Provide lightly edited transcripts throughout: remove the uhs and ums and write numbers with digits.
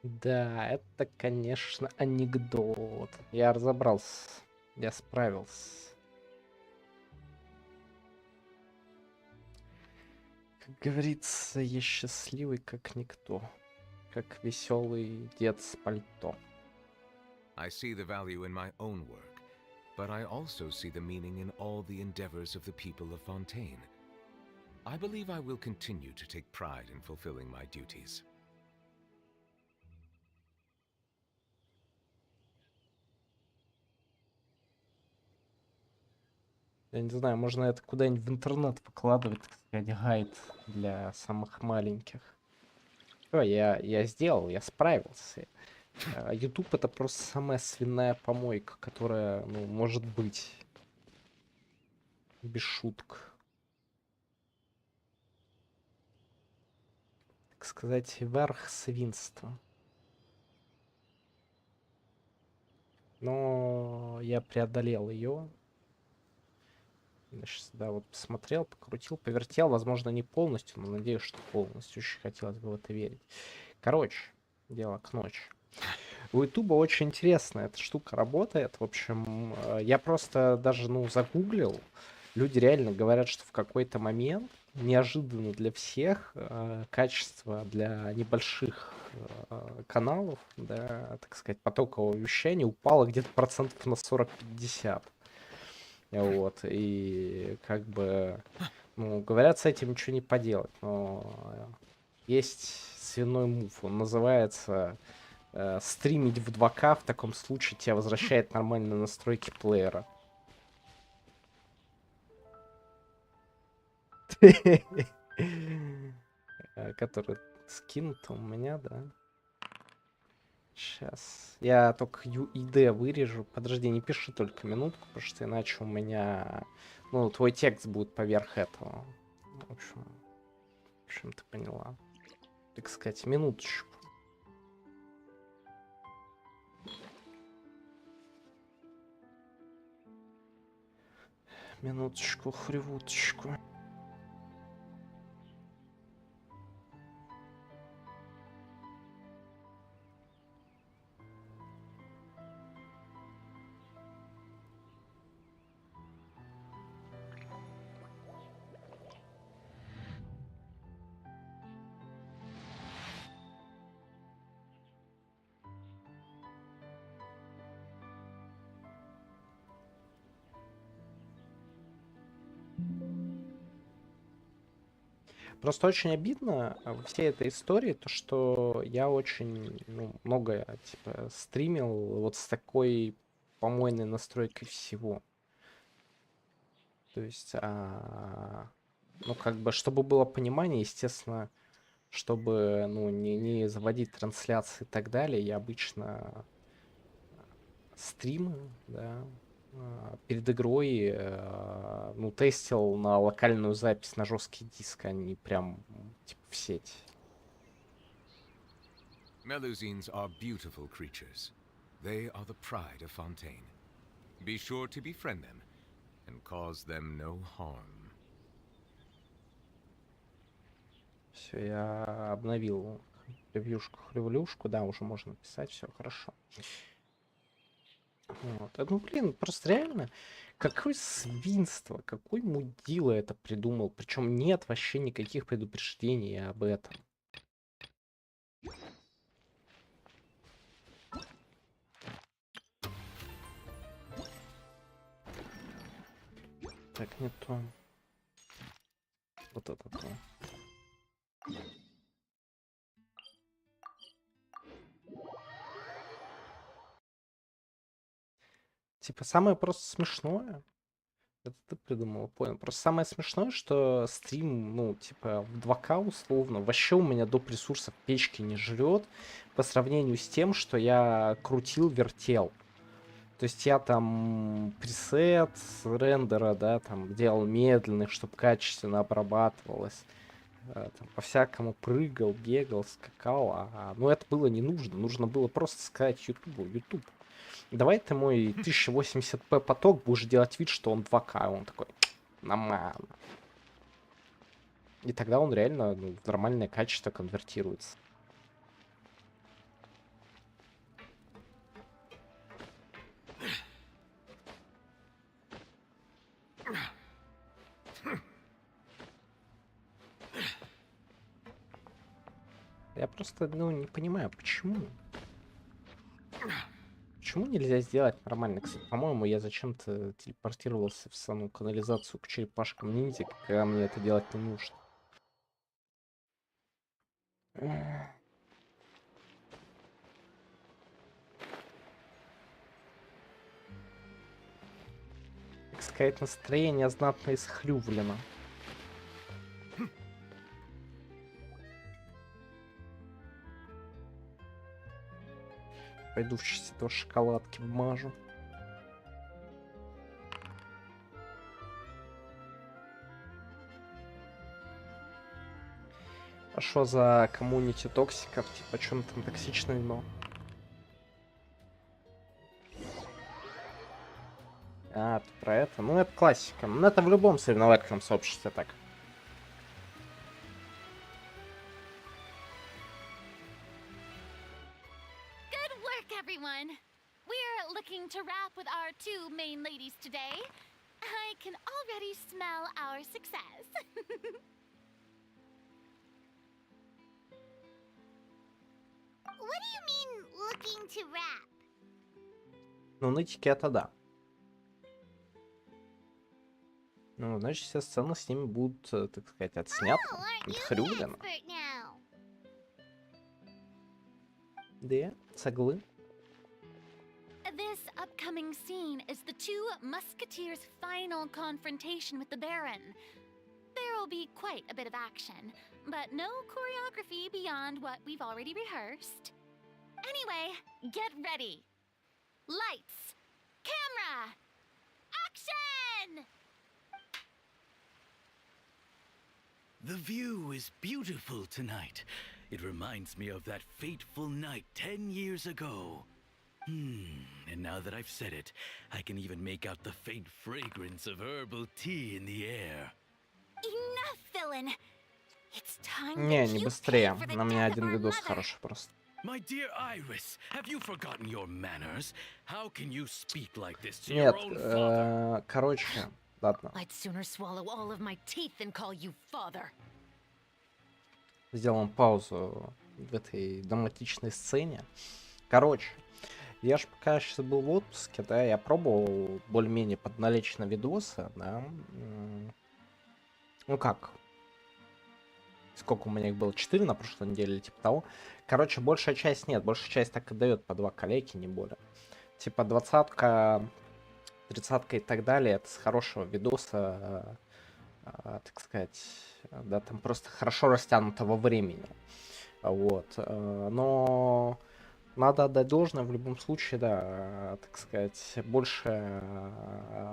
Да, это, конечно, анекдот. Я разобрался. Я справился. Как говорится, я счастливый, как никто. Как веселый дед с пальто. I see the value in my own work, but I also see the meaning in all the endeavors of the people of Fontaine. I believe I will continue to take pride in fulfilling my duties. Я не знаю, можно это куда-нибудь в интернет выкладывать, так сказать, гайд для самых маленьких. Всё, я сделал, я справился. YouTube это просто самая свиная помойка, которая, ну, может быть. Без шуток. Так сказать, верх свинства. Но я преодолел ее. Значит, да, вот посмотрел, покрутил, повертел. Возможно, не полностью, но надеюсь, что полностью. Очень хотелось бы в это верить. Короче, дело к ночи. У Ютуба очень интересно эта штука работает. В общем, я просто даже, ну, загуглил. Люди реально говорят, что в какой-то момент, неожиданно для всех, качество для небольших каналов, да, так сказать, потокового вещания упало где-то процентов на 40-50. Вот, и как бы, ну, говорят, с этим ничего не поделать, но есть свиной мув, он называется стримить в 2К, в таком случае тебя возвращает нормальные настройки плеера. Который скинут у меня, да. Сейчас. Я только UID вырежу. Подожди, не пиши только минутку, потому что иначе у меня... Ну, твой текст будет поверх этого. В общем, ты поняла. Так сказать, минуточку. Минуточку, хревуточку. Просто очень обидно во всей этой истории, то, что я очень, ну, много, типа, стримил вот с такой помойной настройкой всего. То есть, ну, как бы, чтобы было понимание, естественно, чтобы, ну, не заводить трансляции и так далее, я обычно стримы, да, перед игрой, ну, тестил на локальную запись на жесткий диск, а не прям, типа, в сеть. Melusines are beautiful creatures. They are the pride of Fontaine. Be sure to befriend them and cause them no harm. Все, я обновил ревьюшку-хревлюшку, да, уже можно писать, все хорошо. Вот. Ну, блин, просто реально, какое свинство, какой мудила это придумал. Причем нет вообще никаких предупреждений об этом. Так, не то. Вот это то. Типа, самое просто смешное, это ты придумал, понял. Просто самое смешное, что стрим, ну, типа, в 2К условно, вообще у меня доп. Ресурсов печки не жрет по сравнению с тем, что я крутил, вертел. То есть я там пресет рендера, да, там делал медленный, чтобы качественно обрабатывалось. Там по-всякому прыгал, бегал, скакал. Ну, это было не нужно. Нужно было просто сказать Ютубу: YouTube, давай ты мой 1080p поток будешь делать вид, что он 2К. Он такой: нормально. И тогда он реально, ну, в нормальное качество конвертируется. Я просто, ну, не понимаю, почему. Почему нельзя сделать нормально? Кстати, по-моему, я зачем-то телепортировался в саму канализацию к черепашкам ниндзя, когда мне это делать не нужно. Так сказать, настроение знатно исхлювлено. Пойду в чистоту шоколадки вмажу. А что за коммунити токсиков? Типа, чем там токсичное дно? А, ты про это? Ну, это классика. Ну, это в любом соревновательном сообществе так. Good work, everyone! We're looking to wrap with our two main ladies today. I can already smell our success. What do you mean, looking to wrap? Ну, нытики это да. Ну, значит, все сцены с ними будут, так сказать, отсняты, отхрюлены. Да, соглы. This upcoming scene is the two musketeers' final confrontation with the Baron. There will be quite a bit of action, but no choreography beyond what we've already rehearsed. Anyway, get ready. Lights, camera, action! The view is beautiful tonight. It reminds me of that fateful night 10 years ago. And now that I've said it, I can even make out the faint fragrance of herbal tea in the air. Enough, villain. It's time Не, that не you быстрее. pay for the На меня death of один our видос mother. хороший просто. My dear Iris, have you forgotten your manners? How can you speak like this to Нет, your own father? короче, ладно. I'd sooner swallow all of my teeth than call you father. Сделаем паузу в этой драматичной сцене. Короче, я ж пока сейчас был в отпуске, да, я пробовал более-менее подналечь на видосы, да. Ну как? Сколько у меня их было? 4 на прошлой неделе или типа того. Короче, большая часть нет. Большая часть так и дает по 2 коллеги, не более. Типа 20-ка, 30-ка и так далее. Это с хорошего видоса, так сказать, да, там просто хорошо растянуто во времени. Вот. Но надо отдать должное в любом случае, да, так сказать, большая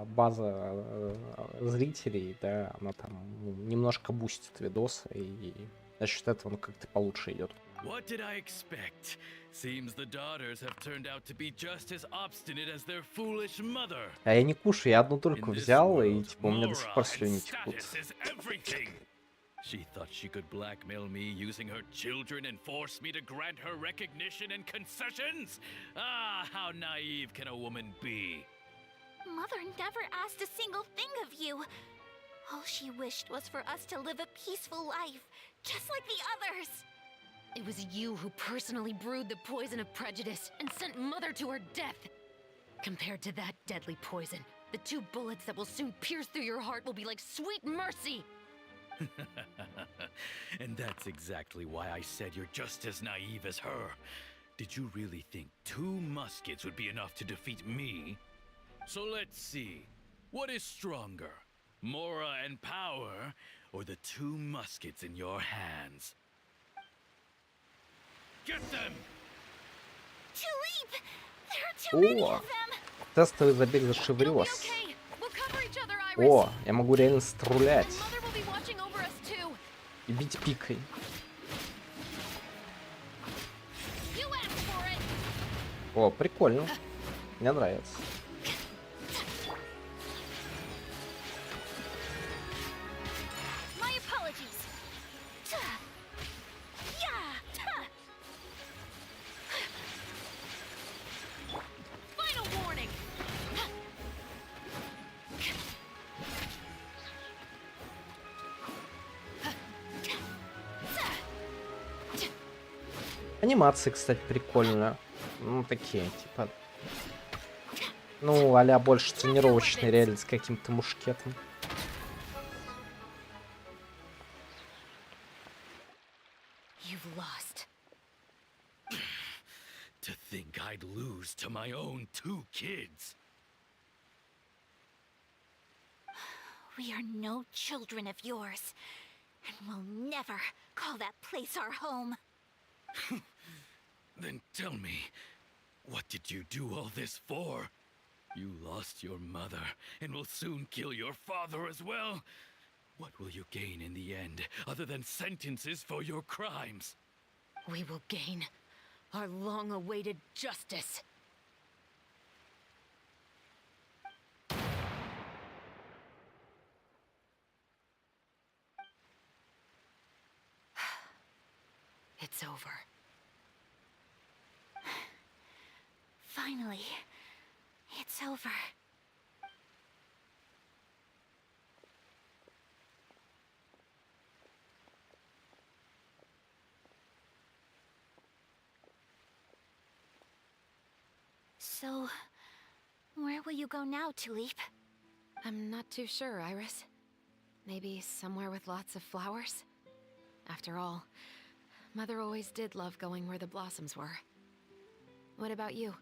база зрителей, да, она там немножко бустит видосы, и за счет этого он как-то получше идет. What did I expect? Seems the daughters have turned out to be just as obstinate as their foolish mother. А я не кушаю, я одну только In this взял, и world, типа у меня до сих пор mora and слюни текут. status is everything. She thought she could blackmail me using her children and force me to grant her recognition and concessions? Ah, how naive can a woman be? Mother never asked a single thing of you. All she wished was for us to live a peaceful life, just like the others. It was you who personally brewed the poison of prejudice and sent Mother to her death. Compared to that deadly poison, the 2 bullets that will soon pierce through your heart will be like sweet mercy. And that's exactly why I said you're just as naive as her. Did you really think 2 muskets would be enough to defeat me? So let's see. What is stronger? Mora and power, or the 2 muskets in your hands? Get them! Tulip! There are too many О, of them! тестовый забег за It'll be шеврёс. okay. We'll cover each other, Iris. О, я могу реально And струлять Mother will be watching over us too. и бить пикой. You asked for it. О, прикольно. Мне нравится. My apologies. Final warning. Анимации, кстати, прикольные. Ну, такие, типа... Ну, а-ля больше тренировочный, реально, с каким-то мушкетом. You've lost. To think I'd lose to my own 2 kids. We are no children of yours, and we'll never call that place our home. Then tell me, what did you do all this for? You lost your mother, and will soon kill your father as well. What will you gain in the end, other than sentences for your crimes? We will gain our long-awaited justice. It's over. Finally, it's over. So, where will you go now, Tulip? I'm not too sure, Iris. Maybe somewhere with lots of flowers? After all, Mother always did love going where the blossoms were. What about you?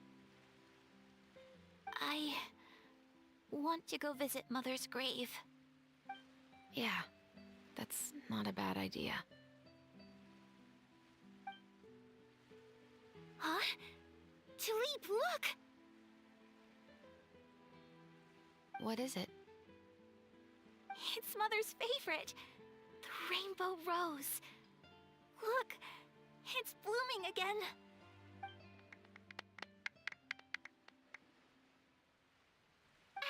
I want to go visit Mother's grave. Yeah, that's not a bad idea. Huh? Tulip, look! What is it? It's Mother's favorite. The rainbow rose. Look, it's blooming again.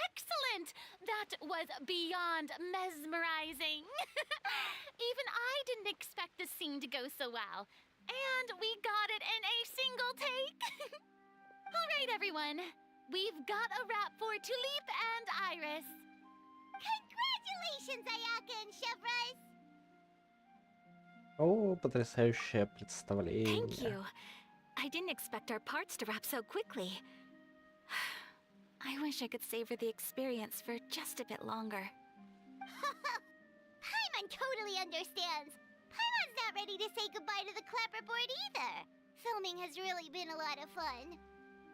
Excellent! That was beyond mesmerizing. Even I didn't expect the scene to go so well. And we got it in a single take. All right, everyone. We've got a wrap for Tulip and Iris. Congratulations, Ayaka and Chevres! О, потрясающее представление. Thank you. I didn't expect our parts to wrap so quickly. I wish I could savor the experience for just a bit longer. Paimon totally understands. Paimon's not ready to say goodbye to the clapperboard either. Filming has really been a lot of fun.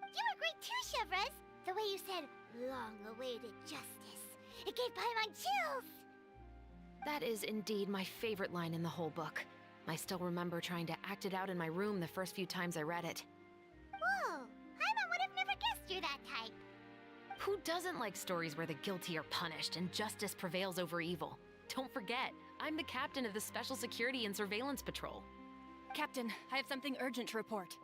You were great too, Chevres. The way you said, long-awaited justice. It gave Paimon chills. That is indeed my favorite line in the whole book. I still remember trying to act it out in my room the first few times I read it. Whoa, Paimon would have never guessed you're that type. Who doesn't like stories where the guilty are punished and justice prevails over evil? Don't forget, I'm the captain of the Special Security and Surveillance Patrol. Captain, I have something urgent to report.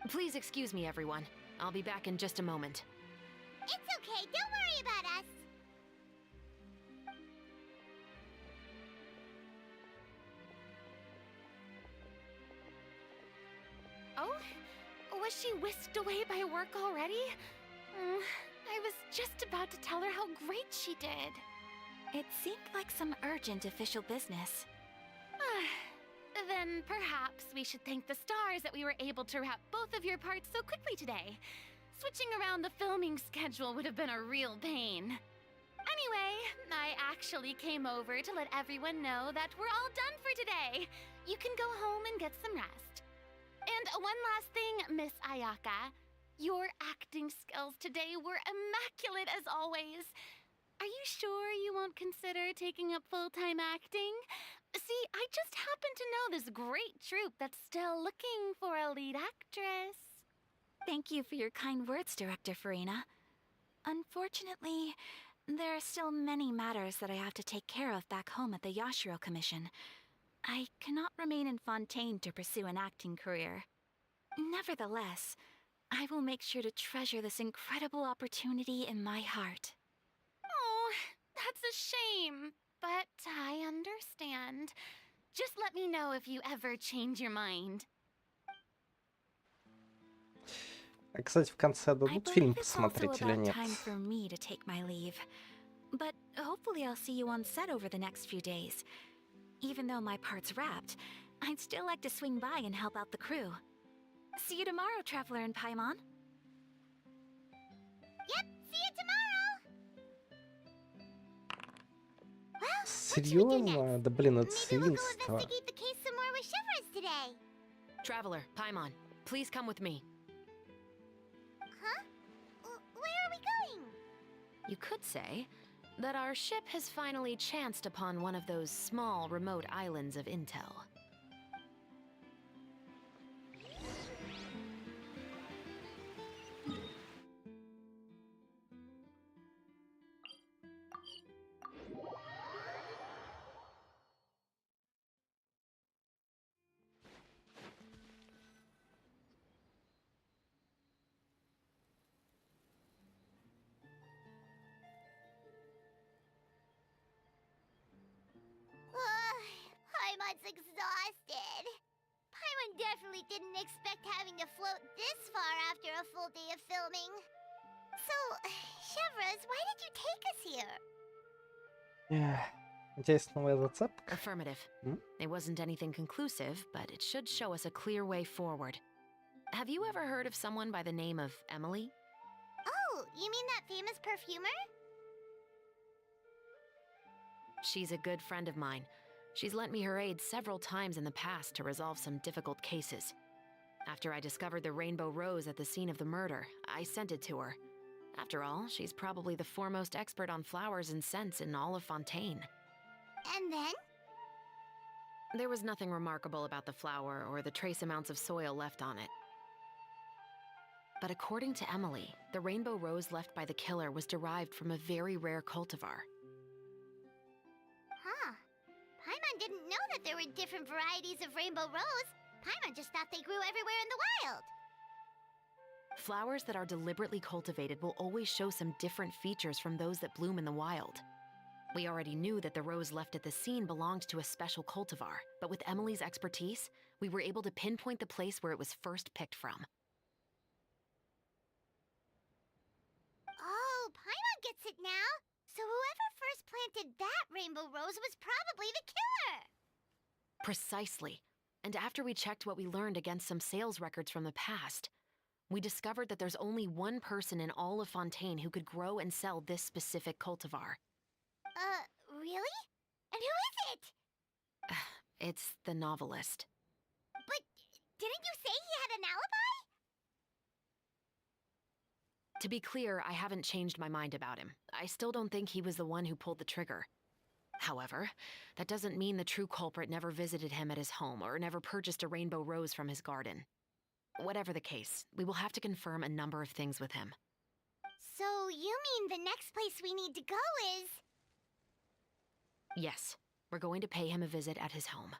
Please excuse me, everyone. I'll be back in just a moment. It's okay, don't worry about us. Oh? Was she whisked away by work already? I was just about to tell her how great she did. It seemed like some urgent official business. Then perhaps we should thank the stars that we were able to wrap both of your parts so quickly today. Switching around the filming schedule would have been a real pain. Anyway, I actually came over to let everyone know that we're all done for today. You can go home and get some rest. And one last thing, Miss Ayaka. Your acting skills today were immaculate as always. Are you sure you won't consider taking up full-time acting? See, I just happen to know this great troupe that's still looking for a lead actress. Thank you for your kind words, Director Farina. Unfortunately, there are still many matters that I have to take care of back home at the Yashiro Commission. I cannot remain in Fontaine to pursue an acting career. Nevertheless, I will make sure to treasure this incredible opportunity in my heart. Oh, that's a shame, but I understand. Just let me know if you ever change your mind. А, кстати, в конце I дадут believe фильм it's also посмотреть или about нет? time for me to take my leave. But hopefully I'll see you on set over the next few days. Even though my part's wrapped, I'd still like to swing by and help out the crew. See you tomorrow, Traveler and Paimon. Yep, see you tomorrow! Well, what should we do Серьезно? next? Да блин, это Maybe we'll go свинство. investigate the case some more with Chevres today. Traveler, Paimon, please come with me. Huh? Where are we going? You could say that our ship has finally chanced upon one of those small, remote islands of intel. Paimon's exhausted. Paimon definitely didn't expect having to float this far after a full day of filming. So, Chevres, why did you take us here? Эх, надеюсь, новая зацепка. Affirmative. Hmm? It wasn't anything conclusive, but it should show us a clear way forward. Have you ever heard of someone by the name of Emily? Oh, you mean that famous perfumer? She's a good friend of mine. She's lent me her aid several times in the past to resolve some difficult cases. After I discovered the rainbow rose at the scene of the murder, I sent it to her. After all, she's probably the foremost expert on flowers and scents in all of Fontaine. And then? There was nothing remarkable about the flower or the trace amounts of soil left on it. But according to Emily, the rainbow rose left by the killer was derived from a very rare cultivar. Huh. Paimon didn't know that there were different varieties of rainbow rose. Paimon just thought they grew everywhere in the wild. Flowers that are deliberately cultivated will always show some different features from those that bloom in the wild. We already knew that the rose left at the scene belonged to a special cultivar, but with Emily's expertise, we were able to pinpoint the place where it was first picked from. Oh, Paimon gets it now. So whoever first planted that rainbow rose was probably the killer. Precisely. And after we checked what we learned against some sales records from the past, we discovered that there's only one person in all of Fontaine who could grow and sell this specific cultivar. Really? And who is it? It's the novelist. But didn't you say he had an alibi? To be clear, I haven't changed my mind about him. I still don't think he was the one who pulled the trigger. However, that doesn't mean the true culprit never visited him at his home or never purchased a rainbow rose from his garden. Whatever the case, we will have to confirm a number of things with him. So you mean the next place we need to go is... Yes, we're going to pay him a visit at his home.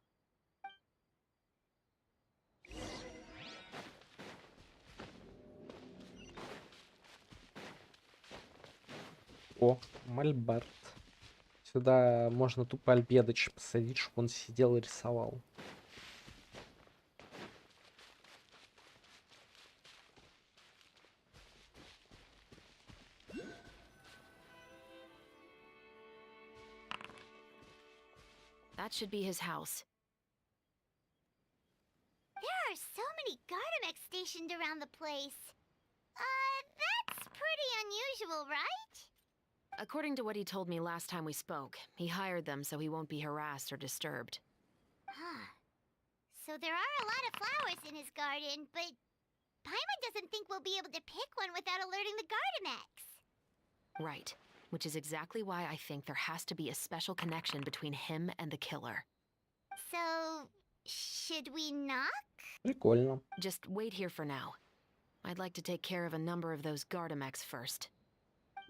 О, мольберт. Сюда можно тупо Альбедыча посадить, чтобы он сидел и рисовал. That should be his house. There are so many Gardamex stationed around the place. That's pretty unusual, right? According to what he told me last time we spoke, he hired them so he won't be harassed or disturbed. Huh. So there are a lot of flowers in his garden, but Paimon doesn't think we'll be able to pick one without alerting the Gardamex. Right. Which is exactly why I think there has to be a special connection between him and the killer. So, should we knock? Прикольно. Just wait here for now. I'd like to take care of a number of those Gardamex first.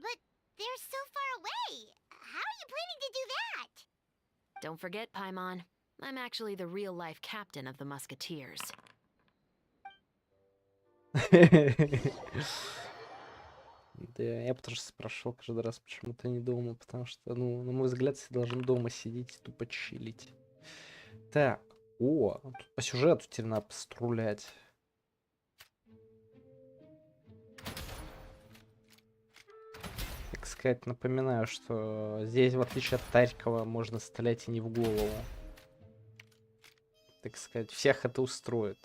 But they're so far away. How are you planning to do that? Don't forget, Paimon, I'm actually the real-life captain of the Musketeers. Да, я бы тоже спрашивал каждый раз, почему ты не дома, потому что, ну, на мой взгляд, все должны дома сидеть и тупо чилить. Так, тут по сюжету теперь надо пострулять. Так сказать, напоминаю, что здесь, в отличие от Тарькова, можно стрелять и не в голову. так сказать, всех это устроит.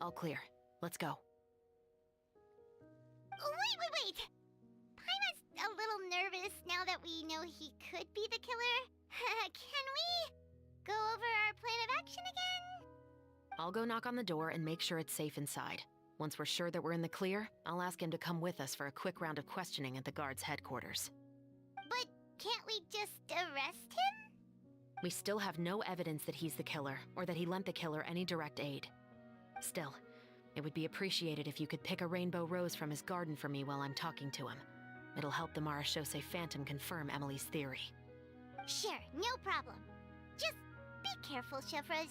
All clear. Let's go. Wait! Paimon's a little nervous now that we know he could be the killer. Can we go over our plan of action again? I'll go knock on the door and make sure it's safe inside. Once we're sure that we're in the clear, I'll ask him to come with us for a quick round of questioning at the guard's headquarters. But can't we just arrest him? We still have no evidence that he's the killer, or that he lent the killer any direct aid. Still, it would be appreciated if you could pick a rainbow rose from his garden for me while I'm talking to him. It'll help the Marashose Phantom confirm Emily's theory. Sure, no problem. Just be careful, Chevrolet.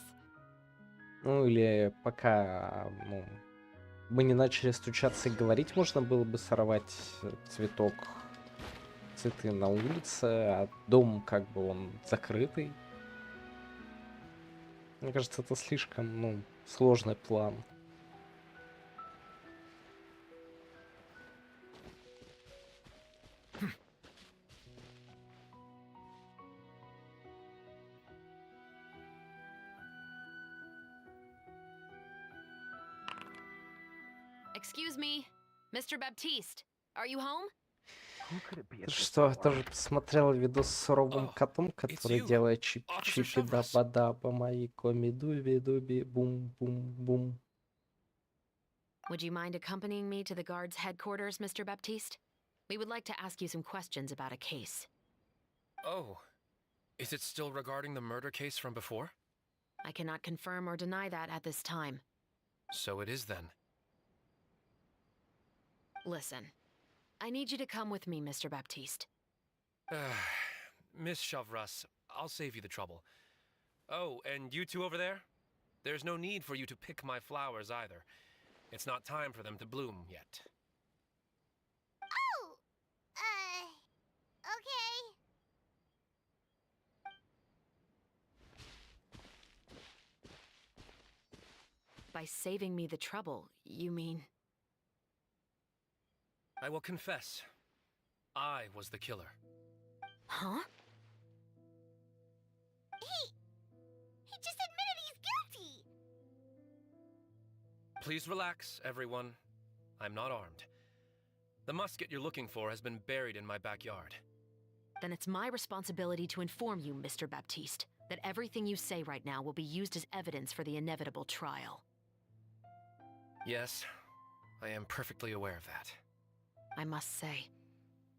Ну, или пока, ну, мы не начали стучаться и говорить, можно было бы сорвать цветок, цветы на улице, а дом как бы он закрытый. Мне кажется, это слишком, ну, сложный план. Excuse me, Mr. Baptiste, are you home? Ты что, тоже посмотрел видос с суровым котом, который you, делает Officer чипи Chevrolet. даба-даба мои коми-дуби-дуби бум-бум-бум. Would you mind accompanying me to the guard's headquarters, Mr. Baptiste? We would like to ask you some questions about a case. Oh. Is it still regarding the murder case from before? I cannot confirm or deny that at this time. So it is then. Listen, I need you to come with me, Mr. Baptiste. Miss Chavras, I'll save you the trouble. Oh, and you two over there? There's no need for you to pick my flowers either. It's not time for them to bloom yet. Oh! Okay. By saving me the trouble, you mean... I will confess. I was the killer. Huh? He just admitted he's guilty! Please relax, everyone. I'm not armed. The musket you're looking for has been buried in my backyard. Then it's my responsibility to inform you, Mr. Baptiste, that everything you say right now will be used as evidence for the inevitable trial. Yes, I am perfectly aware of that. I must say,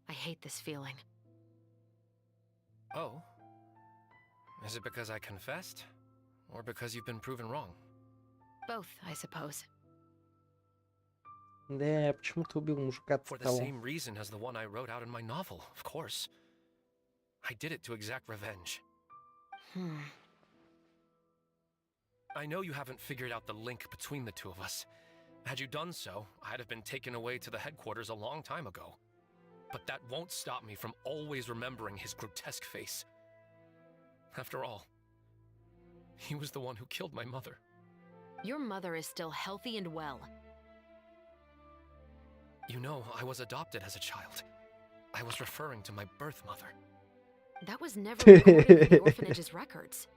I hate this feeling. Oh? Is it because I confessed? Or because you've been proven wrong? Both, I suppose. Да, почему ты убил мужика For the того? same reason as the one I wrote out in my novel, of course. I did it to exact revenge. I know you haven't figured out the link between the two of us. Had you done so, I'd have been taken away to the headquarters a long time ago. But that won't stop me from always remembering his grotesque face. After all, he was the one who killed my mother. Your mother is still healthy and well. You know, I was adopted as a child. I was referring to my birth mother. That was never recorded in the orphanage's records.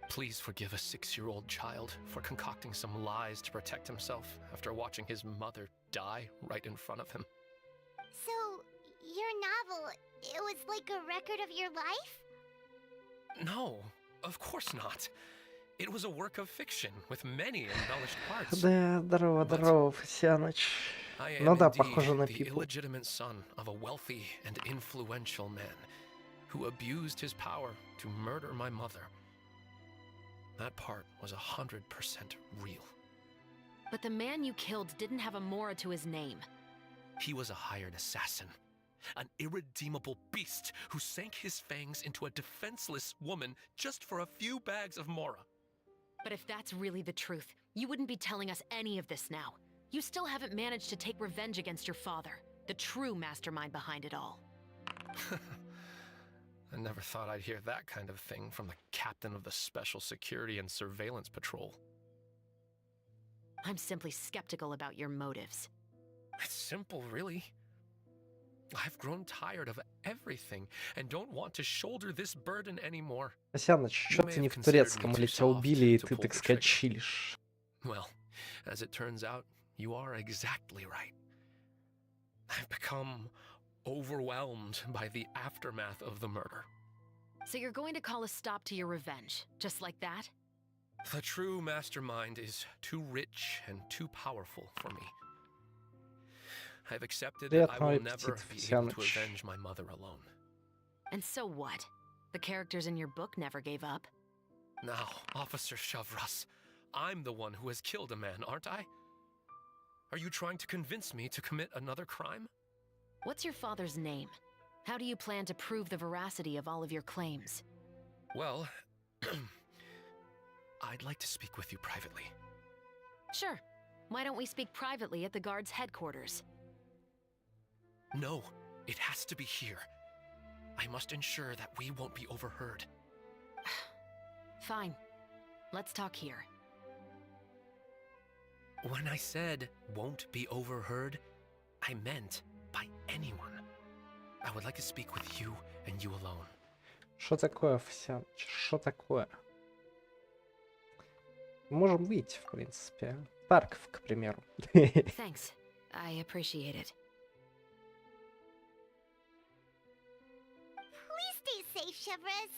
Please forgive a 6-year-old child for concocting some lies to protect himself after watching his mother die right in front of him. So, your novel, it was like a record of your life? No, of course not. It was a work of fiction with many embellished parts. Да, здорово, здорово, Фасяныч. I Ну am да, indeed похоже на the Пипу. illegitimate son of a wealthy and influential man who abused his power to murder my mother. That part was 100% real. But the man you killed didn't have a Mora to his name. He was a hired assassin, an irredeemable beast who sank his fangs into a defenseless woman just for a few bags of Mora. But if that's really the truth, you wouldn't be telling us any of this now. You still haven't managed to take revenge against your father, the true mastermind behind it all. I never thought I'd hear that kind of thing from the captain of the Special Security and Surveillance Patrol. I'm simply skeptical about your motives. It's simple, really. I've grown tired of everything and don't want to shoulder this burden anymore. Васяныч, You что may ты не have в considered me турецком, too или тебя soft убили, и to ты, pull так the сказать, trigger. чилишь? Well, as it turns out, you are exactly right. I've become overwhelmed by the aftermath of the murder. So you're going to call a stop to your revenge, just like that? The true mastermind is too rich and too powerful for me. I've accepted that I Приятного will never аппетита, be able to Васяныч. avenge my mother alone. And so what? The characters in your book never gave up. Now, Officer Shavras, I'm the one who has killed a man, aren't I? Are you trying to convince me to commit another crime? What's your father's name? How do you plan to prove the veracity of all of your claims? Well, I'd like to speak with you privately. Sure. Why don't we speak privately at the guard's headquarters? No, it has to be here. I must ensure that we won't be overheard. Fine. Let's talk here. When I said won't be overheard, I meant by anyone. I would like to speak with you and you alone. Что такое, Васяныч? Что такое? Можем выйти, в принципе. Тарков, к примеру. Thanks. I appreciate it. Please stay safe, Chevres.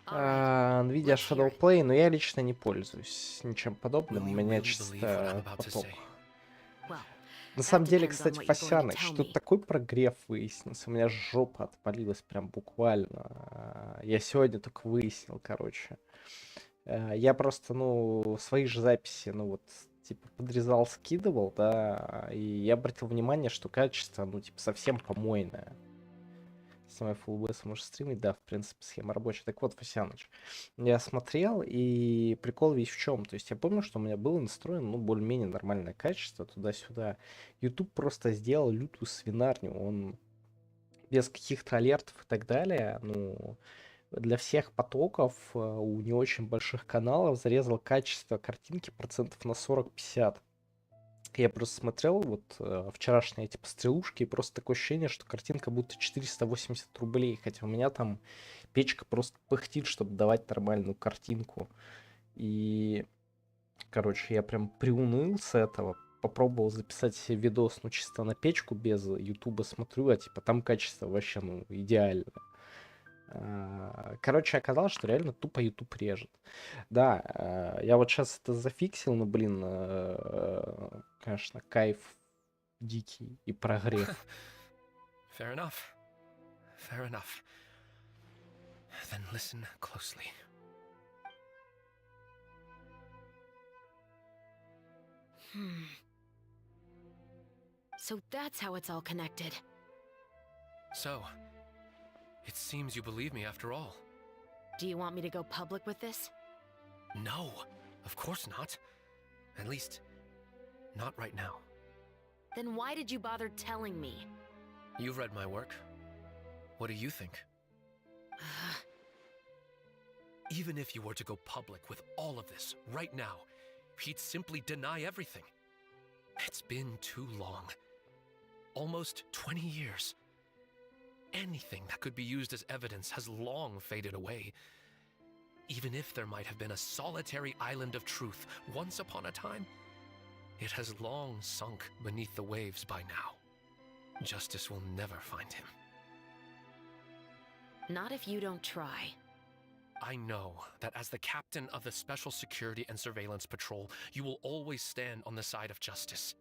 Nvidia let's hear Shadow it. Play, но я лично не пользуюсь ничем подобным. Will У you меня really believe what I'm чисто about to поток. say? Well, На that самом деле, depends on кстати, what you're going to Фасяныч, tell тут me. такой прогрев выяснился. У меня жопа отпалилась прям буквально. Я сегодня только выяснил, короче. Я просто, свои же записи, типа, подрезал, скидывал, да, и я обратил внимание, что качество, совсем помойное. Снимаю Full OBS, можешь стримить, да, в принципе, схема рабочая. Так вот, Фасяныч, я смотрел, и прикол весь в чем. То есть я помню, что у меня было настроено, более-менее нормальное качество туда-сюда. YouTube просто сделал лютую свинарню. Он без каких-то алертов и так далее, для всех потоков у не очень больших каналов зарезал качество картинки процентов на 40-50. Я просто смотрел вчерашние эти пострелушки, и просто такое ощущение, что картинка будто 480 рублей, хотя у меня там печка просто пыхтит, чтобы давать нормальную картинку. И, короче, я прям приуныл с этого, попробовал записать себе видос, чисто на печку без ютуба смотрю, а типа там качество вообще, идеальное. Короче, оказалось, что реально тупо YouTube режет. Да, я вот сейчас это зафиксил, конечно, кайф дикий и прогрев. Fair enough. Fair enough. Then listen closely. So that's how it's all connected. So, it seems you believe me after all. Do you want me to go public with this? No, of course not. At least, not right now. Then why did you bother telling me? You've read my work. What do you think? Even if you were to go public with all of this right now, he'd simply deny everything. It's been too long. Almost 20 years. Anything that could be used as evidence has long faded away. Even if there might have been a solitary island of truth once upon a time, it has long sunk beneath the waves by now. Justice will never find him. Not if you don't try. I know that as the captain of the Special Security and Surveillance Patrol, you will always stand on the side of justice.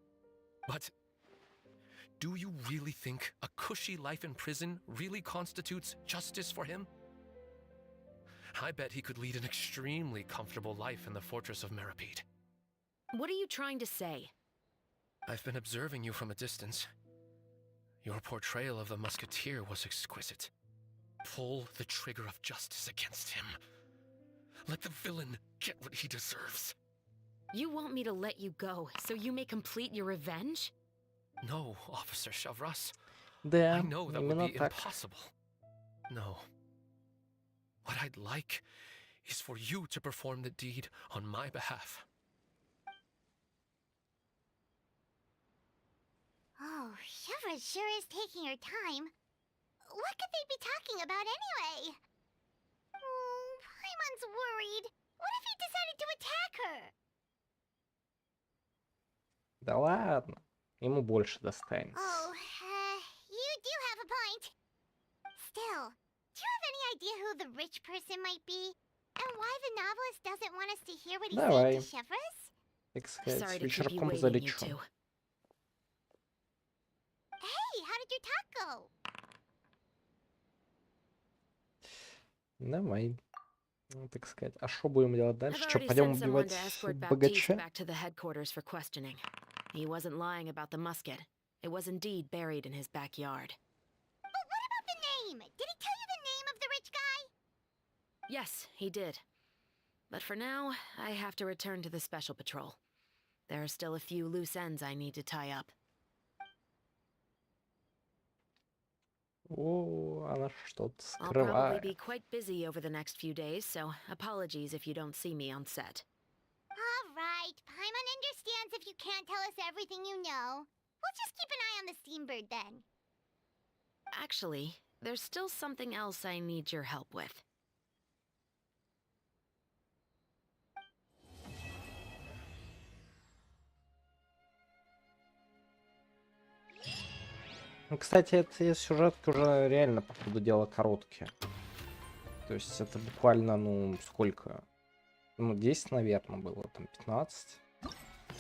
But do you really think a cushy life in prison really constitutes justice for him? I bet he could lead an extremely comfortable life in the fortress of Meripede. What are you trying to say? I've been observing you from a distance. Your portrayal of the musketeer was exquisite. Pull the trigger of justice against him. Let the villain get what he deserves. You want me to let you go so you may complete your revenge? No, Officer Shavras. Да, I know that would именно be так. impossible. No, What I'd like is for you to perform the deed on my behalf. Oh, Shiva sure is taking her time. What could they be talking about anyway? Oh, Paimon's worried. What if he decided to attack her? Да ладно, ему больше достанется. Oh, you do have a point. Still, do you have any idea who the rich person might be? And why the novelist doesn't want us to hear what he's saying Давай, to Shivers? так Sorry сказать, to keep you вечерком waiting, you залечу. two. Hey, how did your talk go? Давай. Ну, так сказать. А что будем делать I've дальше? Что, already пойдем sent someone убивать to escort Baptiste богача? back to the headquarters for questioning. He wasn't lying about the musket. It was indeed buried in his backyard. But what about the name? Did he tell you the name of the rich guy? Yes, he did. But for now, I have to return to the special patrol. There are still a few loose ends I need to tie up. О, она что-то I'll probably скрывает. be quite busy over the next few days, so apologies if you don't see me on set. Alright, Paimon understands if you can't tell us everything you know. We'll just keep an eye on the Steambird then. Actually, there's still something else I need your help with. Ну, кстати, эти сюжетки уже реально, по ходу дела, короткие. То есть это буквально, ну, сколько? Ну, 10, наверное, было, там, 15.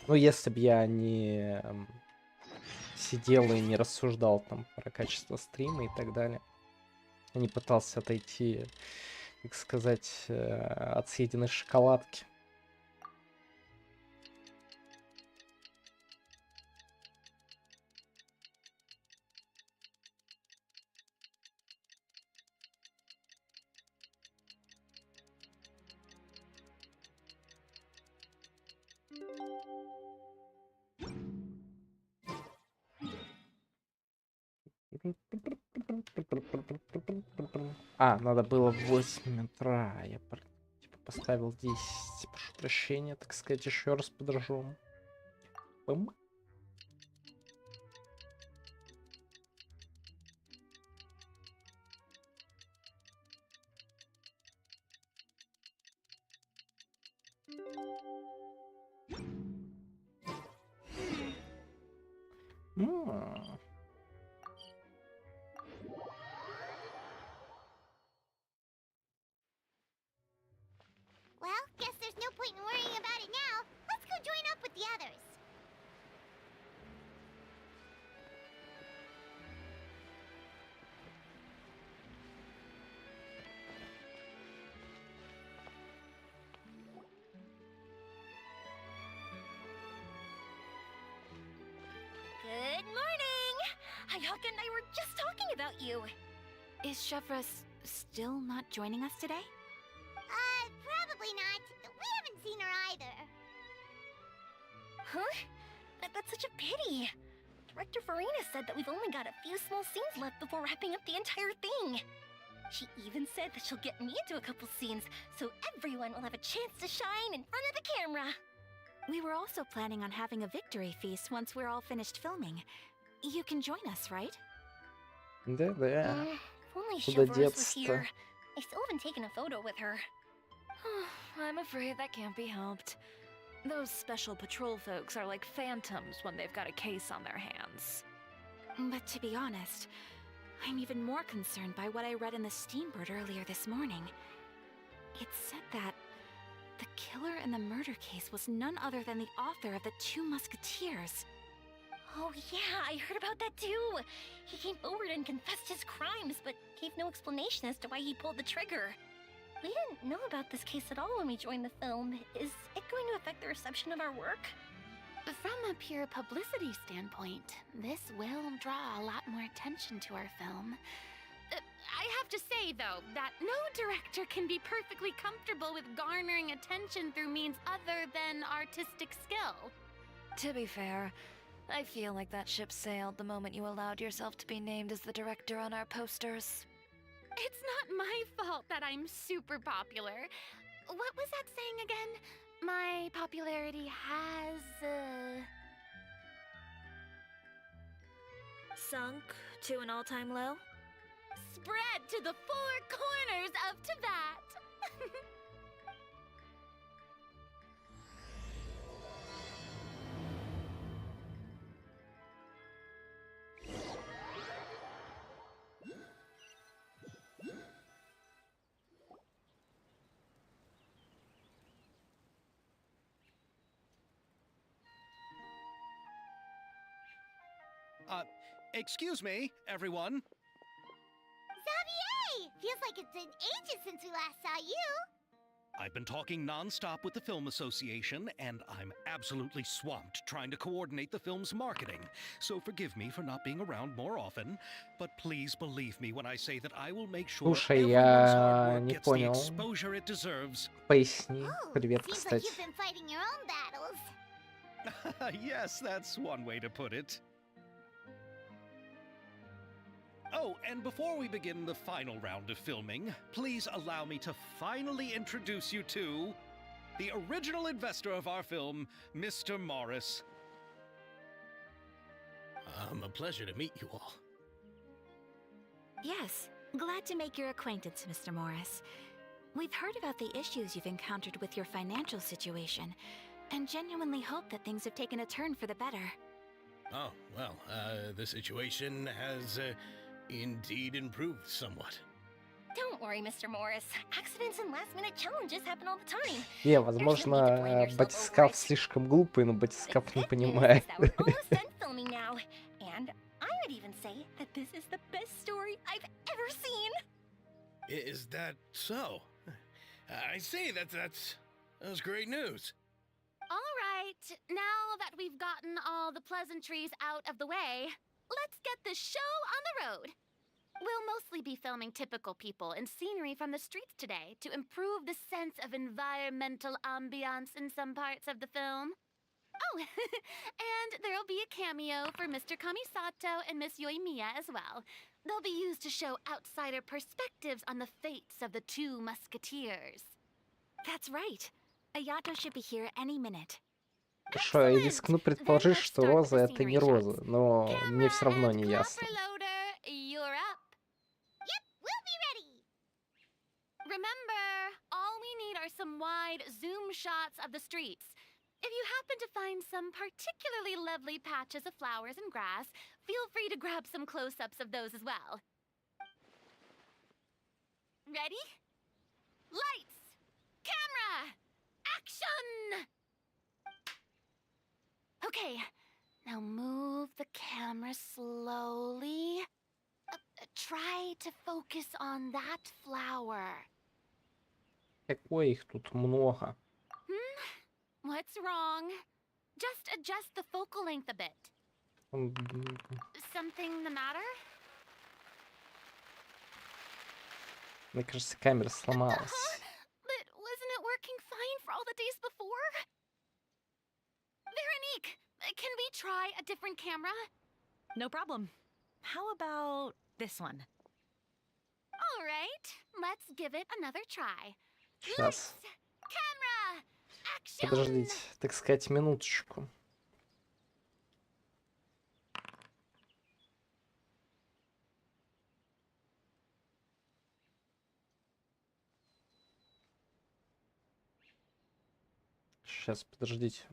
Ну, если бы я не сидел и не рассуждал там про качество стрима и так далее. И не пытался отойти, так сказать, от съеденной шоколадки. А, надо было в 8 утра. Я типа поставил 10. Прошу прощения, так сказать, еще раз подожжем. Бум. Well, guess there's no point in worrying about it now. Let's go join up with the others. Good morning! Hayaka and I were just talking about you. Is Shevra still not joining us today? Probably not. We haven't seen her either. Huh? That's such a pity. Director Farina said that we've only got a few small scenes left before wrapping up the entire thing. She even said that she'll get me into a couple scenes, so everyone will have a chance to shine in front of the camera. We were also planning on having a victory feast once we're all finished filming. You can join us, right? Да-да. If only Куда Shivers was деться-то? here. I still haven't taken a photo with her. I'm afraid that can't be helped. Those special patrol folks are like phantoms when they've got a case on their hands. But to be honest, I'm even more concerned by what I read in the Steambird earlier this morning. It said that the killer in the murder case was none other than the author of the Two Musketeers. Oh yeah, I heard about that too. He came forward and confessed his crimes, but gave no explanation as to why he pulled the trigger. We didn't know about this case at all when we joined the film. Is it going to affect the reception of our work? From a pure publicity standpoint, this will draw a lot more attention to our film. I have to say, though, that no director can be perfectly comfortable with garnering attention through means other than artistic skill. To be fair, I feel like that ship sailed the moment you allowed yourself to be named as the director on our posters. It's not my fault that I'm super popular. What was that saying again? My popularity has, Sunk to an all-time low? spread to the four corners of Tibet. Excuse me, everyone. Xavier! Feels like it's been ages since we last saw you. I've been talking non-stop with the Film Association, and I'm absolutely swamped trying to coordinate the film's marketing. So forgive me for not being around more often, but please believe me when I say that I will make sure Слушай, everyone's я hard work не gets the понял. exposure it deserves. Поясни. Oh, Привет, seems кстати. like you've been fighting your own battles. Yes, that's one way to put it. Oh, and before we begin the final round of filming, please allow me to finally introduce you to the original investor of our film, Mr. Morris. A pleasure to meet you all. Yes, glad to make your acquaintance, Mr. Morris. We've heard about the issues you've encountered with your financial situation, and genuinely hope that things have taken a turn for the better. Oh, well, the situation has indeed improved somewhat. Don't worry, Mr. Morris. Accidents and last-minute challenges happen all the time. Не, возможно, Батискаф слишком глупый, но Батискаф не понимает. We're almost done filming now, and I would even say that this is the best story I've ever seen. Is that so? I see, that's great news. All right, now that we've gotten all the pleasantries out of the way, let's get this show on the road. We'll mostly be filming typical people and scenery from the streets today to improve the sense of environmental ambiance in some parts of the film. Oh, and there'll be a cameo for Mr. Kamisato and Miss Yoimiya as well. They'll be used to show outsider perspectives on the fates of the two musketeers. That's right. Ayato should be here any minute. Хорошо, я рискну предположить, что Роза это не Роза, но мне все равно не ясно. You're up. Yep, we'll be ready. Remember, all we need are some wide zoom shots of the streets. If you happen to find some particularly lovely patches of flowers and grass, feel free to grab some close-ups of those as well. Ready? Lights! Camera! Action! Okay, now move the camera slowly. Try to focus on that flower. Какое их тут много. What's wrong? Just adjust the focal length a bit. Something the matter? Мне кажется, камера сломалась. But wasn't it working fine for all the days before? Veronique, can we try a different camera? No problem. How about this one? All right, let's give it another try. Сейчас. Camera! Action! Подождите, так сказать, минуточку. Сейчас, подождите.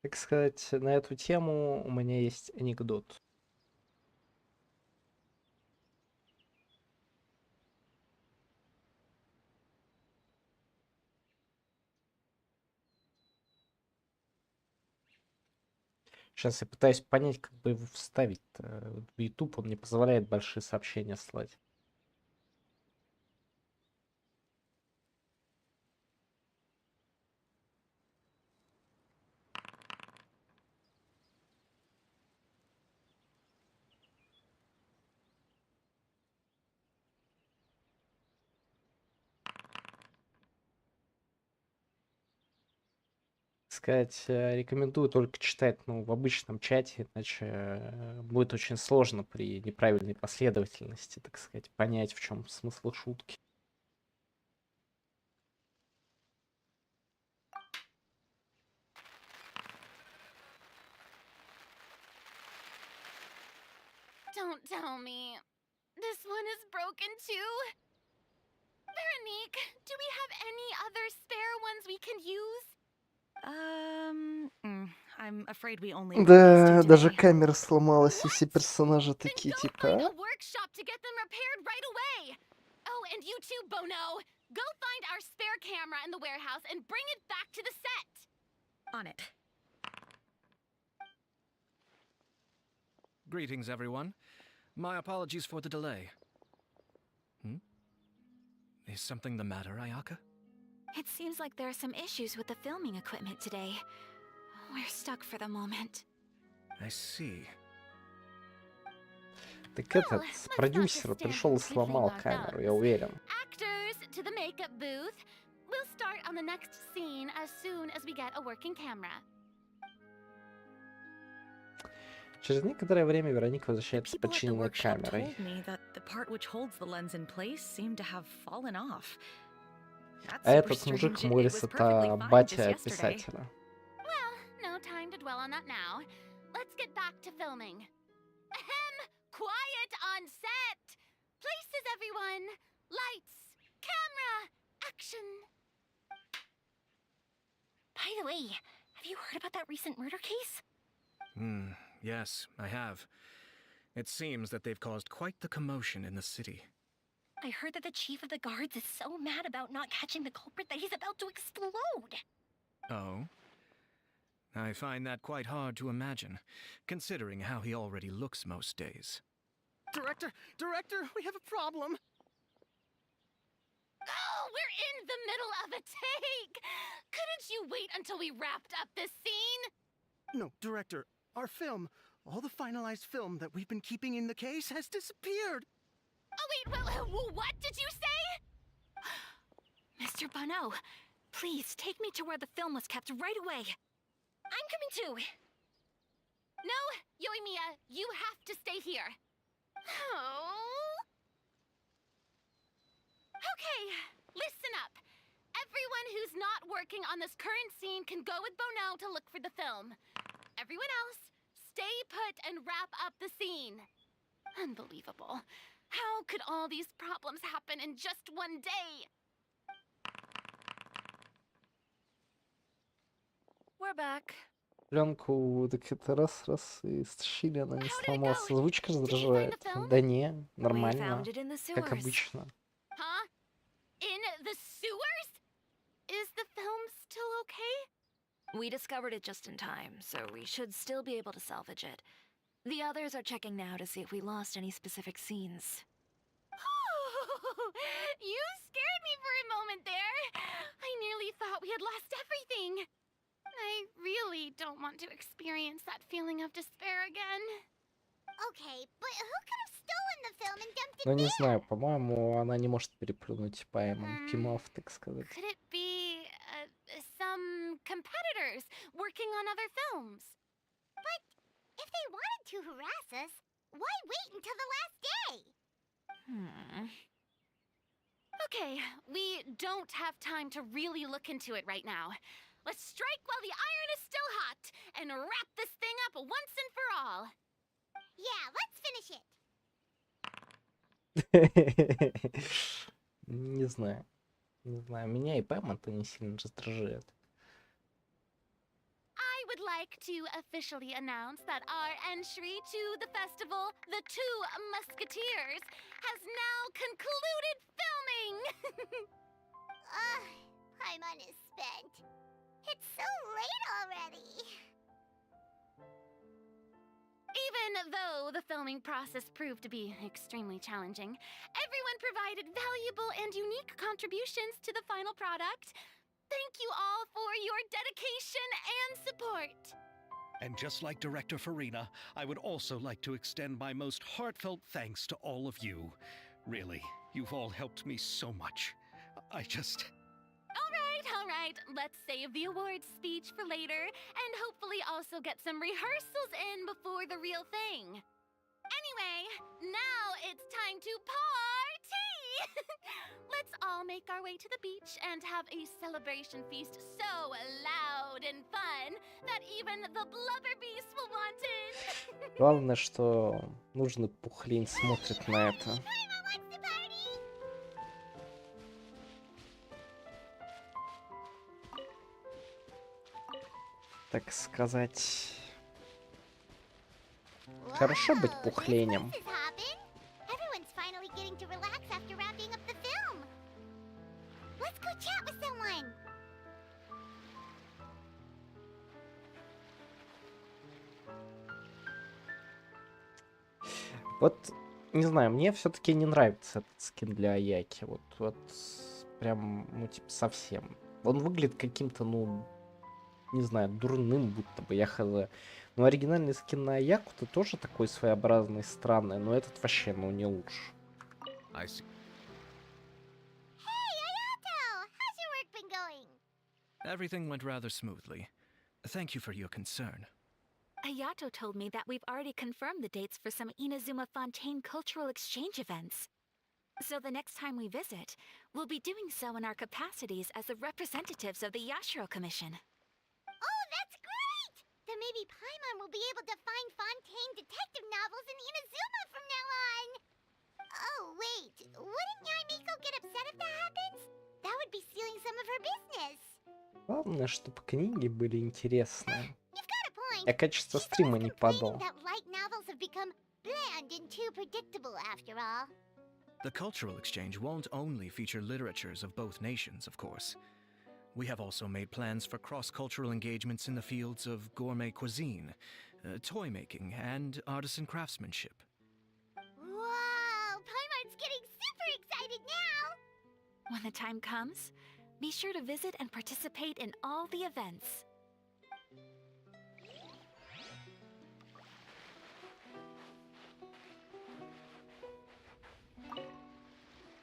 Так сказать, на эту тему у меня есть анекдот. Сейчас я пытаюсь понять, как бы его вставить-то. Вот в YouTube он не позволяет большие сообщения слать. сказать, рекомендую только читать, ну, в обычном чате, иначе будет очень сложно при неправильной последовательности, так сказать, понять, в чем смысл шутки. Don't tell me. This one is broken too? Veronique, do we have any other spare ones we can use? I'm afraid we only got these Да, two даже today. камера сломалась, и все What? персонажи Then такие, go типа, find «А?» a workshop to get them repaired right away. Oh, and you too, Bono. Go find our spare camera in the warehouse and bring it back to the set. On it. Greetings, everyone. My apologies for the delay. Is something the matter, Ayaka? It seems like there are some issues with the filming equipment today. We're stuck for the moment. I see. Так Well, этот let's not продюсер just stand пришел и here twiddling сломал our камеру, я thumbs. уверен. Actors to the makeup booth. We'll start on the next scene as soon as we get a working camera. Через некоторое время Вероника The возвращается с people at the починенной workshop камерой. told me that the part which holds the lens in place seemed to have fallen off. That's А super этот мужик strange. It Морис was это perfectly fine just батя yesterday. писателя. Well, no time to dwell on that now. Let's get back to filming. Ahem! Quiet on set! Places, everyone! Lights! Camera! Action! By the way, have you heard about that recent murder case? Yes, I have. It seems that they've caused quite the commotion in the city. I heard that the chief of the guards is so mad about not catching the culprit that he's about to explode. Oh? I find that quite hard to imagine, considering how he already looks most days. Director, we have a problem. Oh, we're in the middle of a take! Couldn't you wait until we wrapped up this scene? No, Director, our film, all the finalized film that we've been keeping in the case has disappeared. Oh, wait, what did you say? Mr. Bono, please take me to where the film was kept right away. I'm coming too. No, Yoimiya, you have to stay here. Oh. Okay, listen up. Everyone who's not working on this current scene can go with Bono to look for the film. Everyone else, stay put and wrap up the scene. Unbelievable. How could all these problems happen in just one day? We're back. Пленку так это раз и стащили, она не How did it сломалась. go? Озвучка Did you find раздражает. the film? Да не, We нормально, found it in the как sewers. обычно. Huh? In the sewers? Is the film still okay? We discovered it just in time, so we should still be able to salvage it. The others are checking now to see if we lost any specific scenes. You scared me for a moment there. I nearly thought we had lost everything. I really don't want to experience that feeling of despair again. Okay, but who could have stolen the film and dumped it Ну, не there? знаю, по-моему, она не может переплюнуть поймав, так сказать. Could it be some competitors working on other films? But if they wanted to harass us, why wait until the last day? Okay, we don't have time to really look into it right now. Let's strike while the iron is still hot and wrap this thing up once and for all. Yeah, let's finish it. Не знаю. Не знаю, меня и Пэм это не сильно раздражает. I would like to officially announce that our entry to the festival, The Two Musketeers, has now concluded filming! Paimon is spent. It's so late already. Even though the filming process proved to be extremely challenging, everyone provided valuable and unique contributions to the final product. Thank you all for your dedication and support. And just like Director Farina, I would also like to extend my most heartfelt thanks to all of you. Really, you've all helped me so much. All right, Alright, let's save the awards speech for later, and hopefully also get some rehearsals in before the real thing. Anyway, now it's time to party! Let's all make our way to the beach and have a celebration feast so loud and fun that even the blubber beast will want in. Главное, что нужный пухлень смотрит на это. Paimon wants to party! Так сказать... Хорошо быть пухленем. This is hopping. Everyone's finally getting to relax after wrapping up the film. Let's go chat with someone. Вот, не знаю, мне все-таки не нравится этот скин для Аяки. Вот прям, ну, типа, совсем. Он выглядит каким-то, ну, не знаю, дурным, будто бы, я хз. Ну, оригинальный скин на Аяку-то тоже такой своеобразный, странный, но этот вообще, ну, не лучше. I see. Hey, Ayato! How's your work been going? Everything went rather smoothly. Thank you for your concern. Ayato told me that we've already confirmed the dates for some Inazuma Fontaine cultural exchange events. So the next time we visit, we'll be doing so in our capacities as the representatives of the Yashiro Commission. Oh, that's great! Then maybe Paimon will be able to find Fontaine detective novels in Inazuma from now on. Oh, wait. Wouldn't Yaimiko get upset if that happens? That would be stealing some of her business. Главное, чтобы книги были интересные. You've got a point. Я качество She's стрима always не complaining подал. that light novels have become bland and too predictable after all. The cultural exchange won't only feature literatures of both nations, of course. We have also made plans for cross-cultural engagements in the fields of gourmet cuisine, toy making, and artisan craftsmanship. Whoa! Paimon's getting super excited now! When the time comes, be sure to visit and participate in all the events.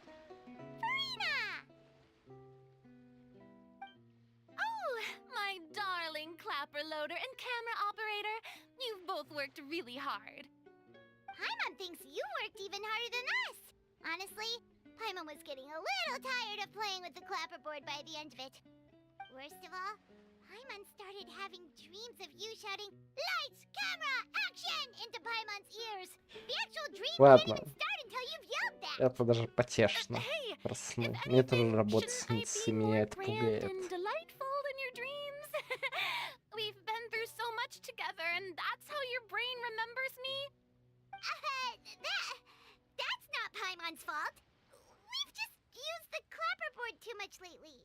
Farina! Oh, my darling clapper loader and camera operator. You've both worked really hard. Paimon thinks you worked even harder than us. Honestly, Paimon was getting a little tired of playing with the clapperboard by the end of it. Worst of all, Paimon started having dreams of you shouting, "Lights, camera, action!" into Paimon's ears. The actual dream Ладно. can't even start until you've yelled that. Это даже потешно. Hey, Про сны. if Мне тоже anything, работа shouldn't I снится, be и меня more это grand пугает. and delightful in your dreams? We've been through so much together, and that's how your brain remembers me? That's not Paimon's fault. We've just used the clapperboard too much lately.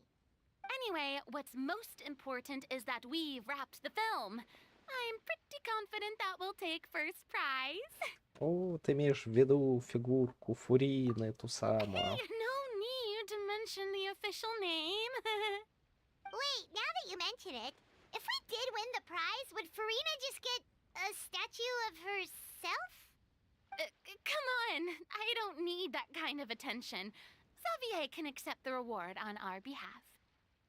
Anyway, what's most important is that we've wrapped the film. I'm pretty confident that we'll take first prize. О, ты имеешь в виду фигурку Фурины, ту самую. Hey, no need to mention the official name. Wait, now that you mention it, if we did win the prize, would Farina just get a statue of herself? Come on, I don't need that kind of attention. Xavier can accept the reward on our behalf.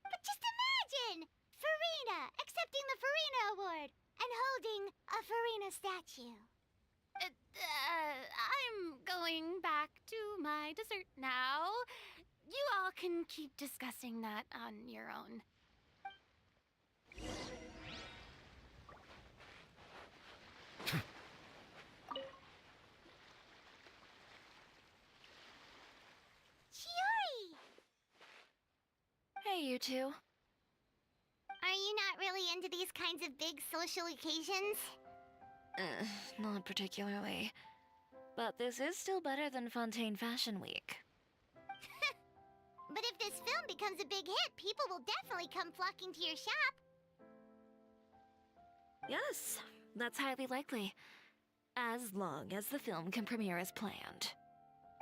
But just imagine! Farina accepting the Farina Award and holding a Farina statue. I'm going back to my dessert now. You all can keep discussing that on your own. Chiori! Hey, you two. Are you not really into these kinds of big social occasions? Not particularly. But this is still better than Fontaine Fashion Week. But if this film becomes a big hit, people will definitely come flocking to your shop. Yes, that's highly likely. As long as the film can premiere as planned.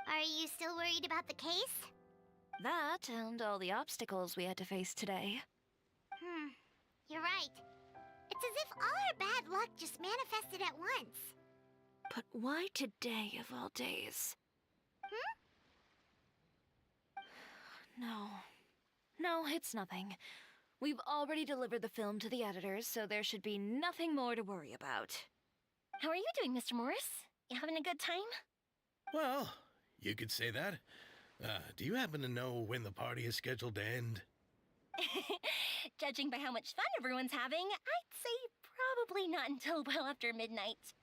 Are you still worried about the case? That and all the obstacles we had to face today. You're right. It's as if all our bad luck just manifested at once. But why today of all days? No. No, it's nothing. We've already delivered the film to the editors, so there should be nothing more to worry about. How are you doing, Mr. Morris? You having a good time? Well, you could say that. Do you happen to know when the party is scheduled to end? Judging by how much fun everyone's having, I'd say probably not until well after midnight.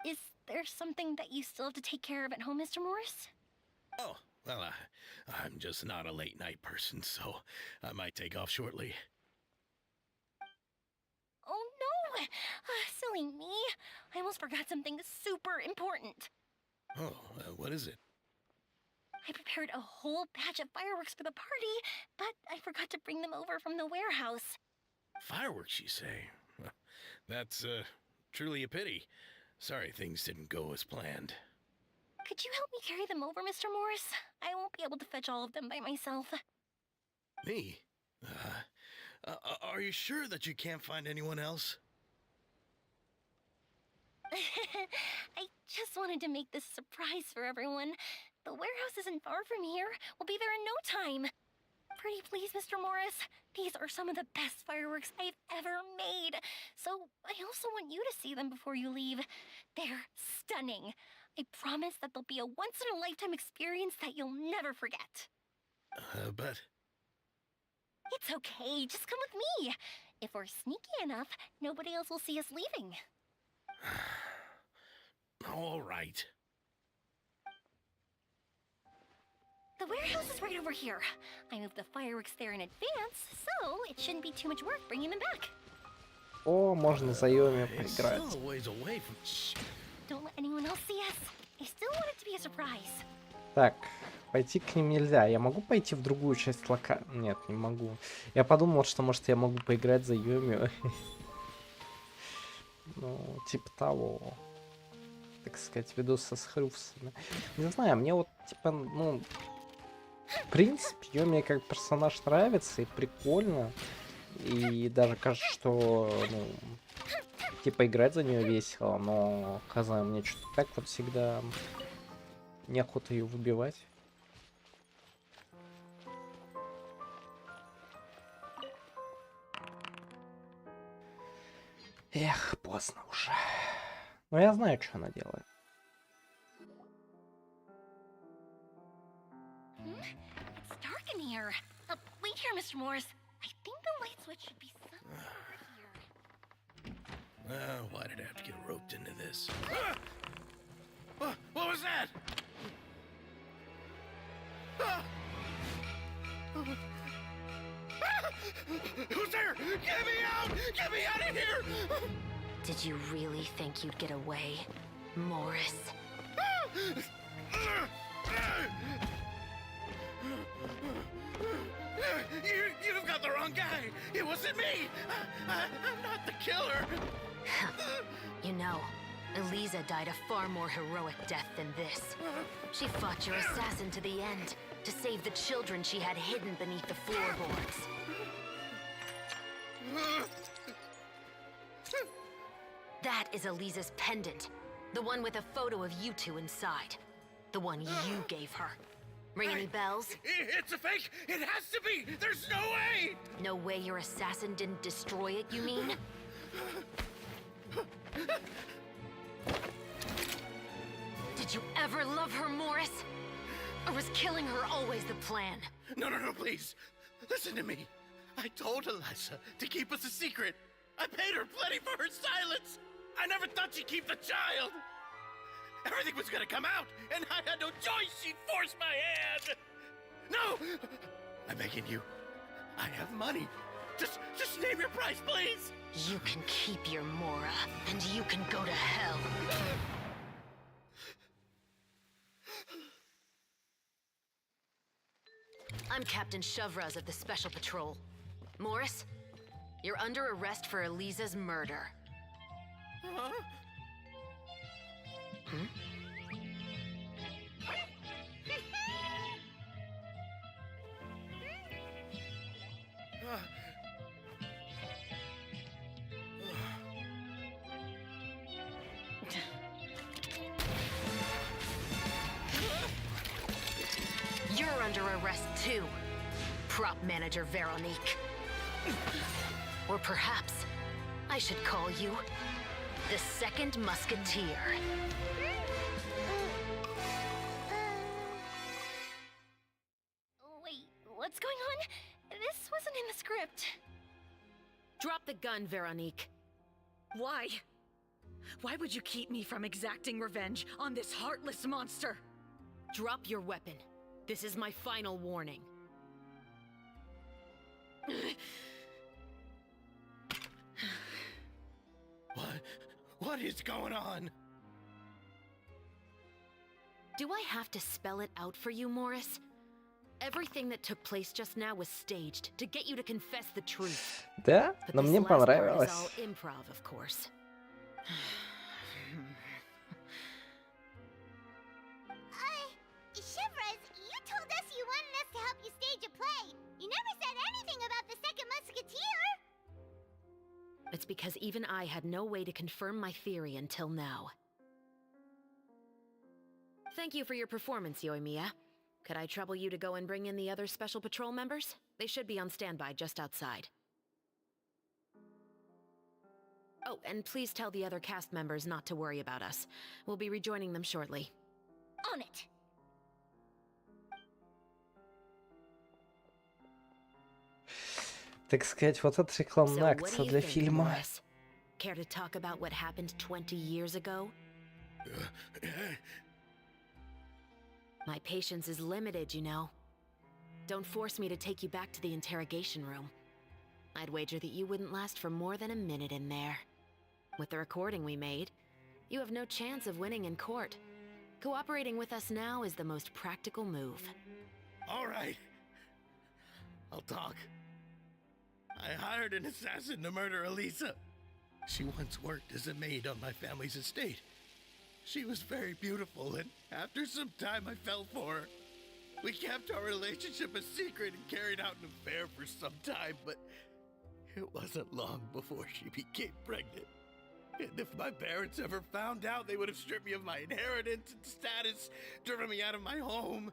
Is there something that you still have to take care of at home, Mr. Morris? Oh, well, I'm just not a late night person, so I might take off shortly. Oh no! Silly me. I almost forgot something super important. Oh, what is it? I prepared a whole batch of fireworks for the party, but I forgot to bring them over from the warehouse. Fireworks, you say? Well, that's truly a pity. Sorry things didn't go as planned. Could you help me carry them over, Mr. Morris? I won't be able to fetch all of them by myself. Me? Are you sure that you can't find anyone else? I just wanted to make this a surprise for everyone. The warehouse isn't far from here. We'll be there in no time. Pretty please, Mr. Morris. These are some of the best fireworks I've ever made. So I also want you to see them before you leave. They're stunning. I promise that they'll be a once-in-a-lifetime experience that you'll never forget. But... It's okay. Just come with me. If we're sneaky enough, nobody else will see us leaving. All right. The warehouse is right over here. I moved the fireworks there in advance, so it shouldn't be too much work bringing them back. О, можно за Йоми It's поиграть. still a ways away from... Shh! Don't let anyone else see us. I still want it to be a surprise. Так, пойти к ним нельзя. Я могу пойти в другую часть лока... Нет, не могу. Я подумал, что, может, я могу поиграть за Йоми. Ну, типа того. Так сказать, видосы с хрюфсами. Не знаю, мне вот, типа, ну... В принципе, Йоми как персонаж нравится и прикольно. И даже кажется, что, ну... Типа, играть за нее весело, но, казалось, мне что-то так вот всегда... Неохота ее выбивать. Эх, поздно уже. Но я знаю, что она делает. It's dark in here. Wait here, Mr. Morris. I think the light switch should be somewhere here. Why did I have to get roped into this? What was that? Who's there? Get me out! Get me out of here! Did you really think you'd get away, Morris? You've got the wrong guy. It wasn't me. I'm not the killer. You know, Eliza died a far more heroic death than this. She fought your assassin to the end, to save the children she had hidden beneath the floorboards. That is Eliza's pendant. The one with a photo of you two inside. The one you gave her. Ring any bells? It's a fake! It has to be! There's no way! No way your assassin didn't destroy it, you mean? Did you ever love her, Morris? Or was killing her always the plan? No, please. Listen to me. I told Eliza to keep us a secret. I paid her plenty for her silence. I never thought she'd keep the child. Everything was gonna come out, and I had no choice. She'd force my hand. No! I'm begging you. I have money. Just name your price, please. You can keep your Mora, and you can go to hell. I'm Captain Shovraz of the Special Patrol. Morris, you're under arrest for Eliza's murder. Huh? Hmm? You're under arrest too. prop manager, Veronique. Or perhaps I should call you the Second Musketeer. Wait, what's going on? This wasn't in the script. Drop the gun, Veronique. Why? Why would you keep me from exacting revenge on this heartless monster? Drop your weapon. This is my final warning. What is going on? Do I have to spell it out for you, Morris? Everything that took place just now was staged to get you to confess the truth. Да, But но this мне last part is понравилось. all improv, of course. Shivers, you told us you wanted us to help you stage a play. You never said anything about the Second Musketeer. It's because even I had no way to confirm my theory until now. Thank you for your performance, Yoimiya. Could I trouble you to go and bring in the other Special Patrol members? They should be on standby just outside. Oh, and please tell the other cast members not to worry about us. We'll be rejoining them shortly. On it. Так сказать, вот это рекламная So, what do акция you для think, фильма. Morris? Care to talk about what happened 20 years ago? My patience is limited, you know. Don't force me to take you back to the interrogation room. I'd wager that you wouldn't last for more than a minute in there. With the recording we made, you have no chance of winning in court. Cooperating with us now is the most practical move. All right. I'll talk. I hired an assassin to murder Elisa. She once worked as a maid on my family's estate. She was very beautiful, and after some time I fell for her. We kept our relationship a secret and carried out an affair for some time, but it wasn't long before she became pregnant. And if my parents ever found out, they would have stripped me of my inheritance and status, driven me out of my home.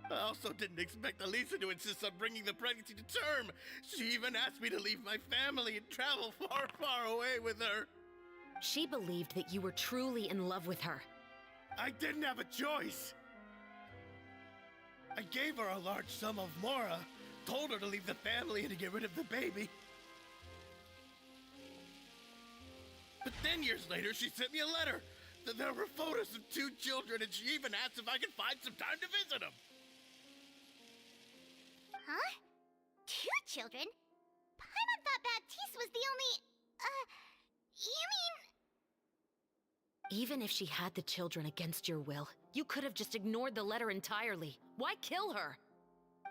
I also didn't expect Elisa to insist on bringing the pregnancy to term. She even asked me to leave my family and travel far, far away with her. She believed that you were truly in love with her. I didn't have a choice. I gave her a large sum of mora, told her to leave the family and to get rid of the baby. But then years later, she sent me a letter. There were photos of 2 children, and she even asked if I could find some time to visit them. Huh? 2 children? Paimon thought Baptiste was the only... you mean... Even if she had the children against your will, you could have just ignored the letter entirely. Why kill her?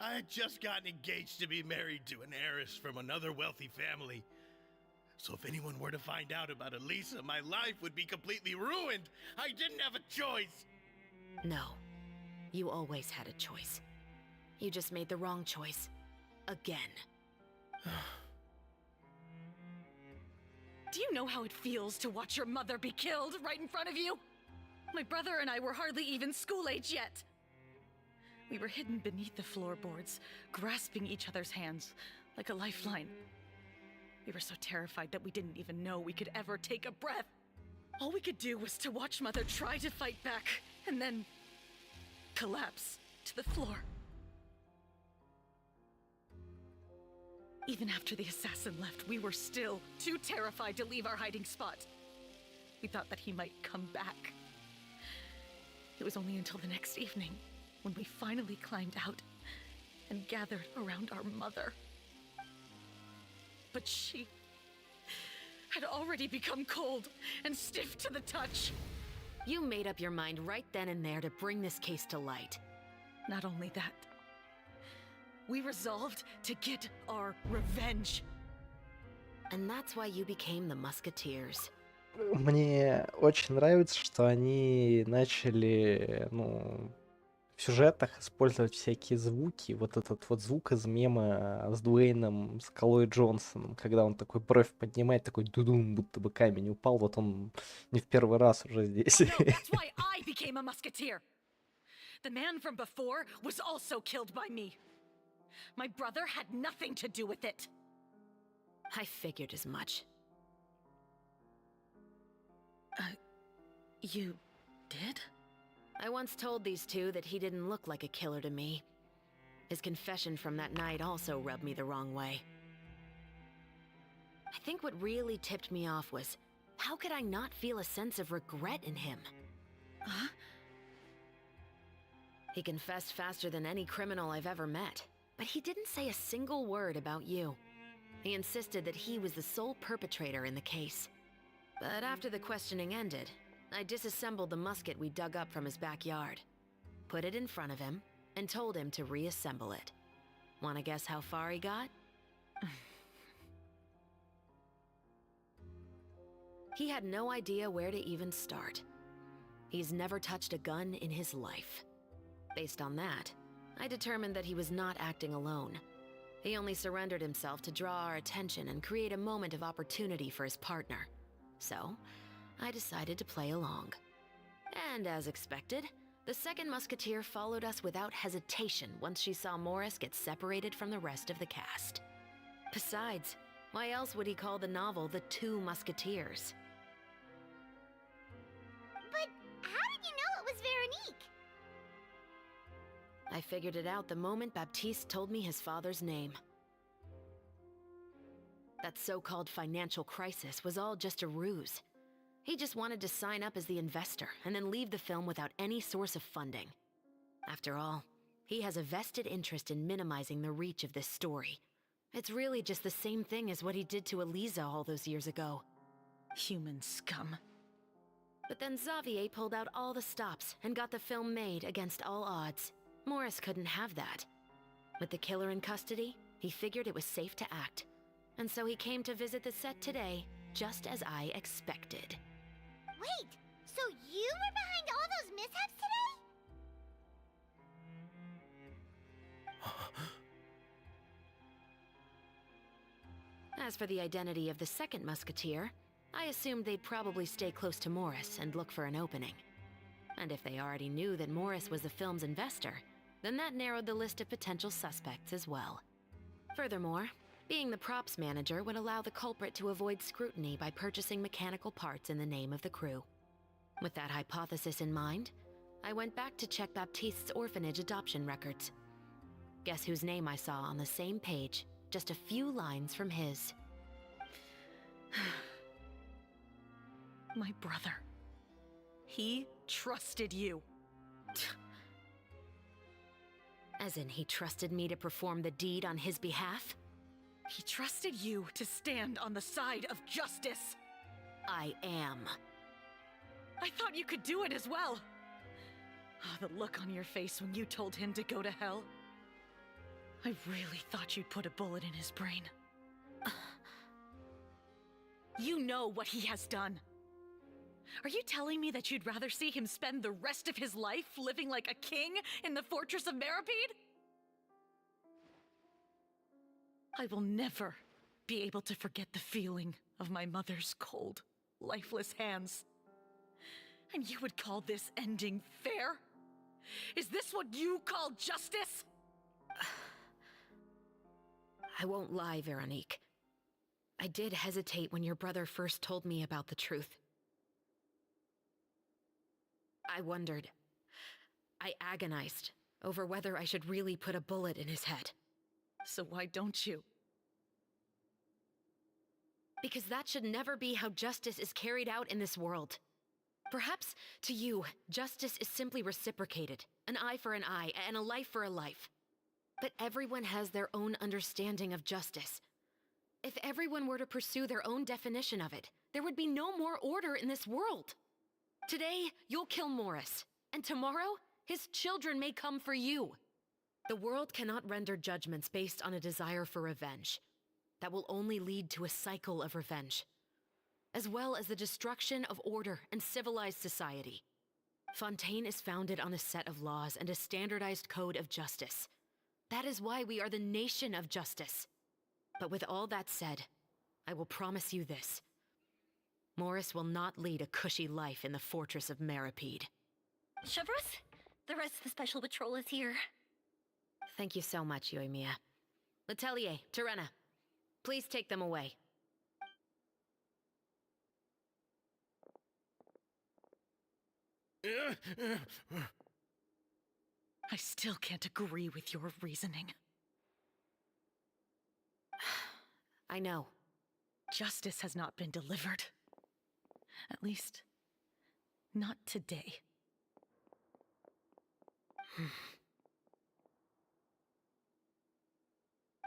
I had just gotten engaged to be married to an heiress from another wealthy family. So if anyone were to find out about Elisa, my life would be completely ruined. I didn't have a choice. No. You always had a choice. You just made the wrong choice. Again. Do you know how it feels to watch your mother be killed right in front of you? My brother and I were hardly even school age yet. We were hidden beneath the floorboards, grasping each other's hands like a lifeline. We were so terrified that we didn't even know we could ever take a breath. All we could do was to watch Mother try to fight back, and then collapse to the floor. Even after the assassin left, we were still too terrified to leave our hiding spot. We thought that he might come back. It was only until the next evening when we finally climbed out and gathered around our mother. But she had already become cold and stiff to the touch. You made up your mind right then and there to bring this case to light. Not only that, we resolved to get our revenge. And that's why you became the Musketeers. Мне очень нравится, что они начали, ну, в сюжетах использовать всякие звуки. Вот этот вот звук из мема с Дуэйном Скалой Джонсоном, когда он такой бровь поднимает, такой дудум, будто бы камень упал. Вот он не в первый раз уже здесь. No, that's why I became a musketeer. The man from before was also killed by me. My brother had nothing to do with it! I figured as much. You did? I once told these two that he didn't look like a killer to me. His confession from that night also rubbed me the wrong way. I think what really tipped me off was, how could I not feel a sense of regret in him? Huh? He confessed faster than any criminal I've ever met, but he didn't say a single word about you. He insisted that he was the sole perpetrator in the case. But after the questioning ended, I disassembled the musket we dug up from his backyard, put it in front of him, and told him to reassemble it. Wanna guess how far he got? He had no idea where to even start. He's never touched a gun in his life. Based on that, I determined that he was not acting alone. He only surrendered himself to draw our attention and create a moment of opportunity for his partner. So, I decided to play along. And as expected, the second musketeer followed us without hesitation once she saw Morris get separated from the rest of the cast. Besides, why else would he call the novel The Two Musketeers? But how did you know it was Veronique? I figured it out the moment Baptiste told me his father's name. That so-called financial crisis was all just a ruse. He just wanted to sign up as the investor and then leave the film without any source of funding. After all, he has a vested interest in minimizing the reach of this story. It's really just the same thing as what he did to Eliza all those years ago. Human scum. But then Xavier pulled out all the stops and got the film made against all odds. Morris couldn't have that. With the killer in custody, he figured it was safe to act. And so he came to visit the set today, just as I expected. Wait, so you were behind all those mishaps today? As for the identity of the second musketeer, I assumed they'd probably stay close to Morris and look for an opening. And if they already knew that Morris was the film's investor, then that narrowed the list of potential suspects as well. Furthermore, being the props manager would allow the culprit to avoid scrutiny by purchasing mechanical parts in the name of the crew. With that hypothesis in mind, I went back to check Baptiste's orphanage adoption records. Guess whose name I saw on the same page, just a few lines from his. My brother. He trusted you. As in, he trusted me to perform the deed on his behalf? He trusted you to stand on the side of justice. I am. I thought you could do it as well. Oh, the look on your face when you told him to go to hell. I really thought you'd put a bullet in his brain. You know what he has done. Are you telling me that you'd rather see him spend the rest of his life living like a king in the fortress of Meripede? I will never be able to forget the feeling of my mother's cold, lifeless hands. And you would call this ending fair? Is this what you call justice? I won't lie, Veronique. I did hesitate when your brother first told me about the truth. I wondered. I agonized over whether I should really put a bullet in his head. So why don't you? Because that should never be how justice is carried out in this world. Perhaps, to you, justice is simply reciprocated. An eye for an eye, and a life for a life. But everyone has their own understanding of justice. If everyone were to pursue their own definition of it, there would be no more order in this world. Today, you'll kill Morris, and tomorrow, his children may come for you. The world cannot render judgments based on a desire for revenge. That will only lead to a cycle of revenge, as well as the destruction of order and civilized society. Fontaine is founded on a set of laws and a standardized code of justice. That is why we are the nation of justice. But with all that said, I will promise you this. Morris will not lead a cushy life in the fortress of Meripede. Chevros, the rest of the Special Patrol is here. Thank you so much, Yoimiya. Letelier, Terena, please take them away. I still can't agree with your reasoning. I know. Justice has not been delivered. At least, not today.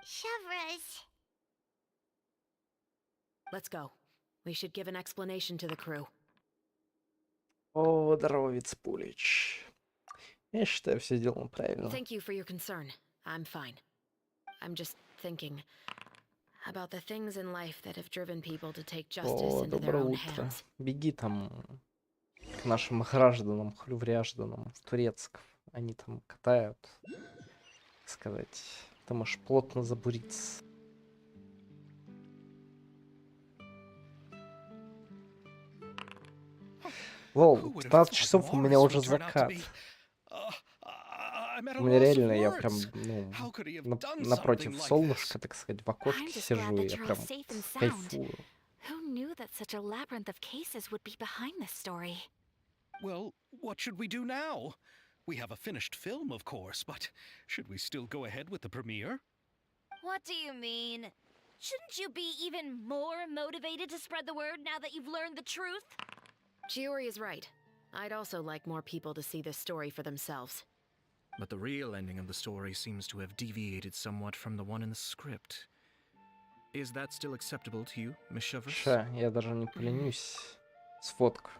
Chevres. Let's go. We should give an explanation to the crew. О, здоровец Пулич. Я считаю, все сделано правильно. Thank you for your concern. I'm fine. I'm just thinking about the things in life that have driven people to take justice О, into their доброе own утро. hands. Беги там к нашим гражданам, хлювряжданам в Турецков. Они там катают, так сказать. Ты можешь плотно забуриться. Лол, 15 часов у меня уже закат. У меня реально, я прям, ну, напротив солнышка, так сказать, в окошке I'm just сижу, glad и that я you're all прям safe and sound. кайфую. Who knew that such a labyrinth of cases would be behind this story? Well, what should we do now? We have a finished film, of course, but should we still go ahead with the premiere? What do you mean? Shouldn't you be even more motivated to spread the word now that you've learned the truth? Chiori is right. I'd also like more people to see this story for themselves. But the real ending of the story seems to have deviated somewhat from the one in the script. Is that still acceptable to you, Miss Chevres? Ша, я даже не поленюсь сфоткаю.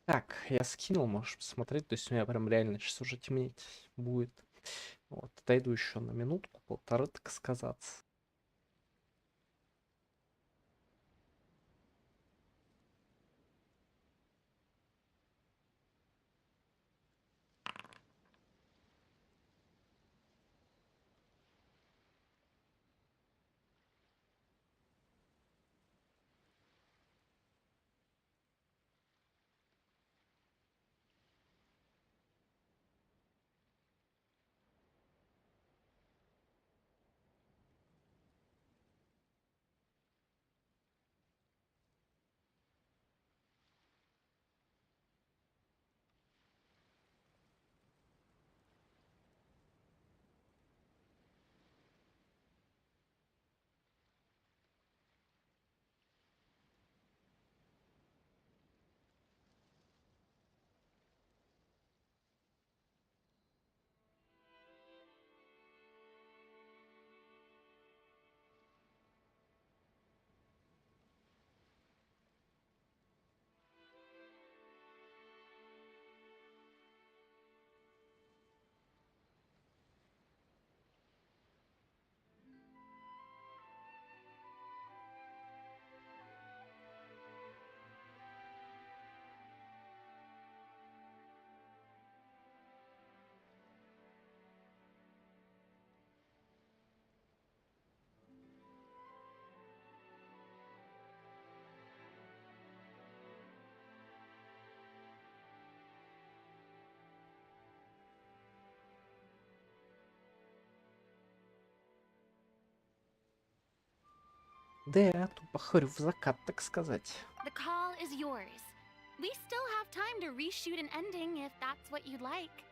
Так, я скинул, можешь посмотреть. То есть у меня прям реально сейчас уже темнеть будет. Вот, отойду еще на минутку, полторы, так сказаться. Да я тупо хорю в закат, так сказать. The call is yours. We still have time to reshoot an ending if that's what you'd like.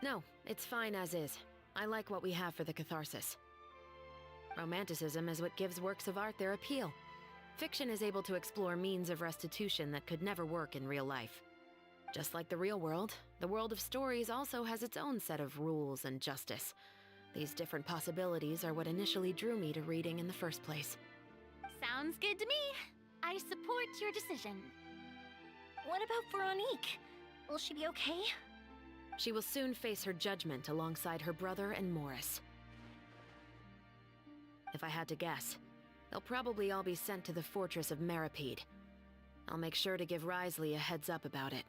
No, it's fine as is. I like what we have for the catharsis. Romanticism is what gives works of art their appeal. Fiction is able to explore means of restitution that could never work in real life. Just like the real world, the world of stories also has its own set of rules and justice. These different possibilities are what initially drew me to reading in the first place. Sounds good to me. I support your decision. What about Veronique? Will she be okay? She will soon face her judgment alongside her brother and Morris. If I had to guess, they'll probably all be sent to the fortress of Meripede. I'll make sure to give Risley a heads up about it.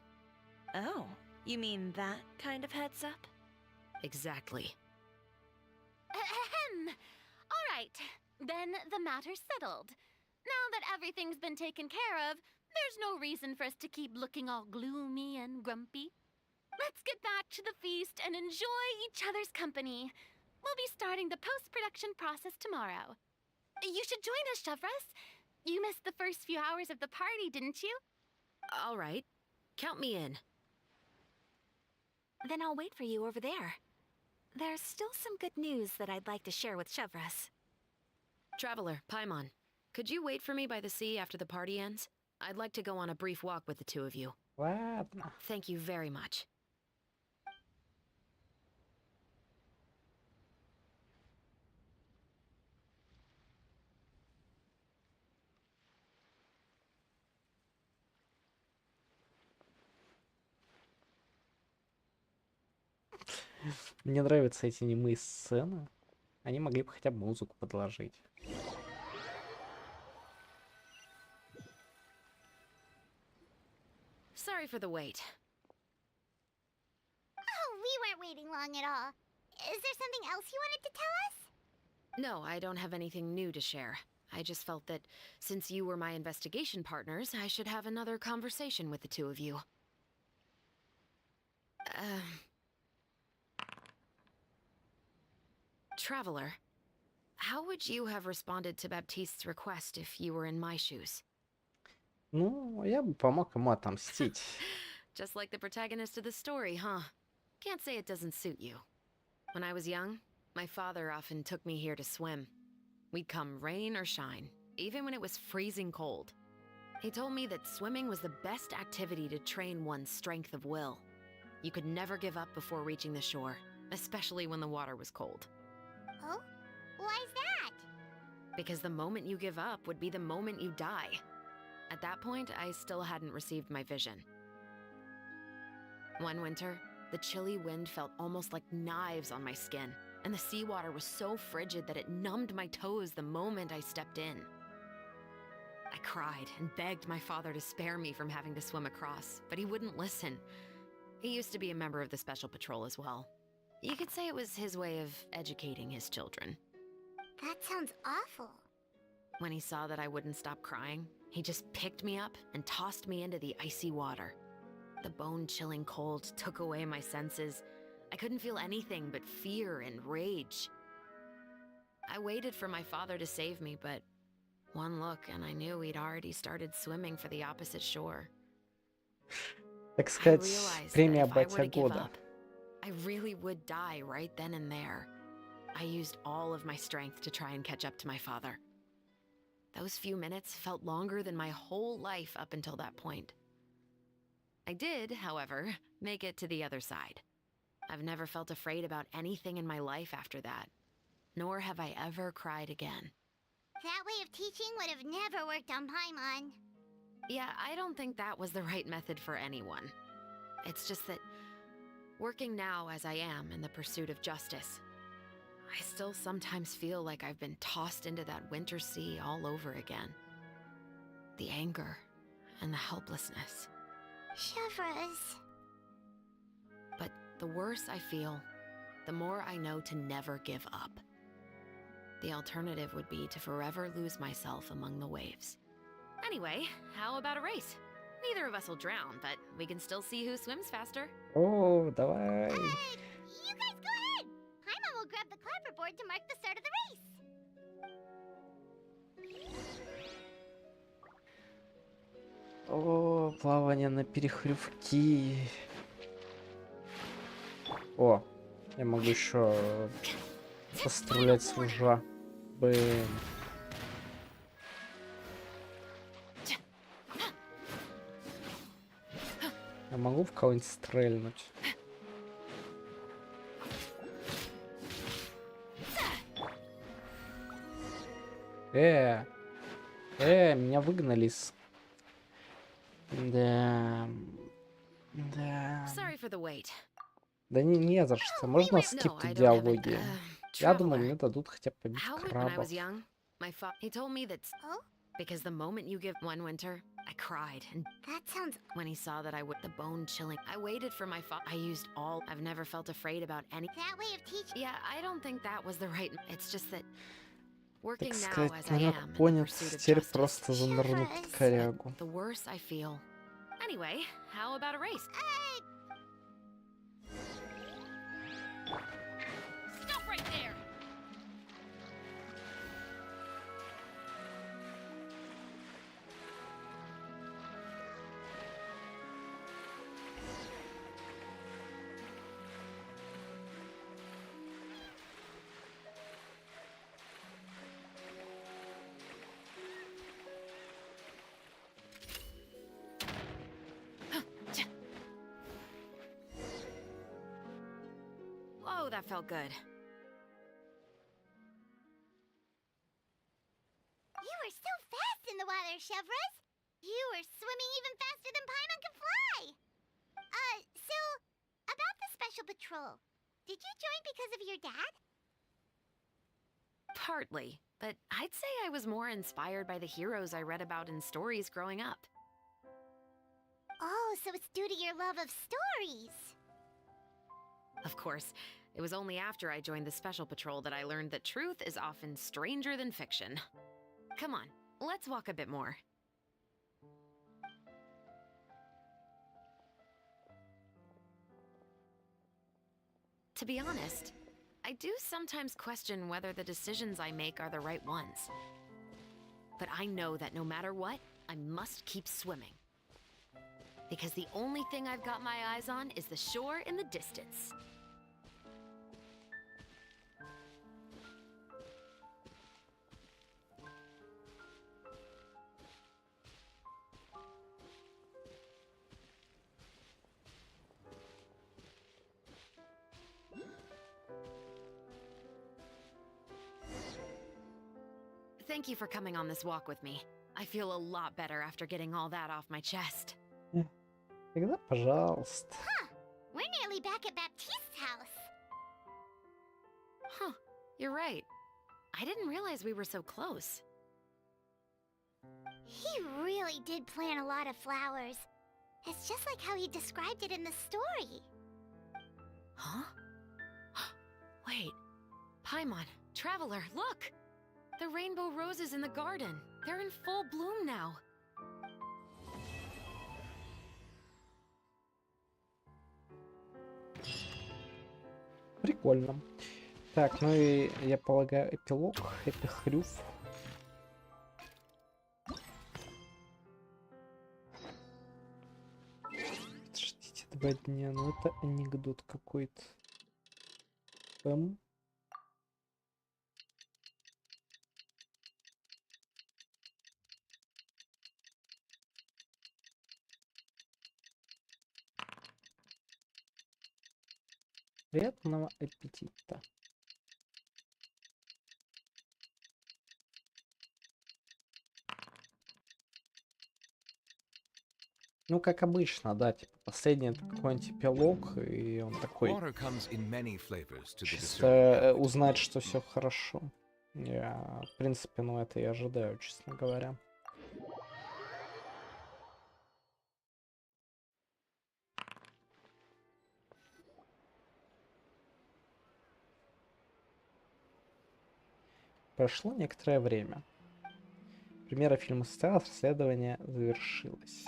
Oh, you mean that kind of heads up? Exactly. Ahem. All right, then the matter's settled. Now that everything's been taken care of, there's no reason for us to keep looking all gloomy and grumpy. Let's get back to the feast and enjoy each other's company. We'll be starting the post-production process tomorrow. You should join us, Chevres. You missed the first few hours of the party, didn't you? All right. Count me in. Then I'll wait for you over there. There's still some good news that I'd like to share with Chevres. Traveler, Paimon, could you wait for me by the sea after the party ends? I'd like to go on a brief walk with the two of you. Ладно. Thank you very much. Мне нравятся эти немые сцены. Они могли бы хотя бы музыку подложить. Sorry for the wait. Oh, we weren't waiting long at all. Is there something else you wanted to tell us? No, I don't have anything new to share. I just felt that since you were my investigation partners, I should have another conversation with the two of you. Traveler, how would you have responded to Baptiste's request if you were in my shoes? Ну, я бы помог ему отомстить. Just like the protagonist of the story, huh? Can't say it doesn't suit you. When I was young, my father often took me here to swim. We'd come rain or shine, even when it was freezing cold. He told me that swimming was the best activity to train one's strength of will. You could never give up before reaching the shore, especially when the water was cold. Oh? Why's that? Because the moment you give up would be the moment you die. At that point, I still hadn't received my vision. One winter, the chilly wind felt almost like knives on my skin, and the seawater was so frigid that it numbed my toes the moment I stepped in. I cried and begged my father to spare me from having to swim across, but he wouldn't listen. He used to be a member of the Special Patrol as well. You could say it was his way of educating his children. That sounds awful. When he saw that I wouldn't stop crying, he just picked me up and tossed me into the icy water. The bone-chilling cold took away my senses. I couldn't feel anything but fear and rage. I waited for my father to save me, but one look and I knew he'd already started swimming for the opposite shore. Так I сказать, realized that премия if I were Батя to give года. up, I really would die right then and there. I used all of my strength to try and catch up to my father. Those few minutes felt longer than my whole life up until that point. I did, however, make it to the other side. I've never felt afraid about anything in my life after that, nor have I ever cried again. That way of teaching would have never worked on Paimon. Yeah, I don't think that was the right method for anyone. It's just that, working now as I am in the pursuit of justice, I still sometimes feel like I've been tossed into that winter sea all over again. The anger and the helplessness. Chevres. But the worse I feel, the more I know to never give up. The alternative would be to forever lose myself among the waves. Anyway, how about a race? Neither of us will drown, but we can still see who swims faster. О, давай. You guys go ahead! Paimon will grab the clapperboard to mark the start of the race. Плавание на перехрювки. О, я могу еще пострелять с ружья. Блин. Я могу в кого-нибудь стрельнуть? Меня выгнали с... Да... Sorry for the wait. Да не за что. Можно скипать диалоги? Я думаю, мне дадут хотя бы побить Howard, when I крабов. was young, he told me that because the moment you give one winter, I cried, and That sounds... when he saw that I would the bone chilling, I waited for my I used all. I've never felt afraid about any. That way of teaching... Yeah, I don't think that was the right. It's just that working Так now сказать, as I am намек in the понят, pursuit of теперь justice, просто занырнуть под корягу. the worse I feel. Anyway, how about a race? Stop right there! Oh, that felt good. You were so fast in the water, Chevros. You were swimming even faster than Paimon can fly. So, about the special patrol. Did you join because of your dad? Partly, but I'd say I was more inspired by the heroes I read about in stories growing up. Oh, so it's due to your love of stories. Of course, it was only after I joined the Special Patrol that I learned that truth is often stranger than fiction. Come on, let's walk a bit more. To be honest, I do sometimes question whether the decisions I make are the right ones. But I know that no matter what, I must keep swimming. Because the only thing I've got my eyes on is the shore in the distance. Thank you for coming on this walk with me. I feel a lot better after getting all that off my chest. Тогда, пожалуйста. Huh. We're nearly back at Baptiste's house. Huh, you're right. I didn't realize we were so close. He really did plant a lot of flowers. It's just like how he described it in the story. Huh? Wait. Paimon, Traveler, look! The rainbow roses in the garden. They're in full bloom now. Прикольно. Так, ну и я полагаю эпилог, эпихрюф. Подождите 2 дня, ну это анекдот какой-то. Приятного аппетита. Ну, как обычно, да, типа последний это какой-нибудь эпилог, и он такой чисто узнать, что все хорошо. Я, в принципе, ну это и ожидаю, честно говоря. Прошло некоторое время. Премьера фильма состоялась, расследование завершилось.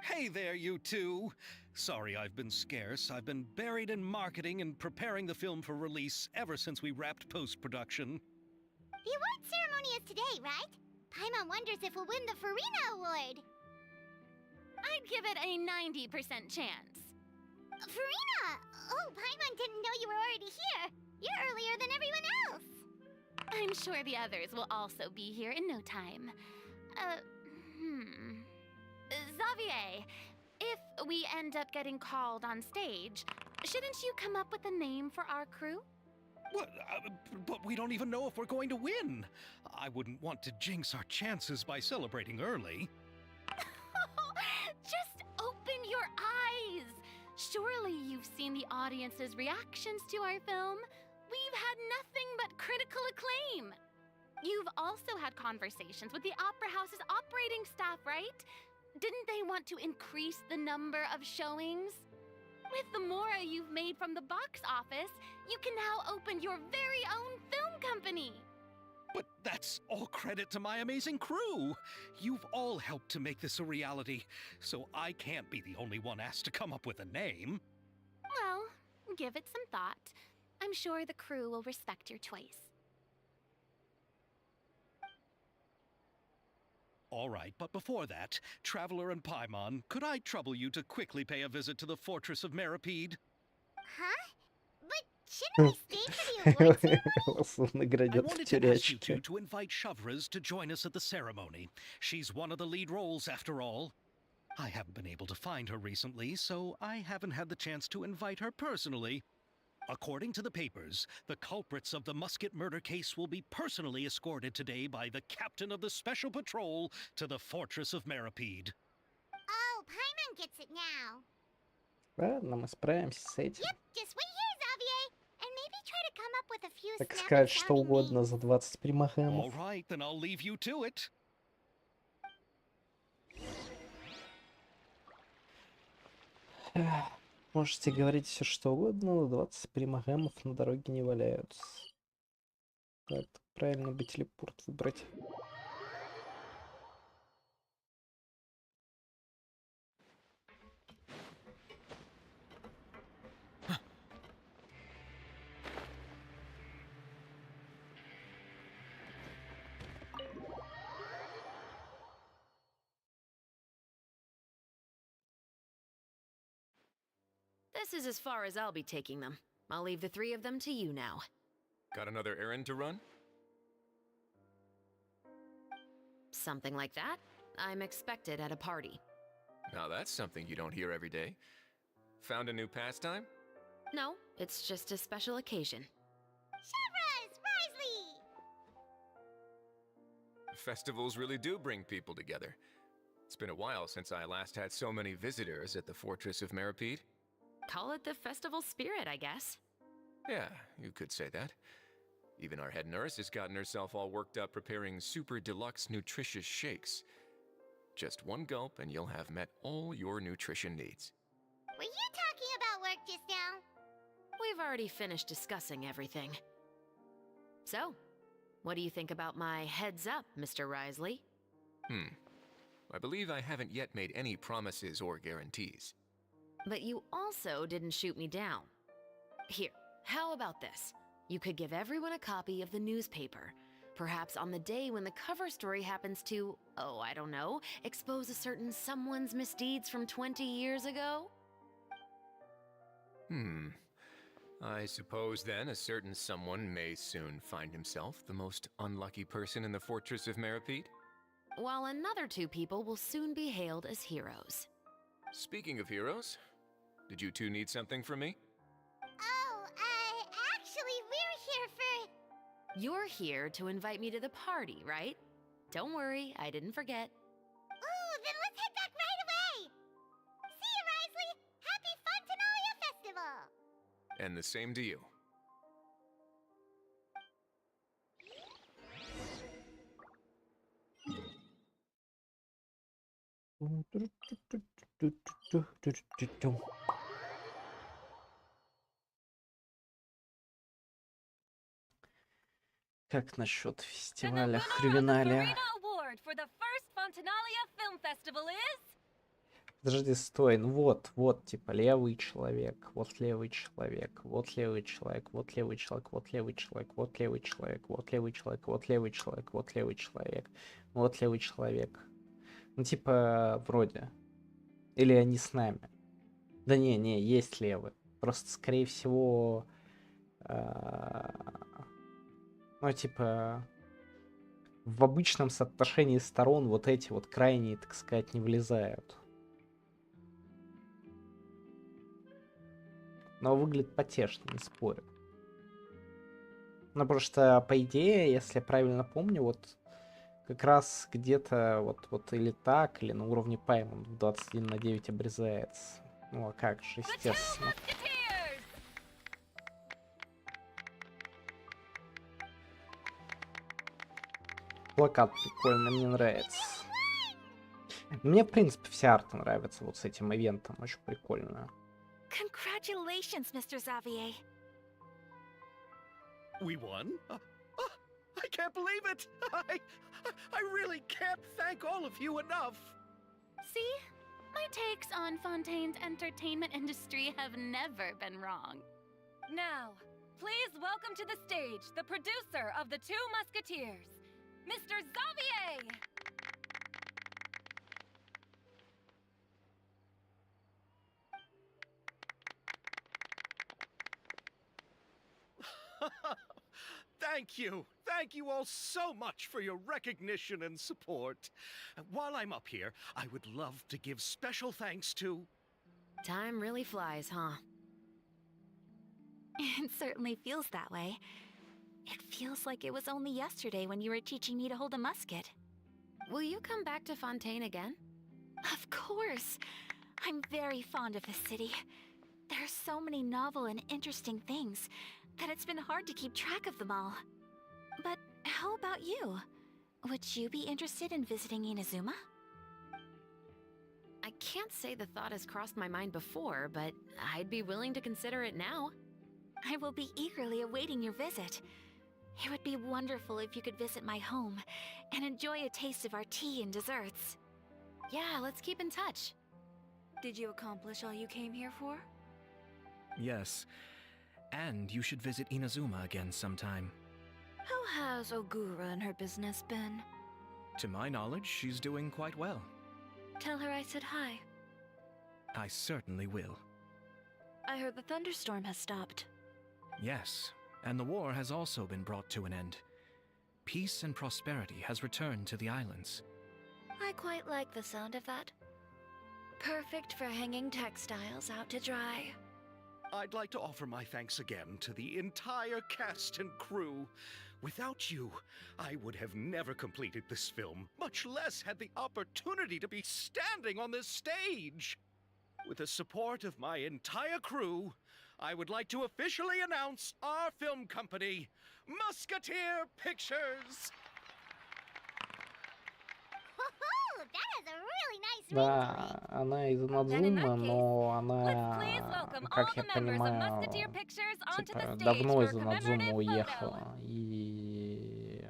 Hey there, you two! Sorry I've been scarce. I've been buried in marketing and preparing the film for release ever since we wrapped post-production. The award ceremony is today, right? Paimon wonders if we'll win the Farina Award. I'd give it a 90% chance. Farina! Oh, Paimon didn't know you were already here. You're earlier than everyone else. I'm sure the others will also be here in no time. Xavier, if we end up getting called on stage, shouldn't you come up with a name for our crew? What? But we don't even know if we're going to win. I wouldn't want to jinx our chances by celebrating early. Just open your eyes! Surely you've seen the audience's reactions to our film. We've had nothing but critical acclaim. You've also had conversations with the Opera House's operating staff, right? Didn't they want to increase the number of showings? With the mora you've made from the box office, you can now open your very own film company. But that's all credit to my amazing crew. You've all helped to make this a reality, so I can't be the only one asked to come up with a name. Well, give it some thought. I'm sure the crew will respect your choice. All right, but before that, Traveler and Paimon, could I trouble you to quickly pay a visit to the Fortress of Meripede? Huh? But shouldn't we stay for the award ceremony? Вас I наградят в wanted to ask you two тюрячке. to invite Shavraz to join us at the ceremony. She's one of the lead roles, after all. I haven't been able to find her recently, so I haven't had the chance to invite her personally. According to the papers, the culprits of the musket murder case will be personally escorted today by the captain of the Special Patrol to the Fortress of Meripede. Oh, Paimon gets it now. Ладно, мы справимся с этим. Yep, just wait here, Xavier, and maybe try to come up with a few Так snappy сказать, что sounding угодно names. за 20 примахемов. All right, then I'll leave you to it. Можете говорить все что угодно, но 20 примахемов на дороге не валяются. Как правильно бы телепорт выбрать? This is as far as I'll be taking them. I'll leave the three of them to you now. Got another errand to run? Something like that. I'm expected at a party. Now that's something you don't hear every day. Found a new pastime? No, it's just a special occasion. Shavraz! Risley! Festivals really do bring people together. It's been a while since I last had so many visitors at the Fortress of Meripede. Call it the festival spirit, I guess. Yeah, you could say that. Even our head nurse has gotten herself all worked up preparing super deluxe nutritious shakes. Just one gulp and you'll have met all your nutrition needs. Were you talking about work just now? We've already finished discussing everything. So, what do you think about my heads up, Mr. Risley? I believe I haven't yet made any promises or guarantees. But you also didn't shoot me down. Here, how about this? You could give everyone a copy of the newspaper. Perhaps on the day when the cover story happens to, oh, I don't know, expose a certain someone's misdeeds from 20 years ago? I suppose then a certain someone may soon find himself the most unlucky person in the Fortress of Meripede? While another two people will soon be hailed as heroes. Speaking of heroes, did you two need something from me? Oh, actually, we're here for... You're here to invite me to the party, right? Don't worry, I didn't forget. Ooh, then let's head back right away! See you, Risley! Happy Fontanalia Festival! And the same to you. Как насчет And the фестиваля winner of the Хрювеналия? Farina Award for the first Fontanalia Film Festival is... Подожди, стой, ну вот, типа, левый человек, вот левый человек, вот левый человек, вот левый человек, вот левый человек, вот левый человек, вот левый человек, вот левый человек, вот левый человек, вот левый человек. Ну, типа, вроде. Или они с нами. Да не, есть левый. Просто, скорее всего, ну, типа, в обычном соотношении сторон вот эти вот крайние, так сказать, не влезают. Но выглядит потешно, не спорю. Ну, потому что, по идее, если я правильно помню, вот как раз где-то вот или так, или на уровне Паймон в 21/9 обрезается. Ну, а как же, естественно. Плакат прикольный, мне нравится. Мне, в принципе, вся арта нравится вот с этим ивентом, очень прикольно. Congratulations, Mr. Xavier. We won? I can't believe it! I really can't thank all of you enough! See? My takes on Fontaine's entertainment industry have never been wrong. Now, please welcome to the stage the producer of the Two Musketeers, Mr. Xavier! Thank you! Thank you all so much for your recognition and support. While I'm up here, I would love to give special thanks to... Time really flies, huh? It certainly feels that way. It feels like it was only yesterday when you were teaching me to hold a musket. Will you come back to Fontaine again? Of course! I'm very fond of this city. There are so many novel and interesting things that it's been hard to keep track of them all. But how about you? Would you be interested in visiting Inazuma? I can't say the thought has crossed my mind before, but I'd be willing to consider it now. I will be eagerly awaiting your visit. It would be wonderful if you could visit my home and enjoy a taste of our tea and desserts. Yeah, let's keep in touch. Did you accomplish all you came here for? Yes. And you should visit Inazuma again sometime. How has Ogura and her business been? To my knowledge, she's doing quite well. Tell her I said hi. I certainly will. I heard the thunderstorm has stopped. Yes, and the war has also been brought to an end. Peace and prosperity has returned to the islands. I quite like the sound of that. Perfect for hanging textiles out to dry. I'd like to offer my thanks again to the entire cast and crew. Without you, I would have never completed this film, much less had the opportunity to be standing on this stage. With the support of my entire crew, I would like to officially announce our film company, Musketeer Pictures. Да, она из Надзума, но она, как я понимаю, типа, давно из Надзума уехала. И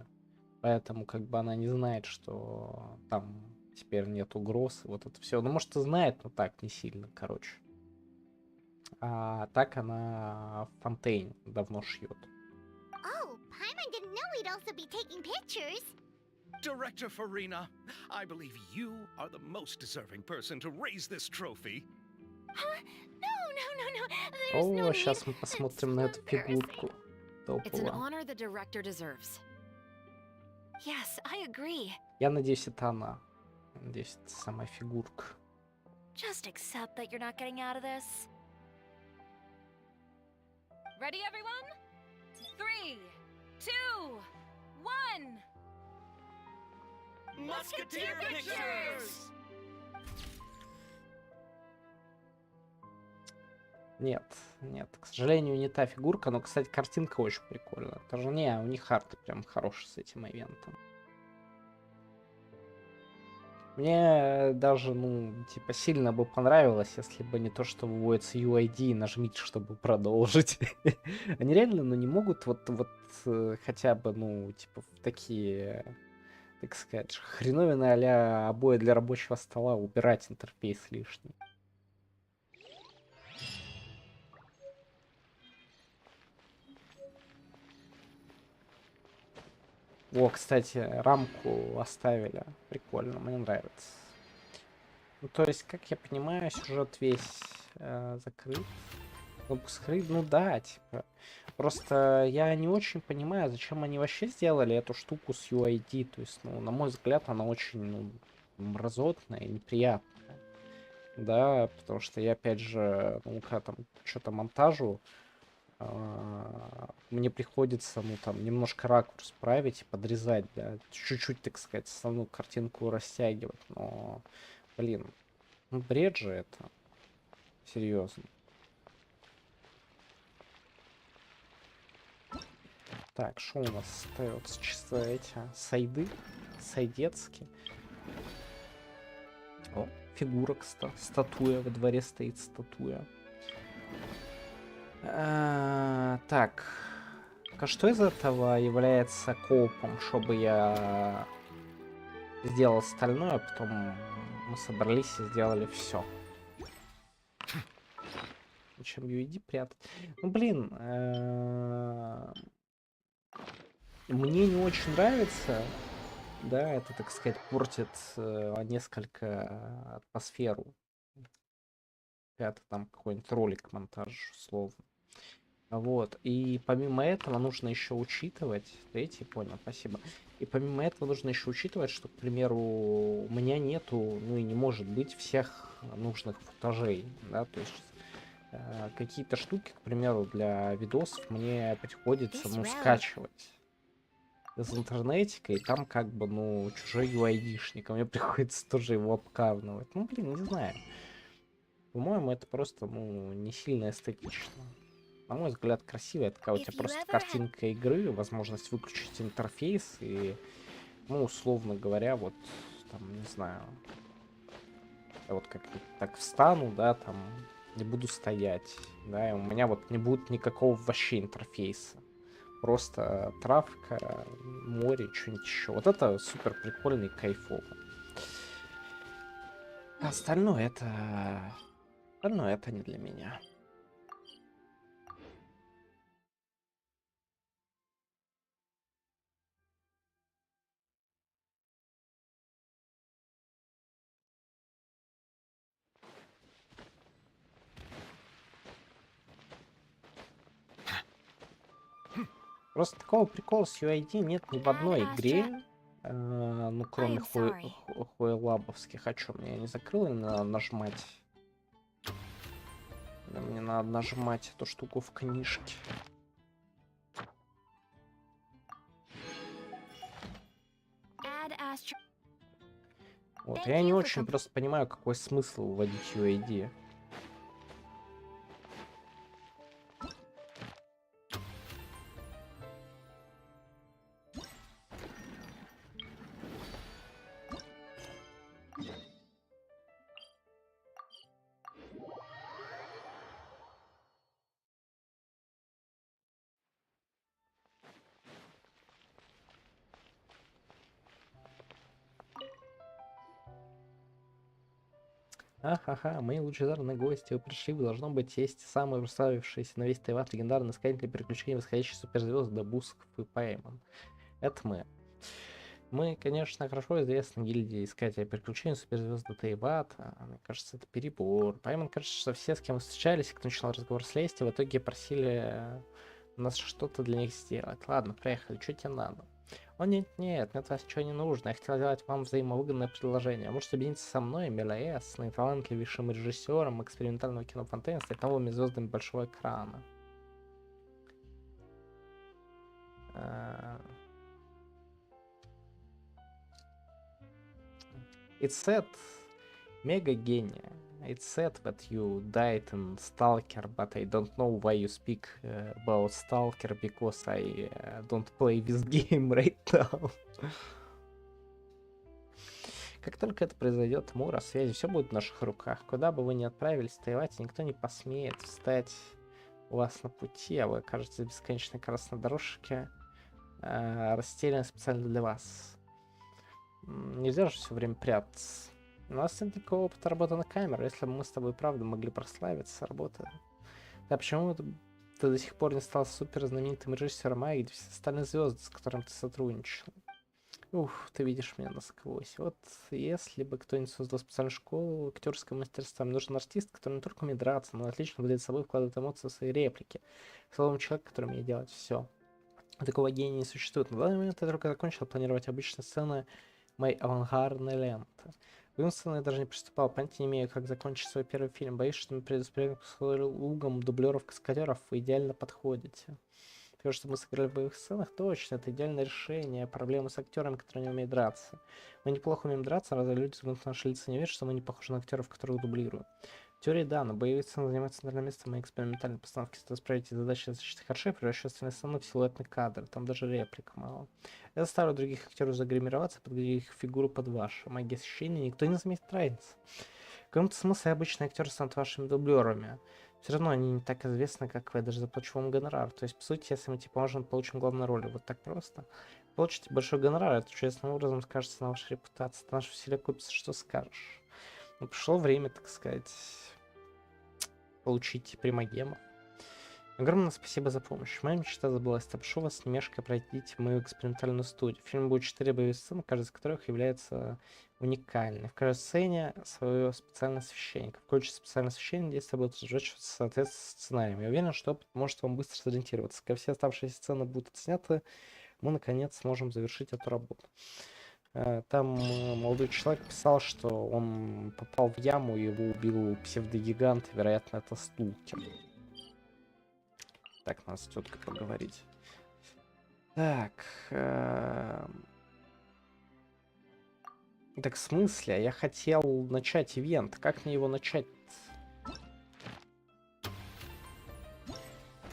поэтому как бы она не знает, что там теперь нет угроз. И вот это все. Ну, может, и знает, но так, не сильно, короче. А так она в Фонтейн давно шьет. Oh, Paimon didn't know we'd also be taking pictures. Director Farina, I believe you are the most deserving person to raise this trophy. Huh? No. There's no О, need. сейчас мы посмотрим на эту фигурку. It's an Топово. honor the director deserves. Yes, I agree. Я надеюсь, это она. Надеюсь, это самая фигурка. Just accept that you're not getting out of this. Ready, everyone? 3, 2, 1. Musketeer Pictures! Нет, к сожалению, не та фигурка, но, кстати, картинка очень прикольная. Тоже не, у них арты прям хороший с этим ивентом. Мне даже, ну, типа, сильно бы понравилось, если бы не то, что выводится UID и нажмите, чтобы продолжить. Они реально, ну, не могут вот хотя бы, ну, типа, в такие так сказать, хреновина а-ля обои для рабочего стола, убирать интерфейс лишний. О, кстати, рамку оставили. Прикольно, мне нравится. Ну, то есть, как я понимаю, сюжет весь закрыт. Выпуск ну да, типа. Просто я не очень понимаю, зачем они вообще сделали эту штуку с UID. То есть, ну, на мой взгляд, она очень, ну, мразотная и неприятная. Да, потому что я, опять же, ну, когда там что-то монтажу, мне приходится, ну, там, немножко ракурс править и подрезать, да, чуть-чуть, так сказать, основную картинку растягивать, но, блин, ну, бред же это, серьезно. Так, что у нас остается? Чисто эти сайды, сайдецкие. О, фигура, статуя, во дворе стоит статуя. Так, а что из этого является коопом, чтобы я сделал остальное, а потом мы собрались и сделали все. Чем UID прятать? Ну, блин, мне не очень нравится. Да, это, так сказать, портит несколько атмосферу. Это там какой-нибудь ролик, монтаж, условно. Вот. И помимо этого нужно еще учитывать. Третий, понял, спасибо. И помимо этого нужно еще учитывать, что, к примеру, у меня нету, ну и не может быть всех нужных футажей. Да, то есть какие-то штуки, к примеру, для видосов мне приходится, ну, скачивать из интернетика, и там как бы, ну, чужой UID-шник, а мне приходится тоже его обкарнывать. Ну, блин, не знаю. По-моему, это просто, ну, не сильно эстетично. На мой взгляд, красиво. Это когда у тебя просто картинка игры, возможность выключить интерфейс и, ну, условно говоря, вот, там, не знаю, я вот как так встану, да, там, не буду стоять, да, и у меня вот не будет никакого вообще интерфейса. Просто травка, море, что-нибудь еще. Вот это супер прикольно и кайфово. А остальное это не для меня. Просто такого прикола с UID нет ни в одной игре, ну, кроме хуэлабовских. А чё, мне не закрыло, надо нажимать? Мне надо нажимать эту штуку в книжке. Вот, я не очень просто понимаю, какой смысл вводить UID. Ахаха, мои лучезарные гости, вы пришли, вы, должно быть, есть самые прославившиеся на весь Тайват легендарные искатели приключений восходящих суперзвезд Batiskuff и Пайман. Это мы. Мы, конечно, хорошо известны гильдии искателей приключений суперзвезды Тайвата. Мне кажется, это перебор. Пайман, кажется, что все, с кем мы встречались, кто начал разговор с Лести, в итоге просили нас что-то для них сделать. Ладно, проехали, что тебе надо? О, нет, мне от вас ничего не нужно. Я хотел сделать вам взаимовыгодное предложение. Можете объединиться со мной, МЛС, наиталантливейшим режиссером экспериментального кино Фонтейна, стать новыми звездами большого экрана. It's sad, mega гения. It's sad that you died in Stalker, but I don't know why you speak about Stalker, because I don't play this game right now. Как только это произойдет, Мура, связи, все будет в наших руках. Куда бы вы ни отправились в Тайвате, никто не посмеет встать у вас на пути, а вы окажетесь в бесконечной красной дорожке, расстеленной специально для вас. Нельзя же все время прятаться. У нас нет никакого опыта работы на камеру. Если бы мы с тобой правда могли прославиться, работая. Да почему ты до сих пор не стал супер знаменитым режиссером, а где все остальные звезды, с которыми ты сотрудничал? Ух, ты видишь меня насквозь. Вот если бы кто-нибудь создал специальную школу актерского мастерства, мне нужен артист, который не только умеет драться, но отлично владеет собой, вкладывает эмоции в свои реплики. Словом, человек, который умеет делать все. Такого гения не существует. На данный момент я только закончил планировать обычные сцены моей авангардной ленты. В ином сцену я даже не приступал, понятия не имею, как закончить свой первый фильм. Боюсь, что мы предоставляем к услугам дублеров-каскадеров, вы идеально подходите. Потому что мы сыграли в боевых сценах, точно, это идеальное решение проблемы с актерами, которые не умеют драться. Мы неплохо умеем драться, разве люди, взглянув на наши лица, не видят, что мы не похожи на актеров, которых дублируем. В теории да, но боевые сцены занимают центральное место моей экспериментальной постановки. Если справить эти задачи достаточно хорошо, я превращу остальные сцены в силуэтный кадр, там даже реплик мало. Я заставлю других актеров загримироваться, подгоню их фигуру под вашу. Магия освещения, никто не заметит разницы. В каком-то смысле обычные актеры станут вашими дублерами. Все равно они не так известны, как вы, я даже заплачу вам гонорар. То есть, по сути, если мы тебе поможем, получим главную роль. Вот так просто. Получите большой гонорар, это чудесным образом скажется на вашей репутации. На нашей вселе купится, что скажешь. Ну, пришло время, так сказать, получить примагемов. Огромное спасибо за помощь. Моя мечта забылась. Прошу вас, не мешкая, пройдите в мою экспериментальную студию. В фильме будет 4 боевые сцены, каждая из которых является уникальной. В каждой сцене свое специальное освещение. Как включится специальное освещение, действие будет сжечься в соответствии с сценарием. Я уверен, что поможет вам быстро сориентироваться. Когда все оставшиеся сцены будут сняты, мы наконец сможем завершить эту работу. Там молодой человек писал, что он попал в яму, и его убил псевдогигант, вероятно, это стулкер. Так, надо с теткой поговорить. Так. Так, в смысле? Я хотел начать ивент. Как мне его начать?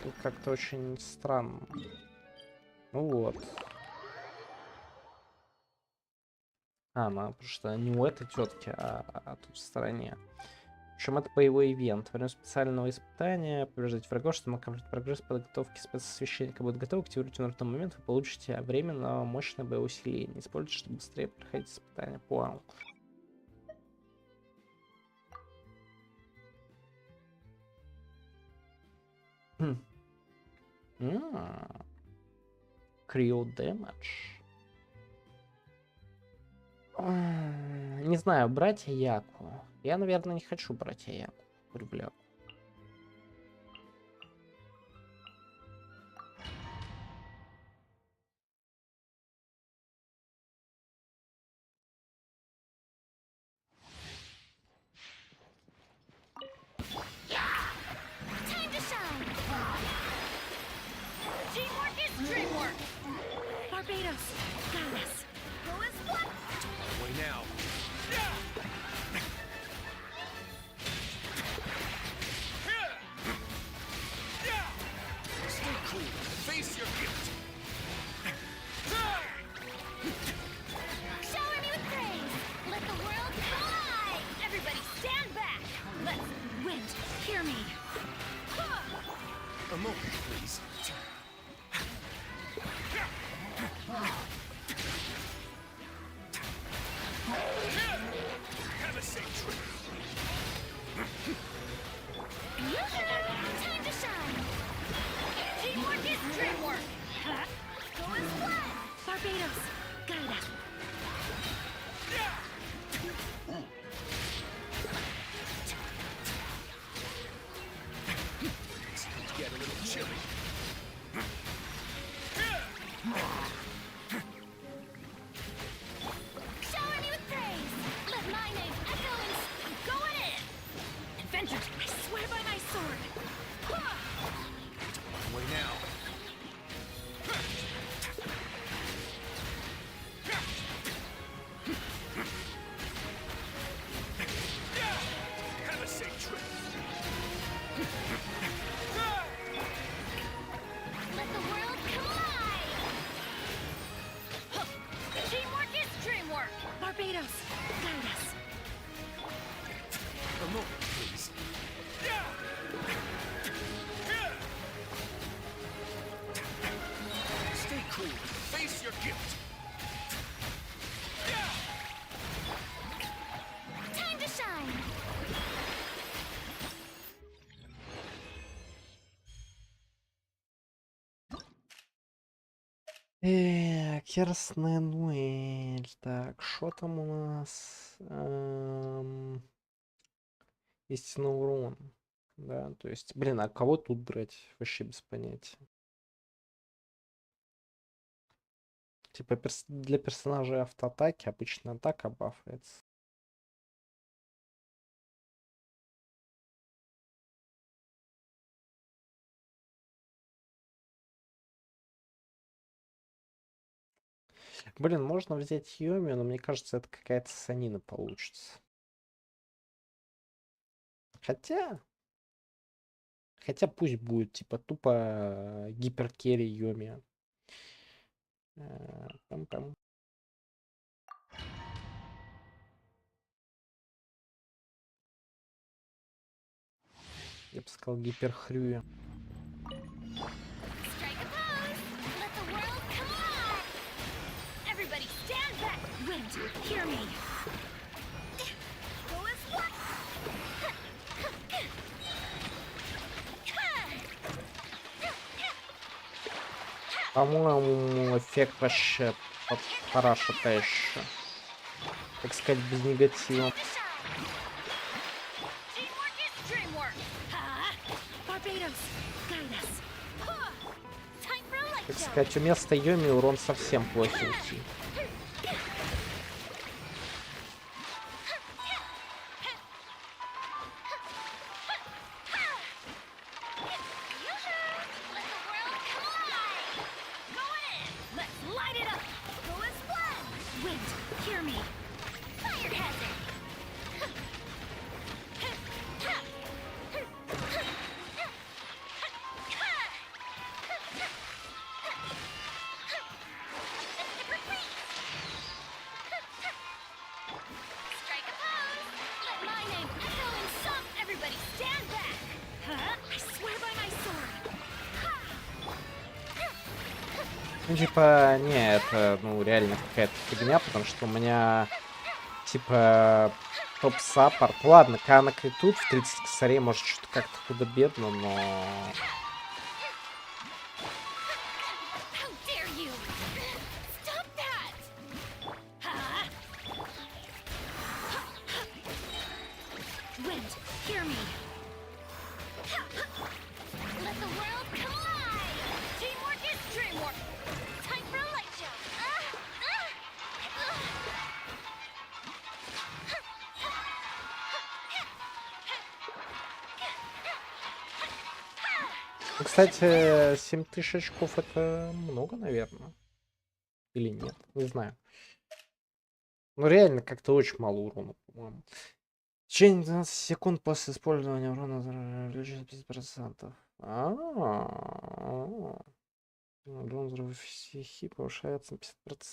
Тут как-то очень странно. Ну вот. Она просто не у этой тетки, а тут в стороне. В общем, это боевой ивент. Во время специального испытания побеждать врагов, чтобы макрофлит прогресс подготовки спецосвещенника будет готов. Активируйте в нужный момент, вы получите временно мощное боевое усиление. Используйте, чтобы быстрее проходить испытания. Вау. Cryo damage. Не знаю, брать Яку. Я, наверное, не хочу брать Яку. Рубля. A moment, please. Have a safe trip. Time to shine! Teamwork is dreamwork! Go and fly! Barbados, guide us. Get a little chilly. Яростная дуэль. Так, что там у нас? Истинный урон. Да, то есть, блин, а кого тут брать? Вообще без понятия. Типа для персонажей автоатаки обычно атака бафается. Блин, можно взять Йоми, но мне кажется, это какая-то санина получится. Хотя пусть будет, типа, тупо гиперкерри Йоми. Пам-пам. Я бы сказал гиперхрюя. Strike a pose! Let the world collide! Everybody stand back! Wind, hear me. Go as one! По-моему, эффект вообще параша та еще. Так сказать, без негатива. Teamwork is dreamwork! Barbados, guide us. Time for a light Так show! сказать, вместо Йоми урон совсем плохенький. Let the world collide! Go in! Let's light it up! Go as one! Wind, hear me. Fire hazard! Strike a pose! Let my name echo in song! Everybody stand back! I swear by my sword. Ну, типа, не, это, ну, реально какая-то фигня, потому что у меня, типа, топ-саппорт. Ладно, Канок и тут в 30 косарей, может, что-то как-то худо-бедно, но... How dare you! Stop that! Wind, hear me. Let the world collide! Teamwork is dreamwork! Time for a light show! Ну, кстати, 7000 очков это много, наверное. Или нет, не знаю. Ну, реально, как-то очень мало урона, по-моему. В течение 12 секунд после использования урона увеличится 50%. Урон взрыва стихии повышается на 50%.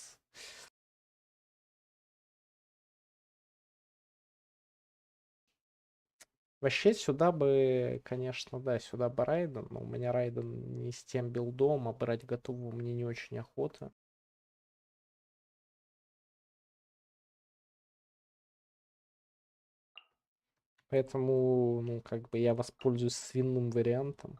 Вообще сюда бы, конечно, да, сюда бы Райден, но у меня Райден не с тем билдом, а брать готового мне не очень охота. Поэтому, ну, как бы я воспользуюсь свиным вариантом.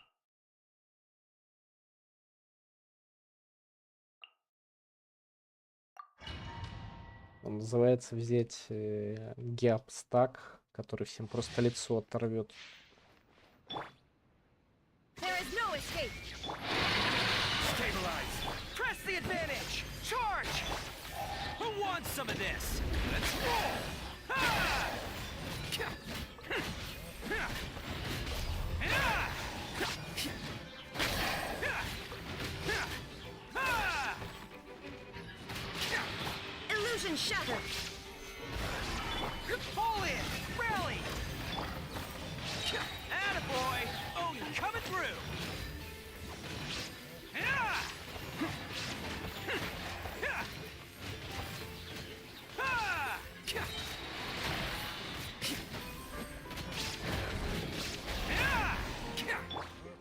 Он называется взять геап-стак, который всем просто лицо оторвет. There is no escape. Stabilize. Press the advantage. Charge. Who wants some of this? Let's roll. Ha! Illusion shattered. Fall in. Rally. Attaboy. Oh, you're coming through.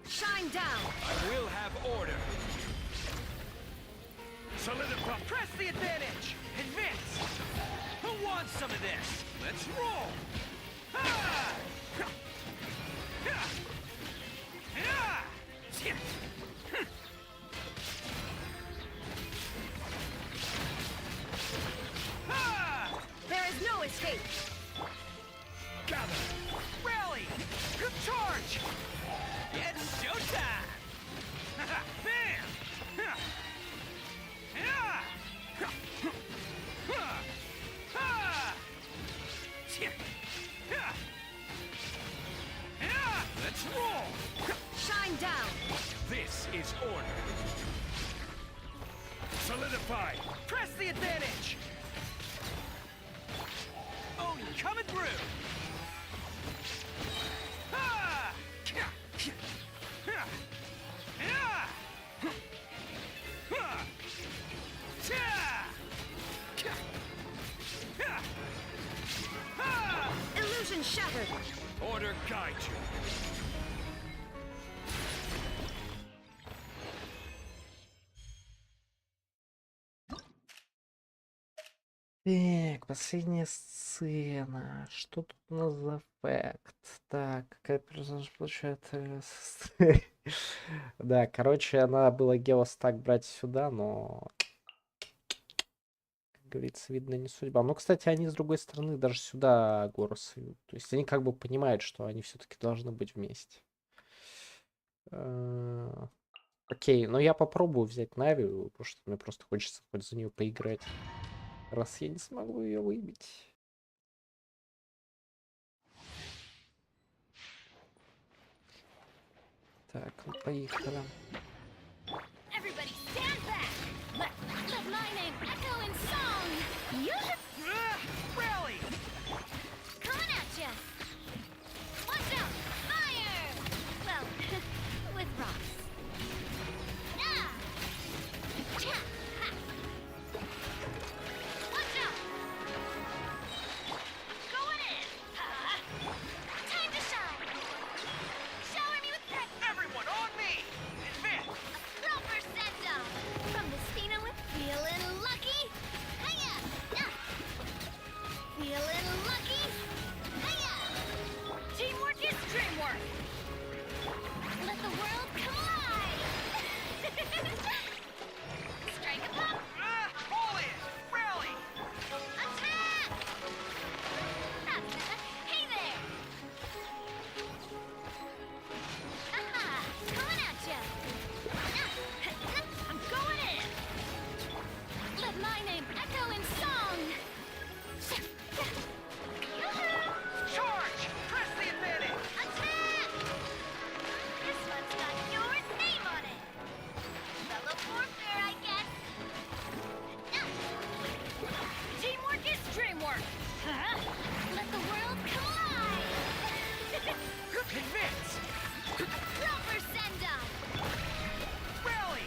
Shine down. I will have order. Solidify. Press the advantage. Advance. Who wants some of this? Let's roll. Ha! Man down! This is order. Solidify! Press the advantage! Oh, coming through! Ah! Illusion shattered! Order guide you. Так, последняя сцена. Что тут у нас за эффект? Так, какая персонаж получает... Да, короче, она была геостак брать сюда, но... Как говорится, видно, не судьба. Ну, кстати, они с другой стороны даже сюда гору суют. То есть они как бы понимают, что они все-таки должны быть вместе. Окей, но я попробую взять Навию, потому что мне просто хочется хоть за нее поиграть. Раз я не смогу ее выбить. Так, ну поехали. Everybody stand back! Let my name echo in song! Rally! Coming at ya! Watch out! Fire! Well, with rocks. Ah! Cha! Ha! Watch out! Going in! Ha! Time to shine! Shower me with prep! Everyone on me! Advance! Proper send-off! From the Stina with feeling lucky! Hiya! Ah! Feeling lucky! Hiya! Teamwork is dreamwork! Let the world collide! Strike a pop! All in! Rally! Attack! Hey there! Aha! Coming at ya! I'm going in! Let my name echo in song! Charge! Press the advantage! Attack! This one's got your name on it! Fellow warfare, I guess! Teamwork is dreamwork! Let the world collide! Advance! Proper send-off! Rally!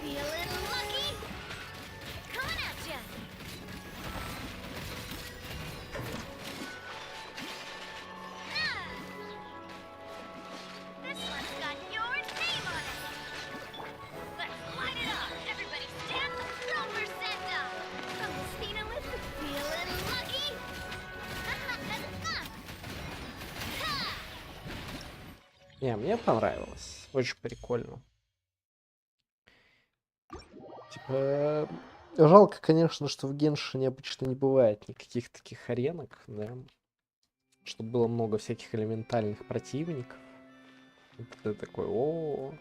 Feeling lucky? Coming at ya! Ah! This one's got your name on it! Let's light it up! Everybody stand the proper send-off! From the Stina with the feeling lucky? Ha! Не, мне понравилось. Очень прикольно. Типа, жалко, конечно, что в Геншине обычно не бывает никаких таких аренок, да. Чтобы было много всяких элементальных противников. И ты такой, о.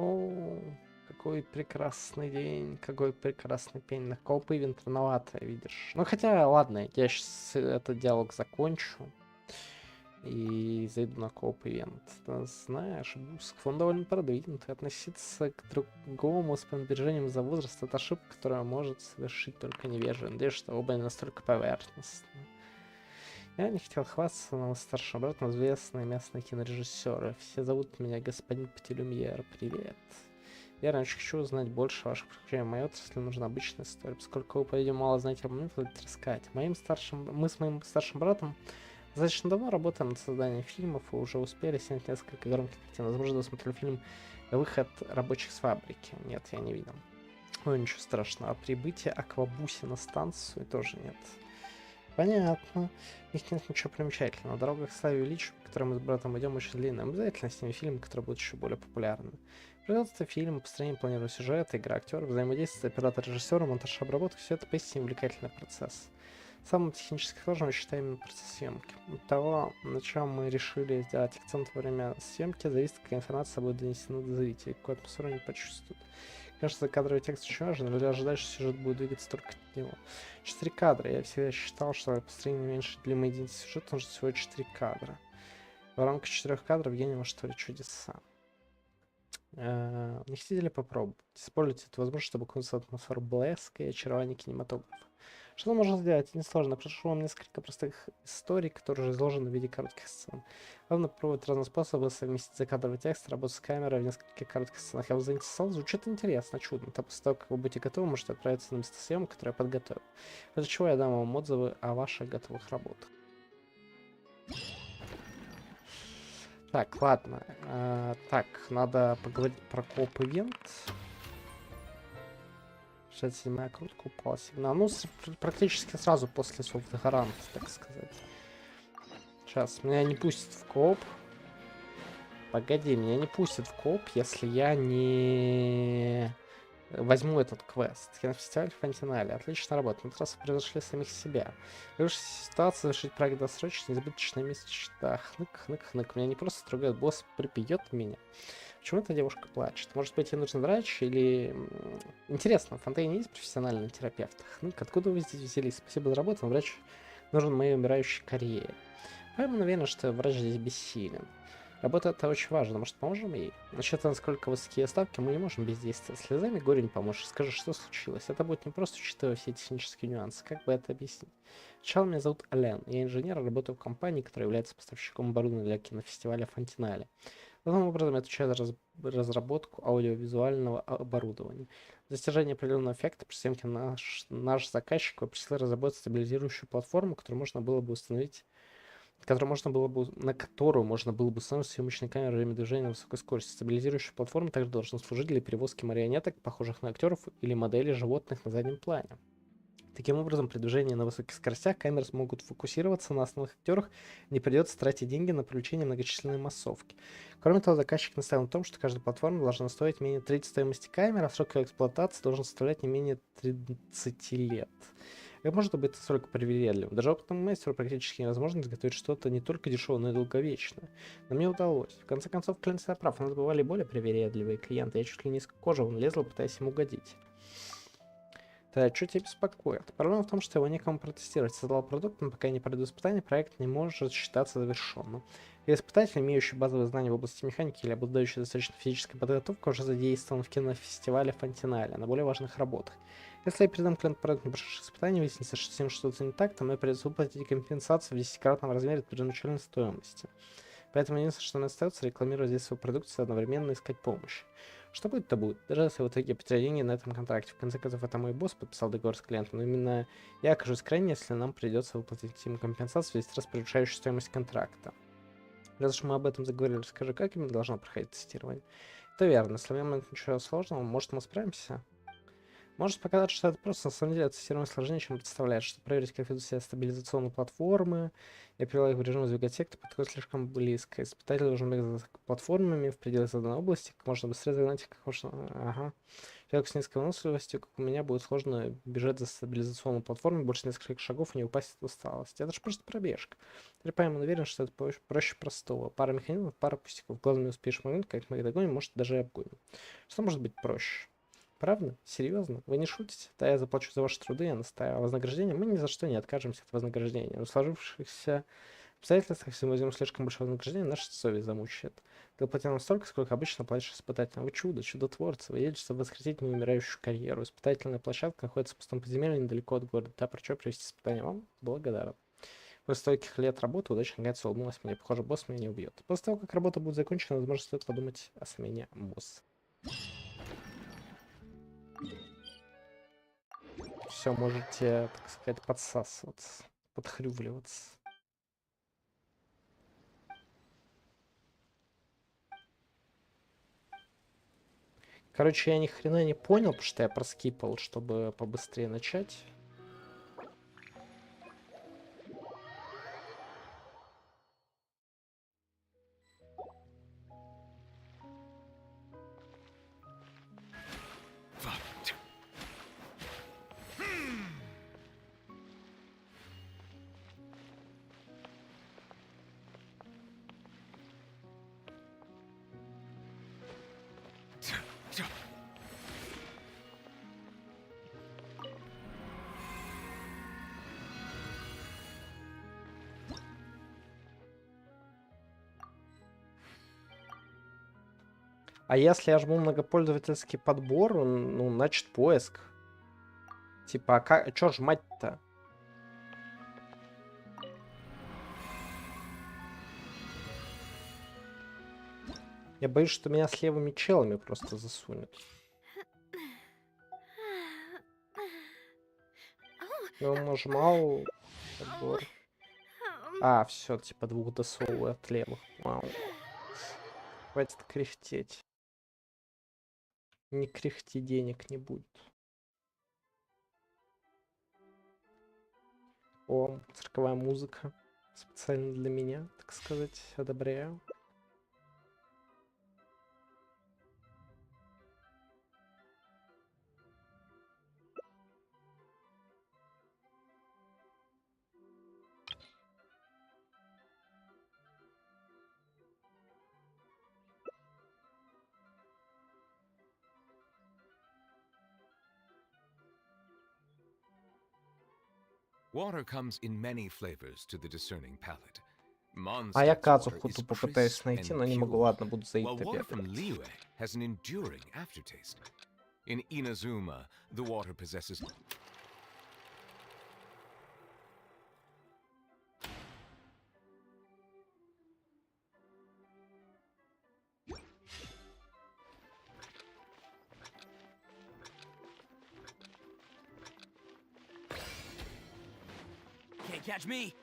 О, какой прекрасный день, какой прекрасный пень. На коп ивент рановато, видишь. Ну хотя, ладно, я сейчас этот диалог закончу и зайду на коп ивент. Знаешь, Batiskuff, он довольно продвинутый. Относиться к другому с пренебрежением за возраст — это ошибка, которую может совершить только невежливый. Надеюсь, что оба не настолько поверхностны. Я не хотел хвастаться, но старшим братом известные местные кинорежиссеры. Все зовут меня господин Пятилюмьер. Привет. Я раньше хочу узнать больше о ваших приключениях. В моей отрасли нужна обычная история. Поскольку вы, по-видимому, мало знаете об мне, будете рассказать. Мы с моим старшим братом Достаточно давно работаем над созданием фильмов и уже успели снять несколько громких картин. Возможно, досмотрел фильм «Выход рабочих с фабрики». Нет, я не видел. Ну, ничего страшного. А прибытие Аквабуси на станцию тоже нет. Понятно. В них нет ничего примечательного. Дорога к славе и величию, по которой мы с братом идем, очень длинная. Мы обязательно снимем фильмы, которые будут еще более популярны. Производство фильма, построение, планирование сюжета, игра актеров, взаимодействие оператора-режиссера, монтаж, обработка — все это поистине увлекательный процесс. Самым технически сложным считаем именно процесс съемки. От того, на чем мы решили сделать акцент во время съемки, зависит, какая информация будет донесена до зрителей, какую атмосферу они почувствуют. Конечно, закадровый текст очень важен, но я ожидаю, что сюжет будет двигаться только от него. 4 кадра. Я всегда считал, что построение меньше длинной единицы сюжета нужно всего 4 кадра. В рамках 4 кадров гений может творить чудеса. Не хотите ли попробовать? Используйте эту возможность, чтобы окунуться в атмосферу блеска и очарования кинематографа. Что можно сделать? Несложно. Прошу вам несколько простых историй, которые уже изложены в виде коротких сцен. Главное попробовать разные способы совместить закадровый текст, работу с камерой в нескольких коротких сценах. Я вас заинтересовал, звучит интересно, чудно. То после того, как вы будете готовы, можете отправиться на место съемок, которые я подготовил. После чего я дам вам отзывы о ваших готовых работах. Так, ладно. Так, надо поговорить про коп-ивент. 67-я крутка упала сигнал. Ну, практически сразу после софт-гаранта, так сказать. Сейчас, меня не пустят в коп. Погоди, меня не пустят в коп, если я не возьму этот квест. Я на фестивале в Фонтинале. Отлично работа. На этот раз вы превзошли самих себя. Выжить ситуацию, завершить проект досрочно, несбыточная мечта. Хнык, хнык, хнык. Меня не просто стругает, босс прибьет меня. Почему эта девушка плачет? Может быть, ей нужен врач или... Интересно, в Фонтейне есть профессиональный терапевт? Хнык, откуда вы здесь взялись? Спасибо за работу, но врач нужен моей умирающей карьере. Я уверен, что врач здесь бессилен. Работа — это очень важно, может, поможем ей? Насчет того, насколько высокие ставки, мы не можем бездействовать. Слезами горю не поможешь. Скажи, что случилось? Это будет не просто, учитывая все технические нюансы. Как бы это объяснить? Сначала меня зовут Ален. Я инженер, работаю в компании, которая является поставщиком оборудования для кинофестиваля в Фонтинале. Главным образом я отвечаю за разработку аудиовизуального оборудования. Для достижения определенного эффекта при съемке наш заказчик попросил разработать стабилизирующую платформу, на которую можно было бы установить съемочные камеры во время движения на высокой скорости. Стабилизирующая платформа также должна служить для перевозки марионеток, похожих на актеров или моделей животных на заднем плане. Таким образом, при движении на высоких скоростях камеры смогут фокусироваться на основных актерах, не придется тратить деньги на привлечение многочисленной массовки. Кроме того, заказчик настоял на том, что каждая платформа должна стоить менее третьей стоимости камеры, а срок ее эксплуатации должен составлять не менее 30 лет. Как может быть настолько привередливым? Даже опытному мастеру практически невозможно изготовить что-то не только дешевое, но и долговечное. Но мне удалось. В конце концов, клиент прав, у нас бывали более привередливые клиенты. Я чуть ли не из кожи вон лезла, пытаясь им угодить. Да, что тебя беспокоит? Проблема в том, что его некому протестировать. Создал продукт, но пока не пройду испытания, проект не может считаться завершенным. И испытатель, имеющий базовые знания в области механики или обладающий достаточно физической подготовкой, уже задействован в кинофестивале Фонтинале на более важных работах. Если я передам клиенту проект не прошедших испытаний, выяснится, что с ним что-то не так, то мне придется выплатить компенсацию в 10-кратном размере от первоначальной стоимости. Поэтому единственное, что мне остается, рекламировать здесь свою продукцию и одновременно искать помощь. Что будет, то будет. Даже если в итоге потеряю деньги на этом контракте. В конце концов, это мой босс подписал договор с клиентом, но именно я окажусь крайне, если нам придется выплатить ему компенсацию в 10 раз превышающую стоимость контракта. Раз уж мы об этом заговорили, скажи, как именно должно проходить тестирование? Это верно. Если в момент ничего сложного, может, мы справимся? Может показаться, что это просто, на самом деле, тестирование сложнее, чем представляешь. Чтобы проверить, как ведут себя стабилизационные платформы, я привел их в режим двигателя, кто подходит слишком близко. Испытатель должен бегать за платформами в пределах заданной области, как можно быстрее загнать их, как можно... Ага. Человек с низкой выносливостью, как у меня, будет сложно бежать за стабилизационной платформой больше нескольких шагов и не упасть от усталости. Это же просто пробежка. Теперь пойман уверен, что это проще простого. Пара механизмов, пара пустяков. Главное, не успеешь моргнуть, как мы их догоним, может, даже и обгоним. Что может быть проще? Правда? Серьезно? Вы не шутите? Да, я заплачу за ваши труды, я настаиваю. А вознаграждение? Мы ни за что не откажемся от вознаграждения. В сложившихся обстоятельствах, если мы возьмем слишком большое вознаграждение, наша совесть замучает. Ты платил нам столько, сколько обычно платишь испытателям. Вы чудо, чудотворцы. Вы едете, чтобы воскресить мою умирающую карьеру. Испытательная площадка находится в пустом подземелье недалеко от города. Да, про что провести испытание вам? Благодарен. После стольких лет работы удачно наконец улыбнулась мне. Похоже, босс меня не убьет. После того, как работа будет закончена, возможно, стоит подумать о смене босса. Все, можете, так сказать, подсасываться, подхрювливаться. Короче, я ни хрена не понял, потому что я проскипал, чтобы побыстрее начать. А если я жму многопользовательский подбор, ну, значит поиск. Типа, а как, чё жмать-то? Я боюсь, что меня с левыми челами просто засунет. Я нажимал подбор. А, все, типа двухдосовый от левых. Вау. Хватит кряхтеть. Не кряхти, денег не будет. О, цирковая музыка. Специально для меня, так сказать. Одобряю. Water comes in many flavors to the discerning palate. А я Mondstadt water Казуху is тупо попытаюсь crisp найти, and но не могу. pure, Ладно, буду за while Итто water from бегать. Liyue has an enduring aftertaste. In Inazuma, the water possesses Can't catch me.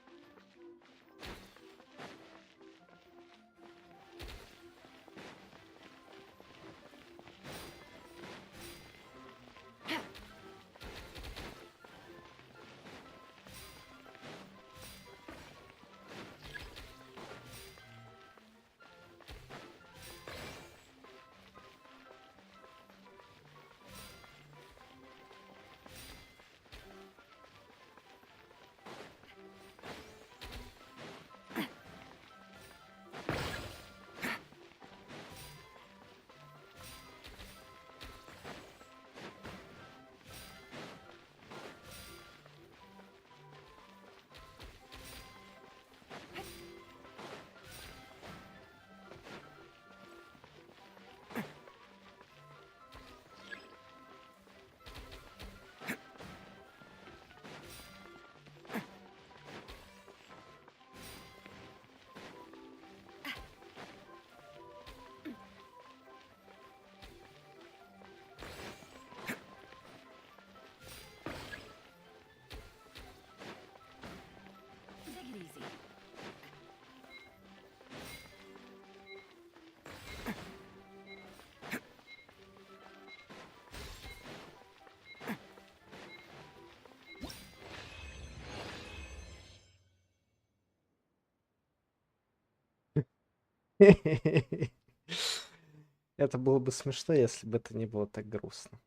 Это было бы смешно, если бы это не было так грустно.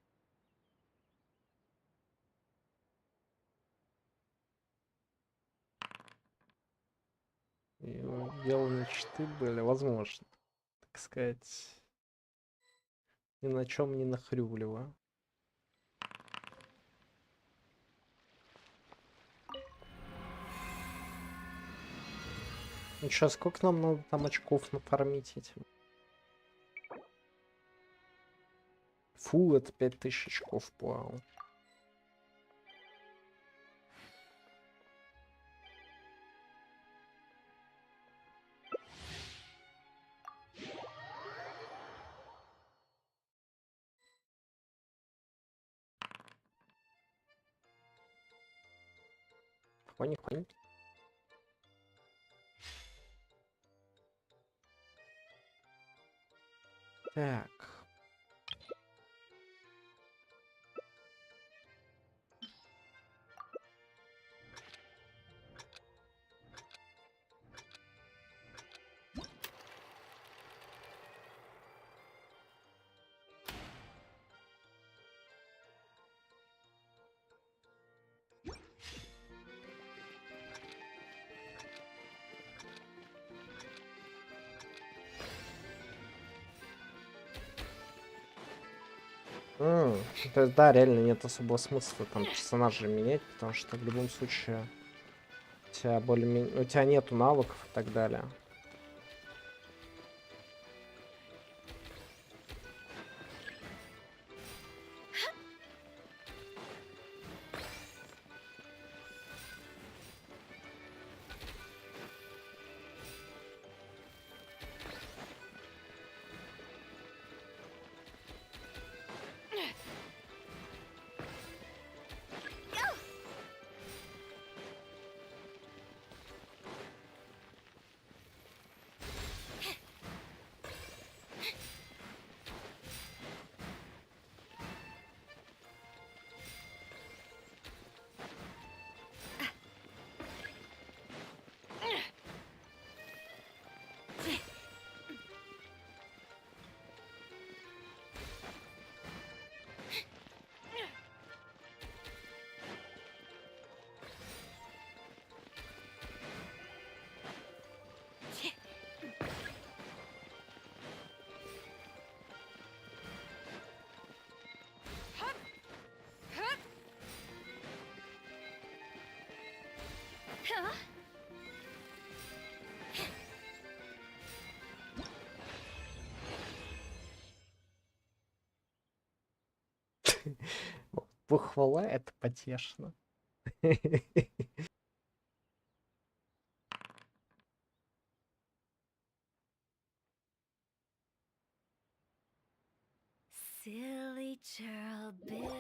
И сделаны читы были, возможно, так сказать, ни на чем не нахрювливаю. Ну чё, сколько нам надо там очков нафармить этим? Фу, это 5000 очков, вау. Хонь-хонь. Так. То есть, да, реально нет особого смысла там персонажа менять, потому что в любом случае у тебя более-менее... У тебя нету навыков и так далее. Похвала — это потешно. Silly churl Bill.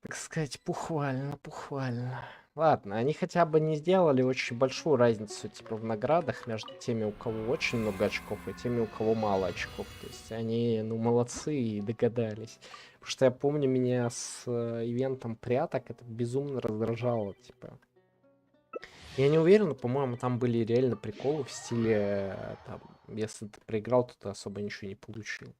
Так сказать, похвально, похвально. Ладно, они хотя бы не сделали очень большую разницу, типа, в наградах между теми, у кого очень много очков, и теми, у кого мало очков. То есть они, ну, молодцы и догадались. Потому что я помню, меня с ивентом пряток это безумно раздражало, типа. Я не уверен, но, по-моему, там были реально приколы в стиле, там, если ты проиграл, то ты особо ничего не получил.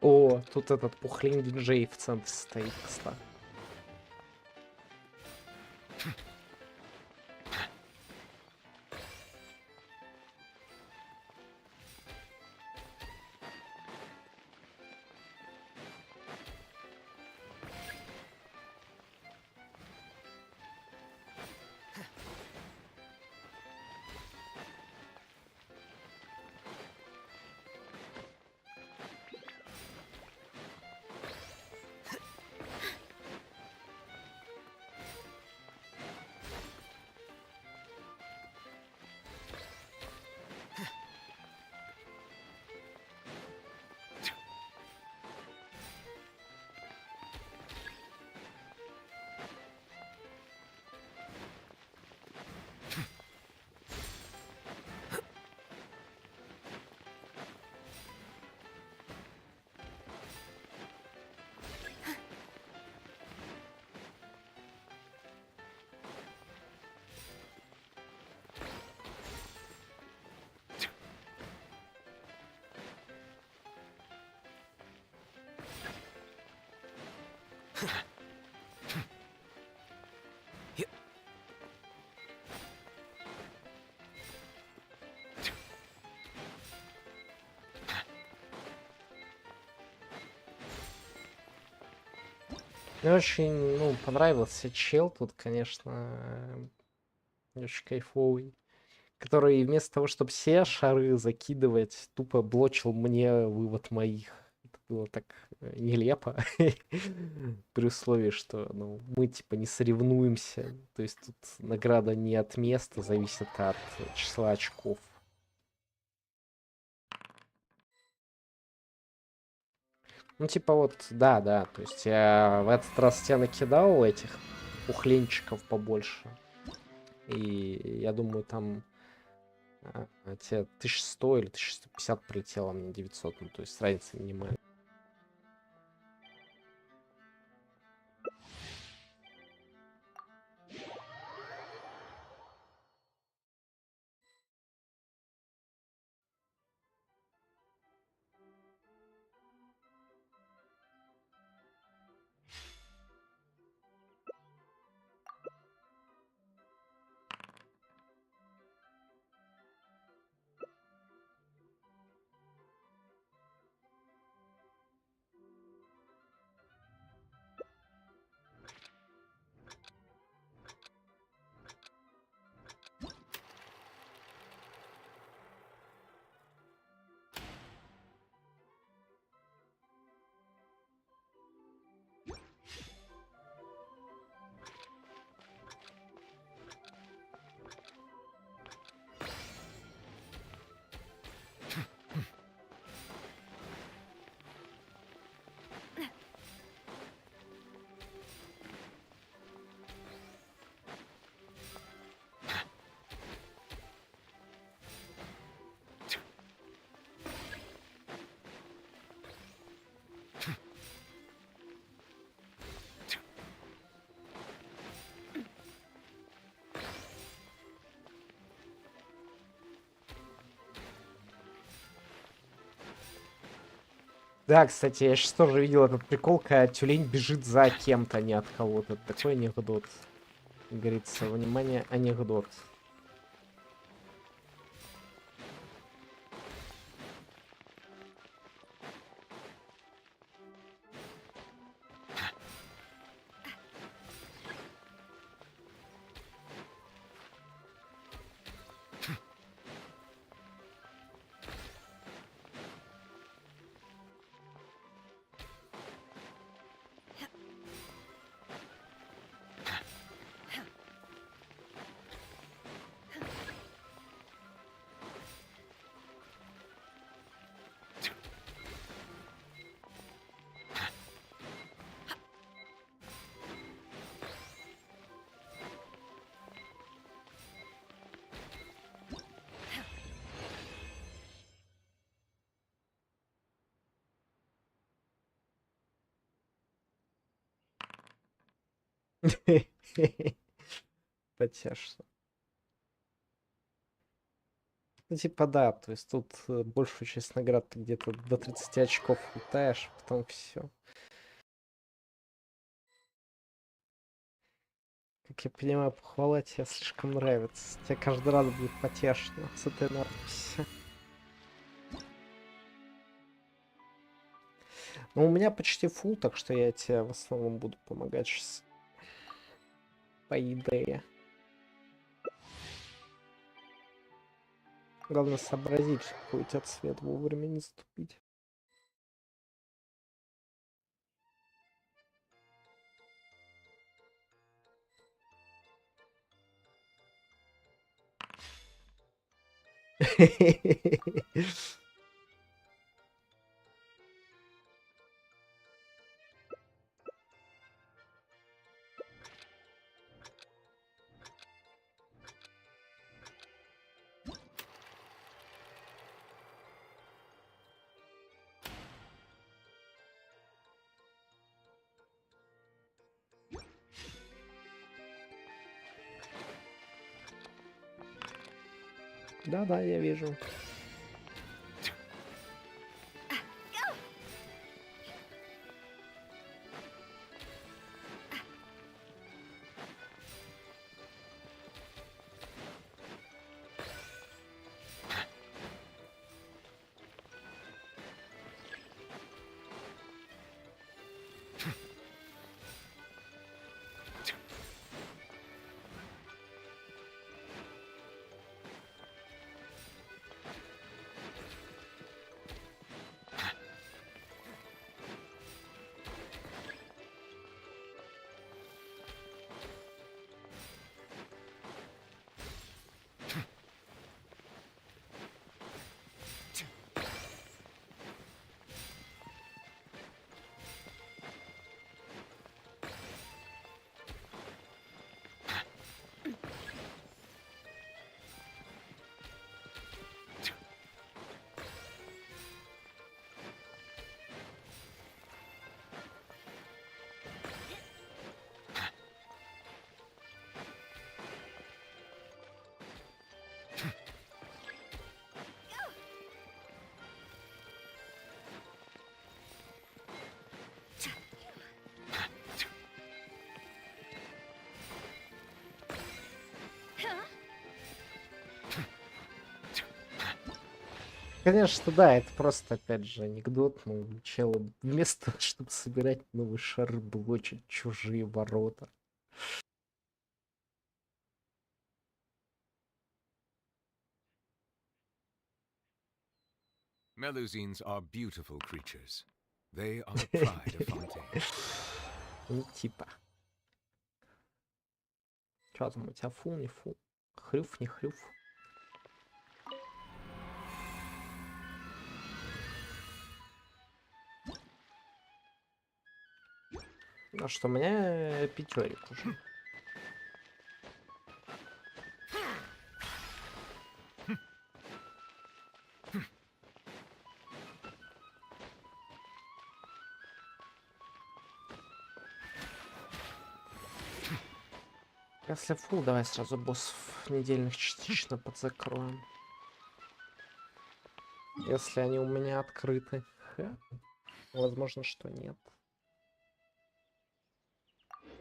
О, тут этот пухленький Джей в центре стоит, кстати. Мне очень, ну, понравился чел тут, конечно, очень кайфовый, который вместо того, чтобы все шары закидывать, тупо блочил мне вывод моих. Это было так нелепо. При условии, что, ну, мы, типа, не соревнуемся. То есть тут награда не от места зависит, а от числа очков. Ну, типа вот, да, то есть я в этот раз тебя накидал этих пухленчиков побольше. И я думаю, там тебе 1100 или 1150 прилетело, а мне 900. Ну, то есть разница минимальная. Да, кстати, я сейчас тоже видел этот прикол, когда тюлень бежит за кем-то, а не от кого-то. Это такой анекдот. Как говорится, внимание, анекдот. Потешно. Ну, типа, да, то есть тут большую часть наград ты где-то до 30 очков летаешь, потом все. Как я понимаю, похвала тебе слишком нравится. Тебе каждый раз будет потешно с этой надписью. Ну, у меня почти фул, так что я тебе в основном буду помогать сейчас. По идее. Главное сообразить, какой у тебя цвет вовремя не заступить. Да-да, я вижу. Конечно, да, это просто, опять же, анекдот. Ну, чел, вместо того, чтобы собирать новые шары, блочит чужие ворота. Melusines are beautiful creatures. They are the pride of Fontaine. Ну, типа. Чё там у тебя, фул, не фул? Хрюф, не хрюф? Ну что, у меня пятерик уже. Если фул, давай сразу боссов недельных частично подзакроем. Если они у меня открыты. Возможно, что нет.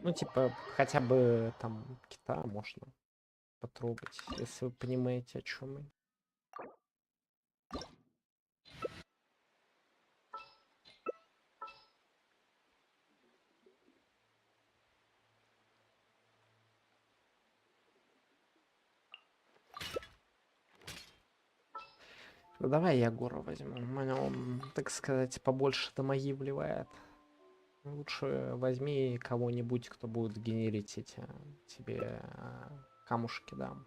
Ну, типа, хотя бы там кита можно потрогать, если вы понимаете, о чем я. Ну, давай я гору возьму. У меня он, так сказать, побольше дамаги вливает. Лучше возьми кого-нибудь, кто будет генерить эти тебе камушки, дам.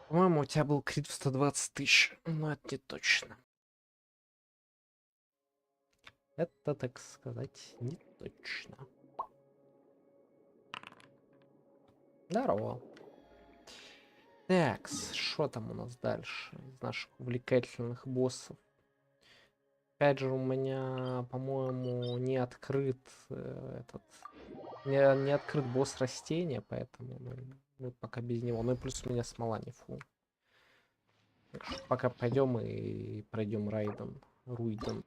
По-моему, у тебя был крит в 120 тысяч. Но это не точно. Это, так сказать, не точно. Здорово. Так, что там у нас дальше из наших увлекательных боссов? Опять же, у меня, по-моему, не открыт не открыт босс растения, поэтому мы пока без него. Ну и плюс у меня смола не фул. Так что пока пойдем и пройдем Руйден.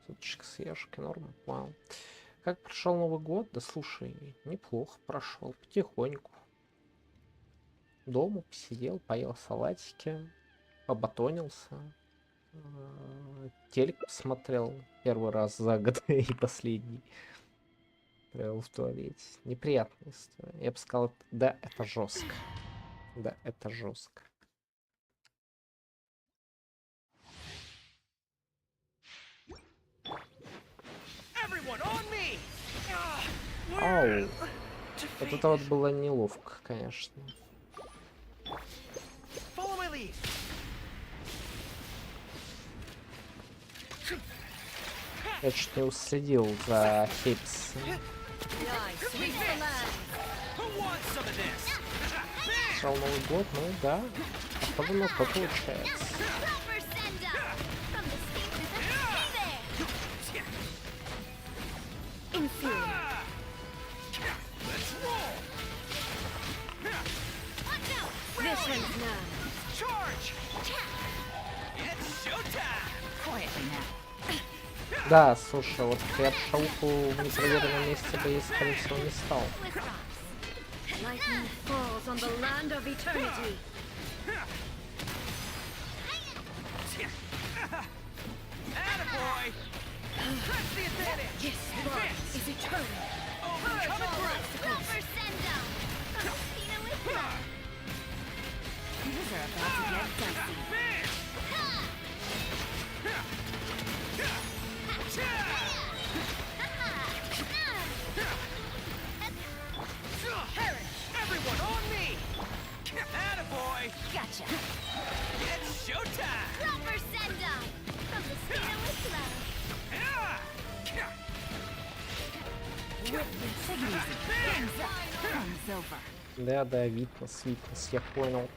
Суточек съешки, норм, вау. Как прошел Новый год? Да слушай, неплохо прошел, потихоньку. Дома посидел, поел салатики, побатонился, телек посмотрел первый раз за год и последний. Провел в туалете. Неприятная история. Я бы сказал, да, это жестко. Да, это жестко. Ау. Вот это вот было неловко, конечно. Я чуть не уследил за Хейпсом. Шел Новый год, ну да. Походу на то получается. Да, слушай, вот я бы шелку в непроверенном месте бы, скорее всего, не стал. Да, Витнес, я понял.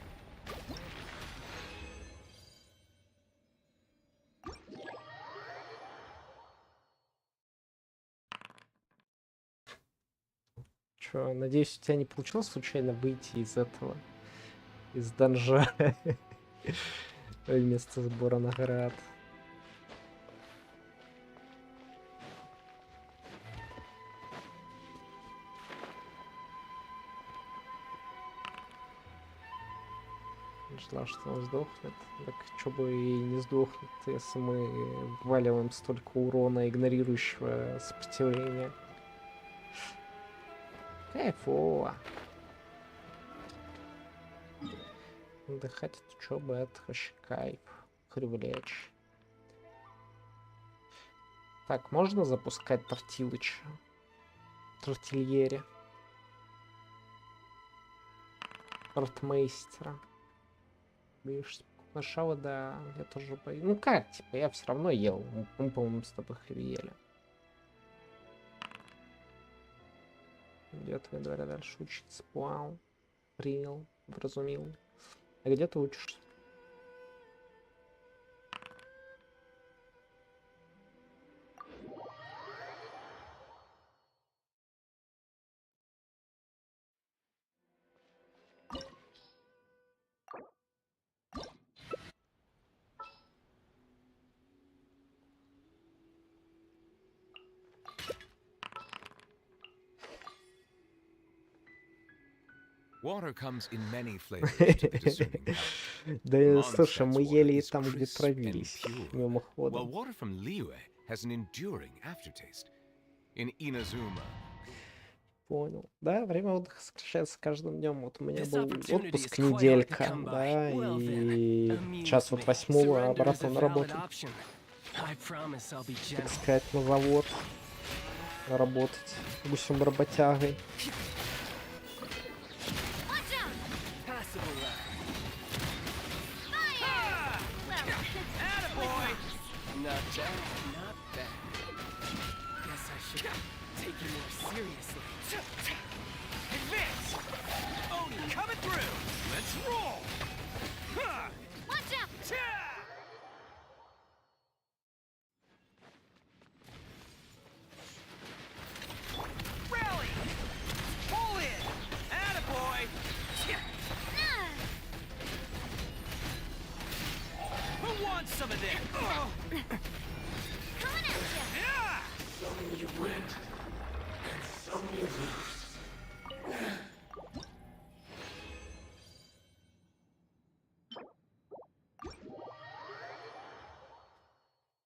Чё, надеюсь, у тебя не получилось случайно выйти из этого, из данжа вместо сбора наград. Ждал, что он сдохнет. Так чё бы и не сдохнет, если мы вваливаем столько урона, игнорирующего сопротивление. Кайфово. Отдыхать от учебы, это вообще кайф. Привлечь. Так, можно запускать Тортилыча? Тортильере. Тортмейстера. Боишься нашала, да, я тоже боюсь. Ну как, типа, я все равно ел. Мы, по-моему, с тобой ели. Где твоя дворя дальше учиться? Вау. Принял, вразумил. А где ты учишься? Water comes in many flavors to the discerning palate. Да, слушай, мы Mondstadt ели water и is там, где crisp and травились, pure, while мимоходом. water from Liyue has an enduring aftertaste. In Inazuma, Понял. Да, время отдыха сокращается с каждым днем. Вот у меня был отпуск неделька, да, и сейчас вот 8-го обратно на работу. так сказать, на завод работать гусем-работягой.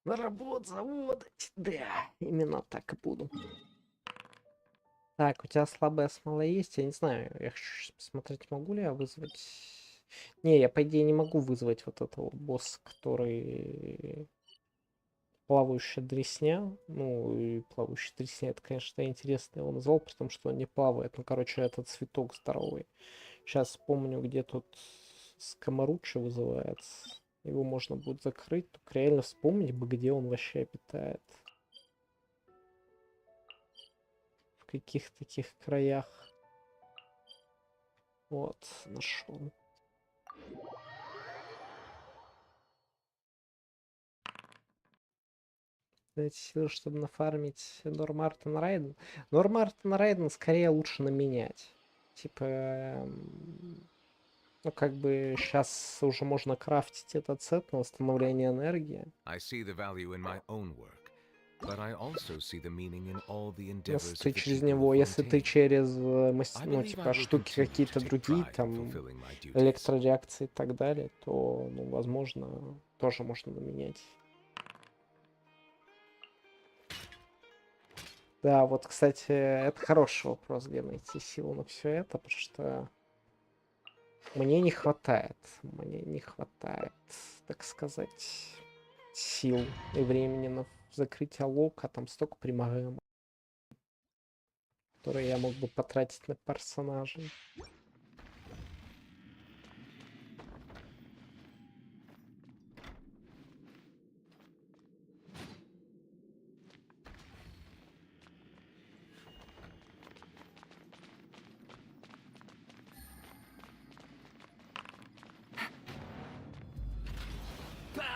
На работу заводить, да, именно так и буду. Так, у тебя слабая смола есть? Я не знаю, я хочу сейчас посмотреть, могу ли я вызвать... Не, я по идее не могу вызвать вот этого босса, который... Плавающая дресня. Ну, и плавающая дресня, это, конечно, интересно его назвал, потому что он не плавает. Ну, короче, этот цветок здоровый. Сейчас вспомню, где тут скоморуча вызывается. Его можно будет закрыть. Только реально вспомнить бы, где он вообще обитает. В каких таких краях. Вот, нашел. Дайте силы, чтобы нафармить Нормартен Райден. Нормартен Райден скорее лучше наменять. Типа... Ну, как бы сейчас уже можно крафтить этот сет на восстановление энергии. Если ты через него, если ты через, ну, типа, штуки какие-то другие, там, электрореакции и так далее, то, ну, возможно, тоже можно наменять. Да, вот, кстати, это хороший вопрос, где найти силу на все это, потому что мне не хватает, так сказать, сил и времени на закрытие лока, там столько примагема, которые я мог бы потратить на персонажей.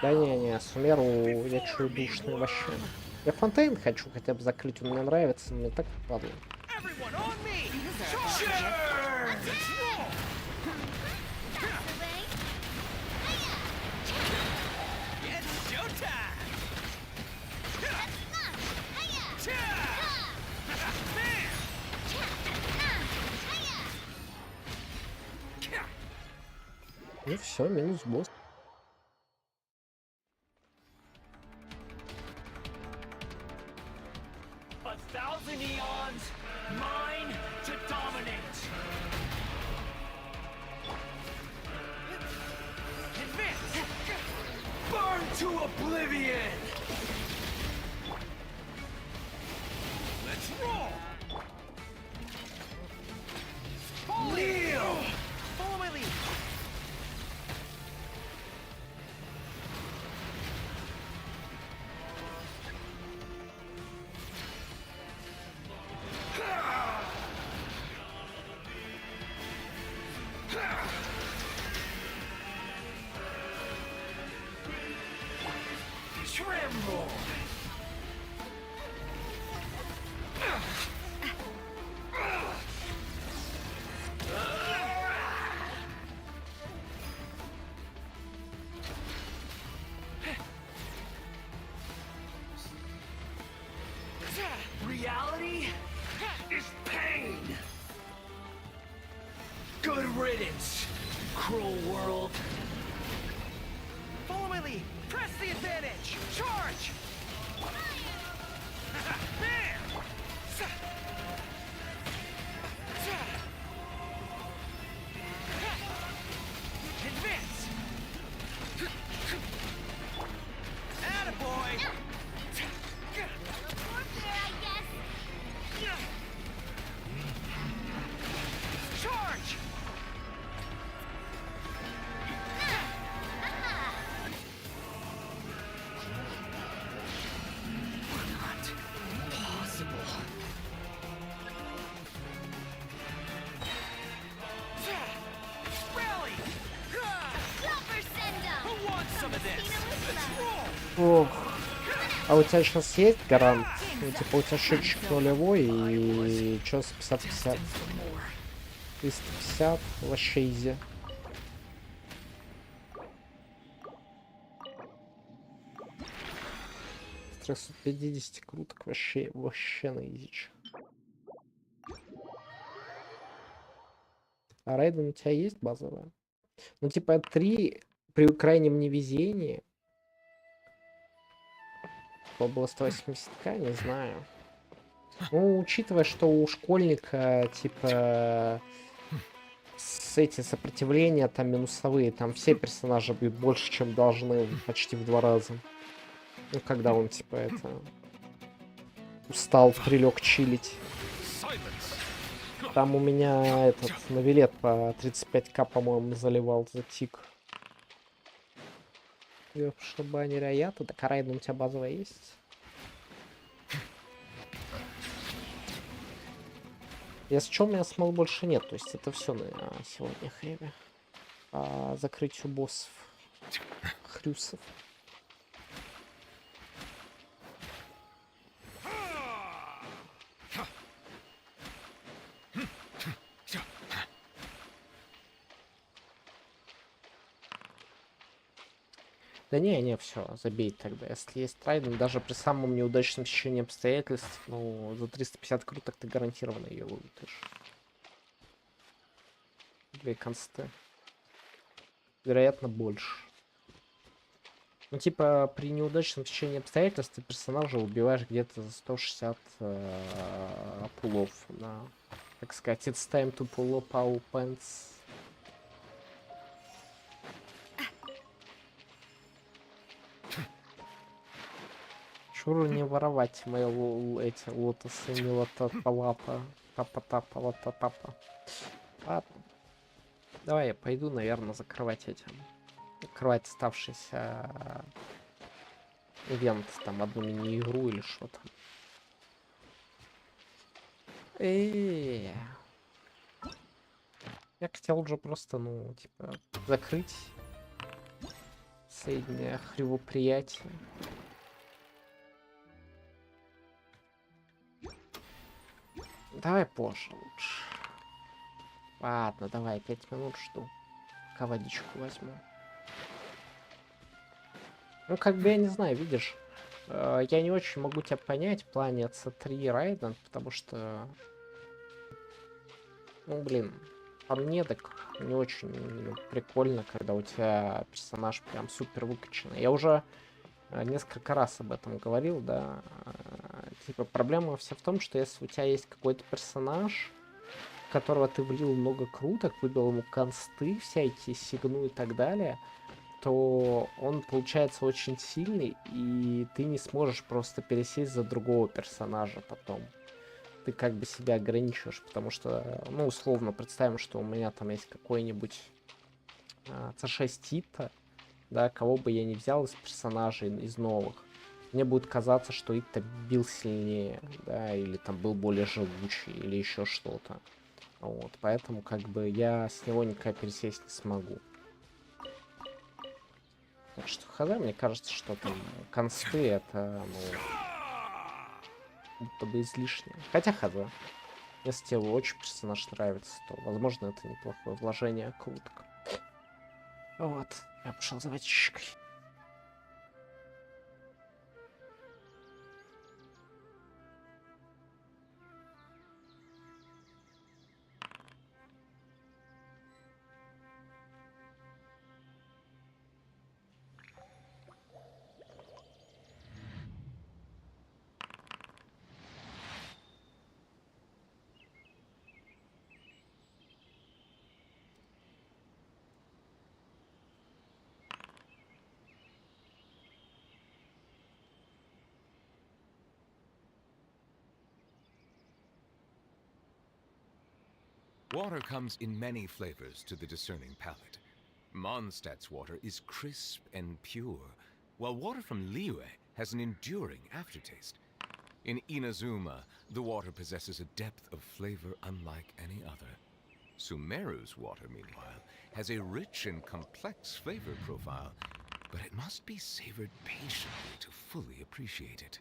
Да не, Сумеру я чую душный вообще. Я Фонтейн хочу хотя бы закрыть, он мне нравится, но мне так падает. Ну все, минус босс. Reality is pain. Good riddance, cruel world. Follow my lead. Press the advantage. Charge. Bam! Advance. Attaboy. Ох. А у тебя сейчас есть гарант? Ну, типа, у тебя счетчик нулевой и что с 50-50? 350, вообще изи. С 350 круток вообще на изич. А рейден у тебя есть базовая? Ну, типа, 3 при крайнем невезении. Область 80к, не знаю. Ну, учитывая, что у школьника, типа, эти сопротивления там минусовые, там все персонажи бьют больше, чем должны, почти в 2 раза. Ну, когда он, типа, это... устал, прилег чилить. Там у меня этот навилет по 35к, по-моему, заливал за тик. Чтобы они райата. Так, а райден у тебя базовая есть? Если что, у меня смол больше нет. То есть это все на сегодня хэви. По закрытию боссов. Хрюсов. Да не, все, забей тогда. Если есть трайден, даже при самом неудачном течении обстоятельств, ну, за 350 круток ты гарантированно ее вылетишь. 2 консты. Вероятно, больше. Ну, типа, при неудачном течении обстоятельств ты персонажа убиваешь где-то за 160 пулов. Да. Так сказать, it's time to pull up our pants. Шуру не воровать мои эти лотосы, не лотопалапа. Тапа-тапа, лотопапа. Ладно. Давай я пойду, наверное, закрывать закрывать оставшийся ивент, там, одну мини-игру или что-то. Я хотел уже просто, ну, типа, закрыть соединение хревоприятия. Давай позже лучше. Ладно, давай, 5 минут жду. Пока водичку возьму. Ну, как бы, я не знаю, видишь, я не очень могу тебя понять в плане C3 Райден, потому что, ну, блин, по мне так не очень прикольно, когда у тебя персонаж прям супер выкачанный. Я уже несколько раз об этом говорил, да. Типа, проблема вся в том, что если у тебя есть какой-то персонаж, в которого ты влил много круток, выбил ему консты, всякие сигну и так далее, то он получается очень сильный, и ты не сможешь просто пересесть за другого персонажа потом. Ты как бы себя ограничиваешь, потому что, ну, условно, представим, что у меня там есть какой-нибудь C6 Итта, да, кого бы я ни взял из персонажей, из новых, мне будет казаться, что Итта бил сильнее, да, или там был более живучий, или еще что-то. Вот, поэтому как бы я с него никак пересесть не смогу. Так что хз, мне кажется, что там консты это, ну, будто бы излишне. Хотя хз. Если тебе очень персонаж нравится, то, возможно, это неплохое вложение круток. Вот, я пошел за водичкой. Water comes in many flavors to the discerning palate. Mondstadt's water is crisp and pure, while water from Liyue has an enduring aftertaste. In Inazuma, the water possesses a depth of flavor unlike any other. Sumeru's water, meanwhile, has a rich and complex flavor profile, but it must be savored patiently to fully appreciate it.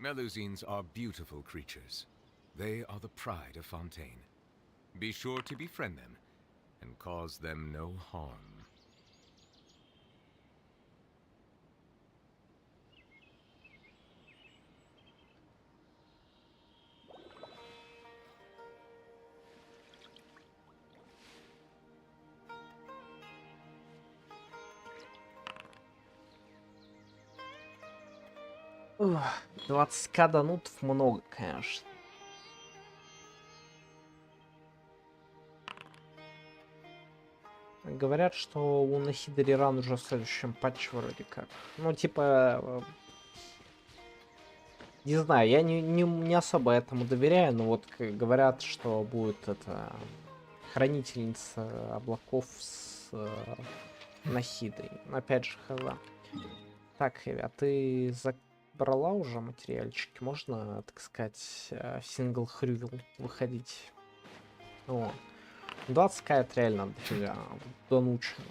Melusines are beautiful creatures. They are the pride of Fontaine. Be sure to befriend them and cause them no harm. Ух, 20к донутов много, конечно. Говорят, что у Нахидари ран уже в следующем патче вроде как. Ну, типа... Не знаю, я не особо этому доверяю, но вот говорят, что будет это... Хранительница облаков с Нахидрой. Опять же, хз. Так, Хэви, а ты забрала уже материальчики? Можно, так сказать, сингл хрювел выходить? О. 20к это реально дофига, донучено.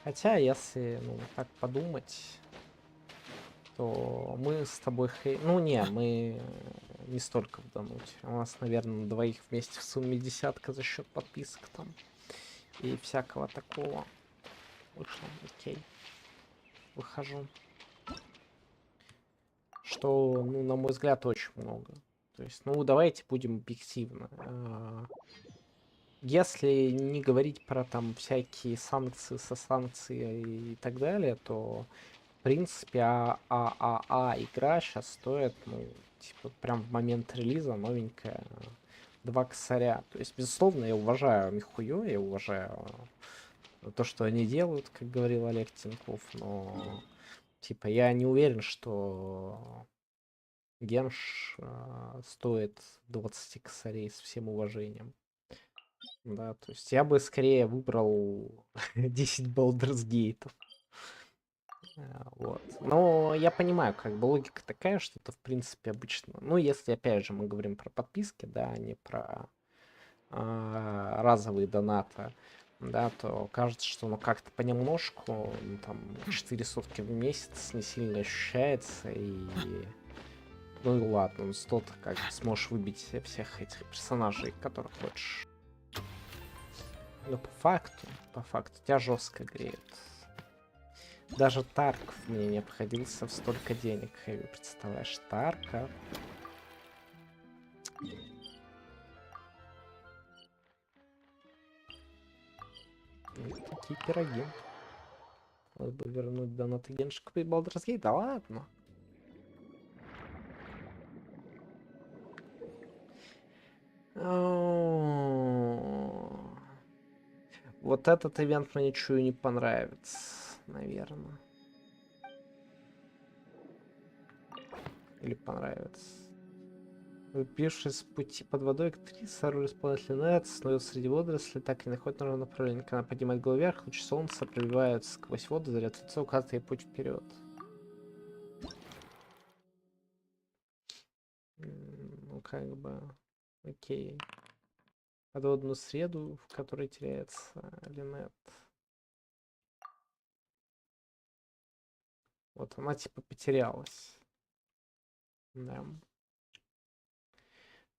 Хотя, если, ну, так подумать, то мы с тобой... Ну, не, мы не столько в донуте. У нас, наверное, на двоих вместе в сумме десятка за счет подписок там. И всякого такого. Вышло, окей. Выхожу. Что, ну, на мой взгляд, очень много. То есть, ну, давайте будем объективно. Если не говорить про там всякие санкции, санкции и так далее, то, в принципе, игра сейчас стоит, ну, типа, прям в момент релиза новенькая 2 косаря. То есть, безусловно, я уважаю Михуё, я уважаю то, что они делают, как говорил Олег Тиньков, но, типа, я не уверен, что Генш стоит 20 косарей с всем уважением. Да, то есть я бы скорее выбрал 10 Baldur's Gate. Вот. Но я понимаю, как бы логика такая, что это в принципе обычно. Ну, если опять же мы говорим про подписки, да, а не про разовые донаты, да, то кажется, что ну как-то понемножку, ну, там 4 сотки в месяц не сильно ощущается, и ну и ладно, ну 100 ты как сможешь выбить всех этих персонажей, которых хочешь. Ну, по факту, тебя жестко греет. Даже Тарков мне не обходился в столько денег, Хэви, представляешь, Тарков. Такие пироги. Надо бы вернуть донаты Генши, купить Baldur's Gate, да ладно. Вот этот ивент мне чую не понравится, наверное. Или понравится. Выпившись с пути под водой, актриса, роль исполнителя Нет, становится среди водорослей, так и находит нужное направление. Когда она поднимает голову вверх, лучи солнца пробиваются сквозь воду, заряд лицо, указывает ей путь вперед. Ну, как бы... Окей. Подводную среду, в которой теряется Линет. Вот она типа потерялась. Да.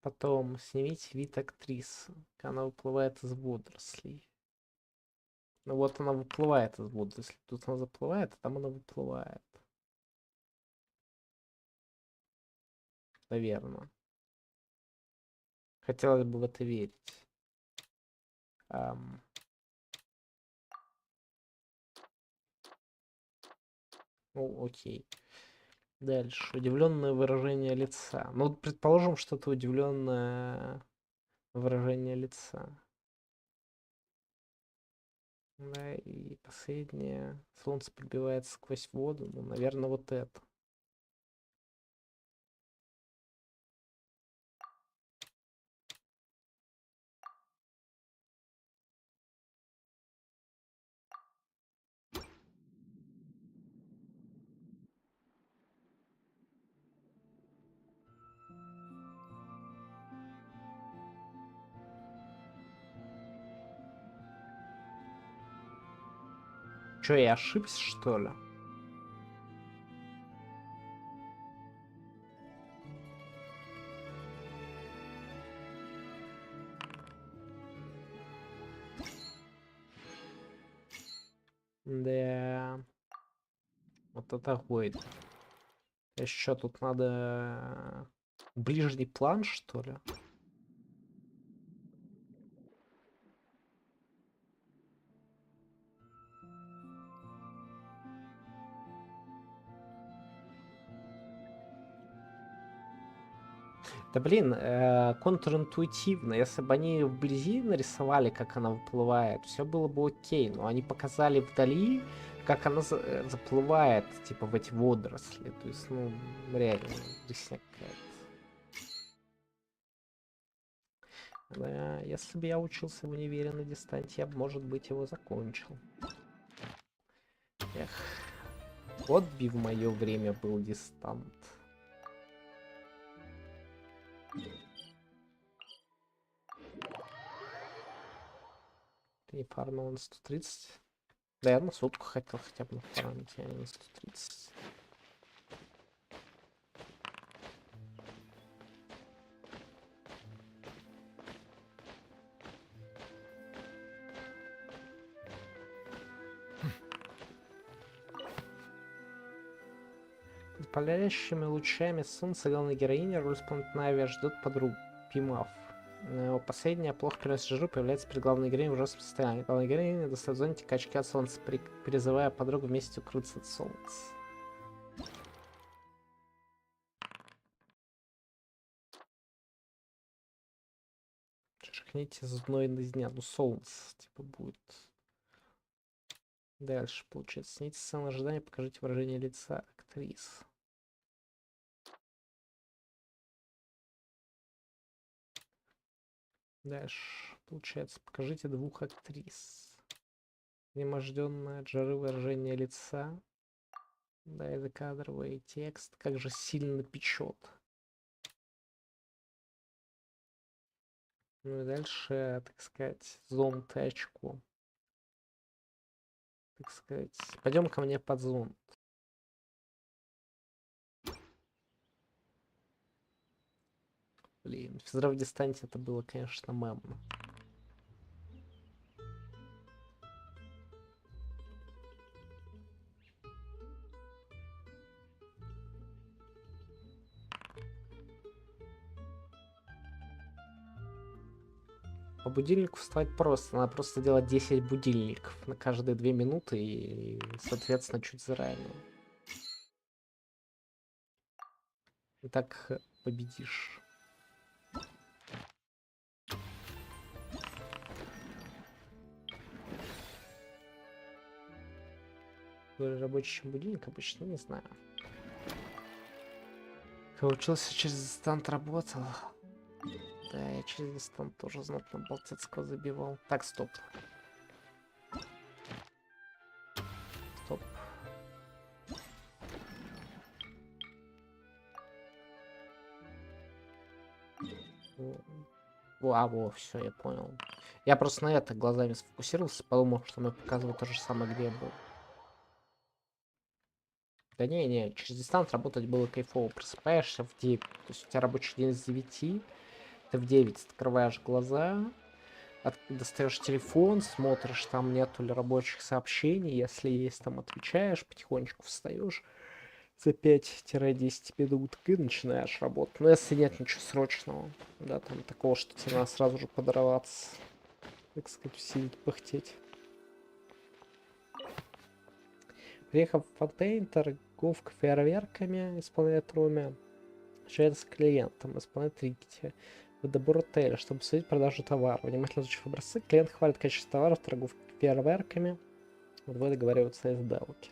Потом снимите вид актрисы. Она выплывает из водорослей. Ну вот она выплывает из водорослей. Тут она заплывает, а там она выплывает. Наверное. Хотелось бы в это верить. Ну, окей. Дальше. Удивленное выражение лица. Ну, предположим, что это удивленное выражение лица. Да, и последнее. Солнце пробивается сквозь воду. Ну, наверное, вот это. Чё, я ошибся, что ли? Да. Вот это будет. Еще тут надо ближний план, что ли? Да блин, контринтуитивно. Если бы они вблизи нарисовали, как она выплывает, все было бы окей. Но они показали вдали, как она заплывает, типа, в эти водоросли. То есть, ну, реально, дресня какая-то. Да, если бы я учился в универе на дистанте, я бы, может быть, его закончил. Эх, вот бы в мое время был дистант. Ты не фармил на 130? Да, я на сутку хотел хотя бы нафармить, а не на 130. Под палящими лучами солнца главной героини роль спонтанная ждет подруг, поймав. Последняя плохо переносит жиру, появляется перед главной героиней в ужасном состоянии. Главная героиня достает зонтик, очки от солнца, призывая подругу вместе укрыться от солнца. Шахните зубной на дня, ну солнце, типа, будет. Дальше, получается, снимите сцену ожидания, покажите выражение лица актрис. Дальше, получается, покажите двух актрис. Неможденное от жары выражение лица. Да, это кадровый текст. Как же сильно печет. Ну и дальше, так сказать, зонт и очко. Так сказать, пойдем ко мне под зонт. Блин, физра в дистанте это было, конечно, мемно. По будильнику вставать просто. Надо просто делать 10 будильников на каждые 2 минуты и, соответственно, чуть заранее. И так победишь. Рабочий будильник обычно не знаю. Когда учился через дистант, работал. Да, я через дистант тоже знатно Балтицкого забивал. Так, стоп. Стоп. Во, все, я понял. Я просто на это глазами сфокусировался, подумал, что мне показывают то же самое, где я был. Да не, через дистант работать было кайфово. Просыпаешься в 9. То есть у тебя рабочий день с 9. Ты в 9 открываешь глаза, достаешь телефон, смотришь, там нету ли рабочих сообщений. Если есть, там отвечаешь, потихонечку встаешь за 5-10 минут и начинаешь работать. Но если нет ничего срочного, да, там такого, что тебе надо сразу же подорваться, так сказать, усилить, пыхтеть. Приехав в Фонтейн, торговка фейерверками исполняет Руми. Общается с клиентом, исполняет трикети. Выдобор отеля, чтобы обсудить продажу товара. Внимательно изучив образцы, клиент хвалит качество товаров, торговки фейерверками. Двое договариваются о сделке.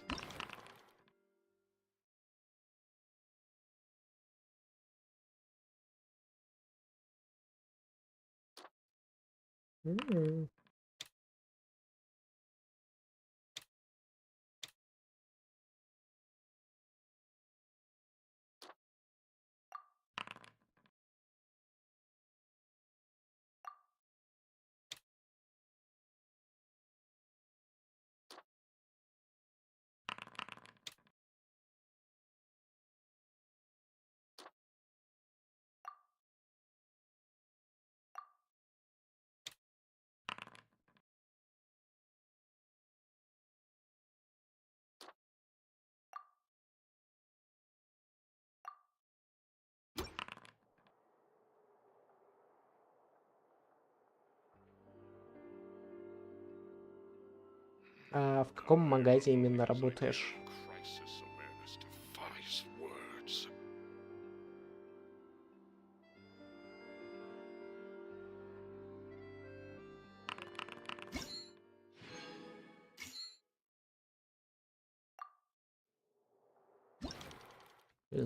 А в каком магазе именно работаешь? Crisis awareness defies words.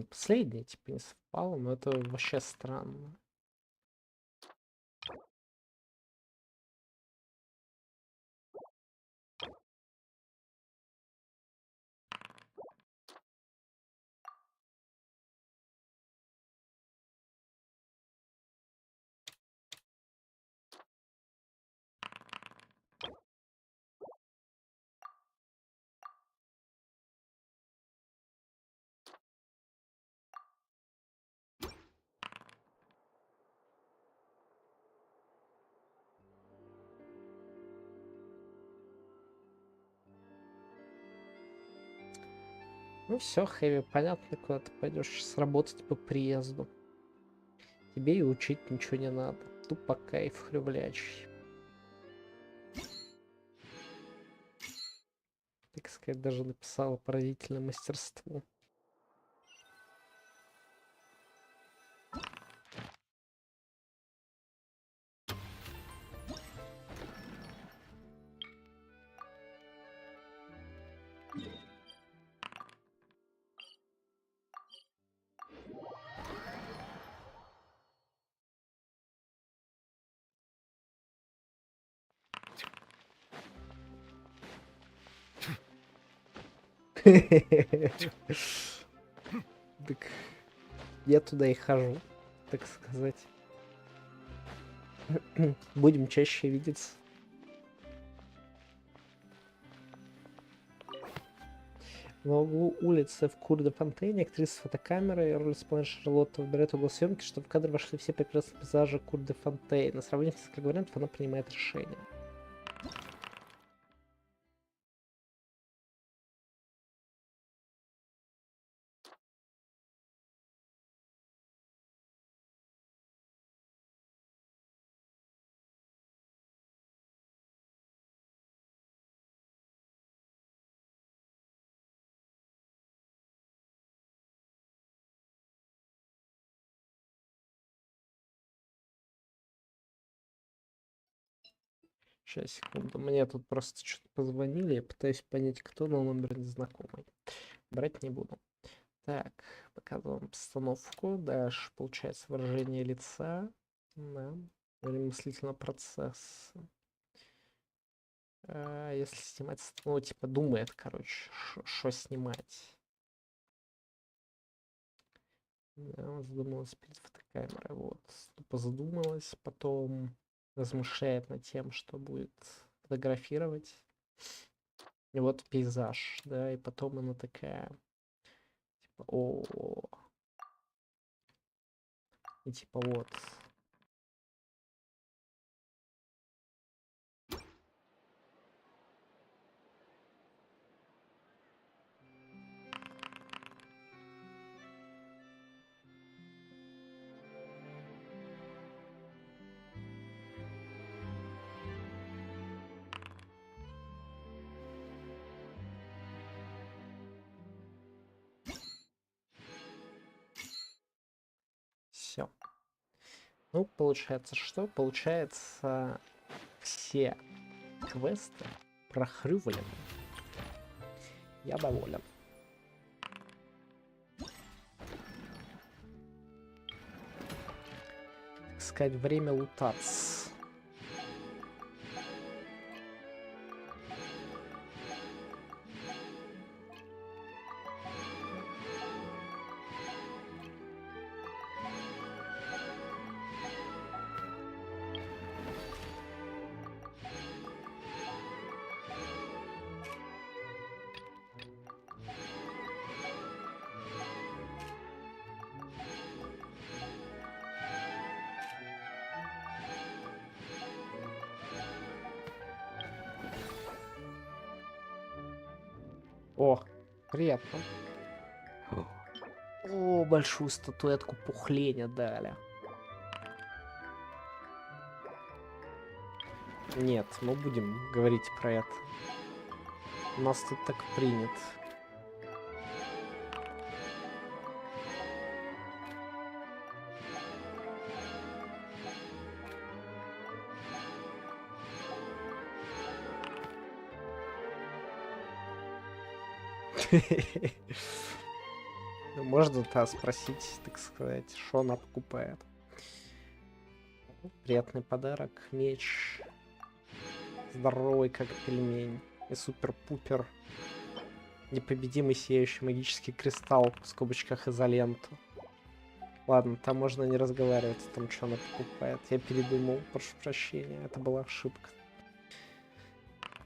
Последнее, типа, не совпало, но это вообще странно. Ну все, Хэви, понятно, куда ты пойдешь сейчас работать по приезду. Тебе и учить ничего не надо. Тупо кайф хрювлячий. Так сказать, даже написала поразительное мастерство. Так я туда и хожу, так сказать. Будем чаще видеться. На углу улицы в Курде-Фонтейне актриса с фотокамерой роль исполняет Шарлотта выбирает угол съемки, чтобы в кадр вошли все прекрасные пейзажи Курде-Фонтейна. Сравнив несколько вариантов, она принимает решение. Сейчас, секунду. Мне тут просто что-то позвонили. Я пытаюсь понять, кто, но номер незнакомый. Брать не буду. Так, показываем постановку. Дальше получается выражение лица. Да. Время мыслительного процесса. Если снимать, ну, типа, думает, короче, что снимать. Да, задумалась перед фотокамерой. Вот. Тупо задумалась, потом размышляет над тем, что будет фотографировать. И вот пейзаж, да, и потом она такая, типа, о, и типа вот. Все. Ну, получается что? Получается, все квесты прохрювлены. Я доволен. Так сказать, время лутаться. О, приятно. О, большую статуэтку пухления дали. Нет, мы будем говорить про это. У нас тут так принято. Можно-то спросить, так сказать, что она покупает. Приятный подарок. Меч. Здоровый, как пельмень. И супер-пупер. Непобедимый сияющий магический кристалл, в скобочках изоленту. Ладно, там можно не разговаривать о том, что она покупает. Я передумал, прошу прощения. Это была ошибка.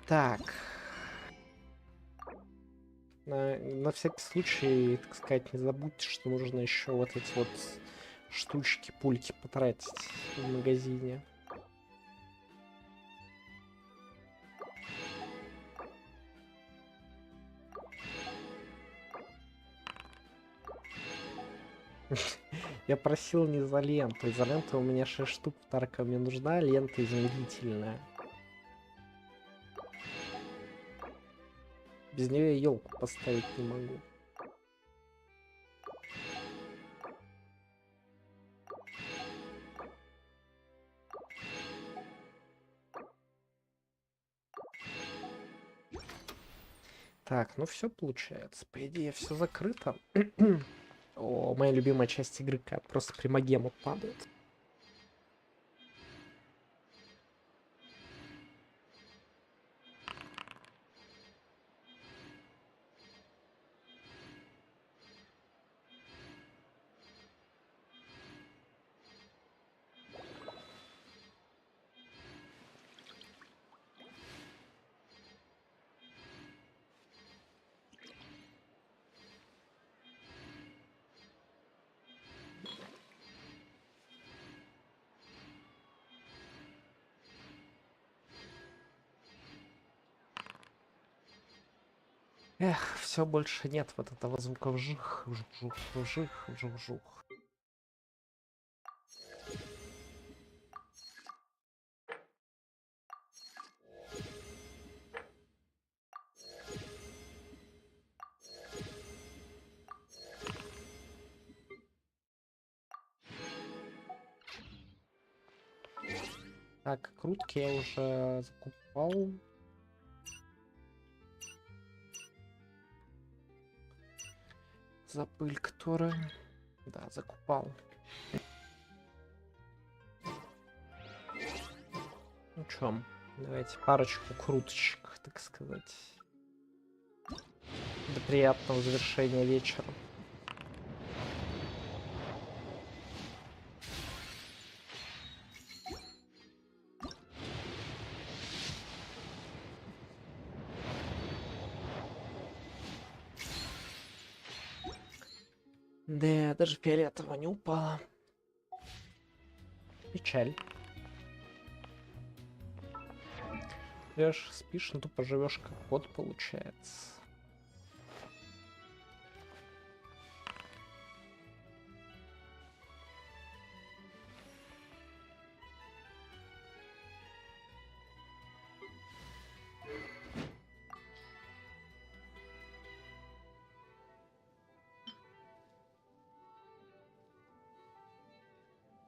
Так. На всякий случай, так сказать, не забудьте, что нужно еще вот эти вот штучки, пульки потратить в магазине. Я просил не за ленту. За ленту у меня 6 штук подарка. Мне нужна лента измерительная. Без нее я елку поставить не могу. Так, ну все получается. По идее, все закрыто. О, моя любимая часть игры, как просто примагема падает. Эх, все больше нет вот этого звука вжих, вжух, вжих, вжух, вжух. Так, крутки я уже закупал. За пыль, которая... Да, закупал. Ну чё, давайте парочку круточек, так сказать. До приятного завершения вечера. Да, даже фиолетово не упало. Печаль. Живешь, спишь, ну тупо живешь как кот, получается.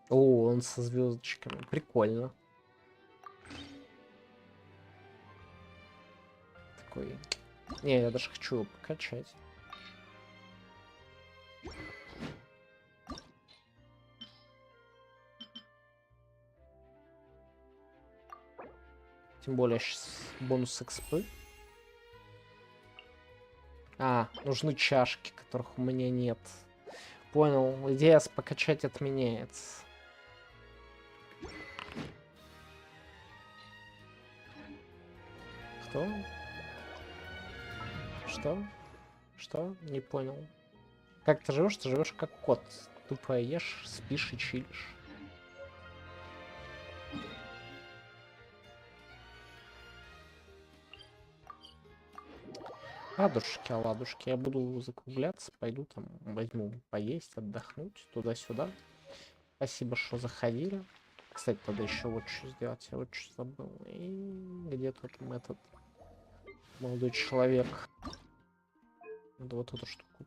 О, он со звездочками. Прикольно. Такой. Не, я даже хочу его покачать. Тем более сейчас бонус экспы. А, нужны чашки, которых у меня нет. Понял, идея с покачать отменяется. Кто? Что? Что? Не понял. Как ты живешь? Ты живешь как кот. Тупо ешь, спишь и чилишь. Ладушки, оладушки. Я буду закругляться, пойду там возьму поесть, отдохнуть, туда-сюда. Спасибо, что заходили. Кстати, надо еще вот что сделать. Я вот что забыл. И где тут этот Молодой человек. Надо вот эту штуку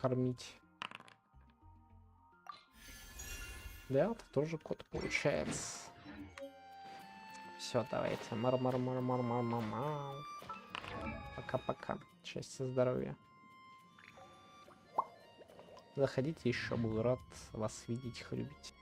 кормить. Да, это тоже кот получается. Все, давайте. Мар-мар-мар-мар-мар-мар. Пока-пока. Счастья, здоровья. Заходите еще, буду рад вас видеть, любить.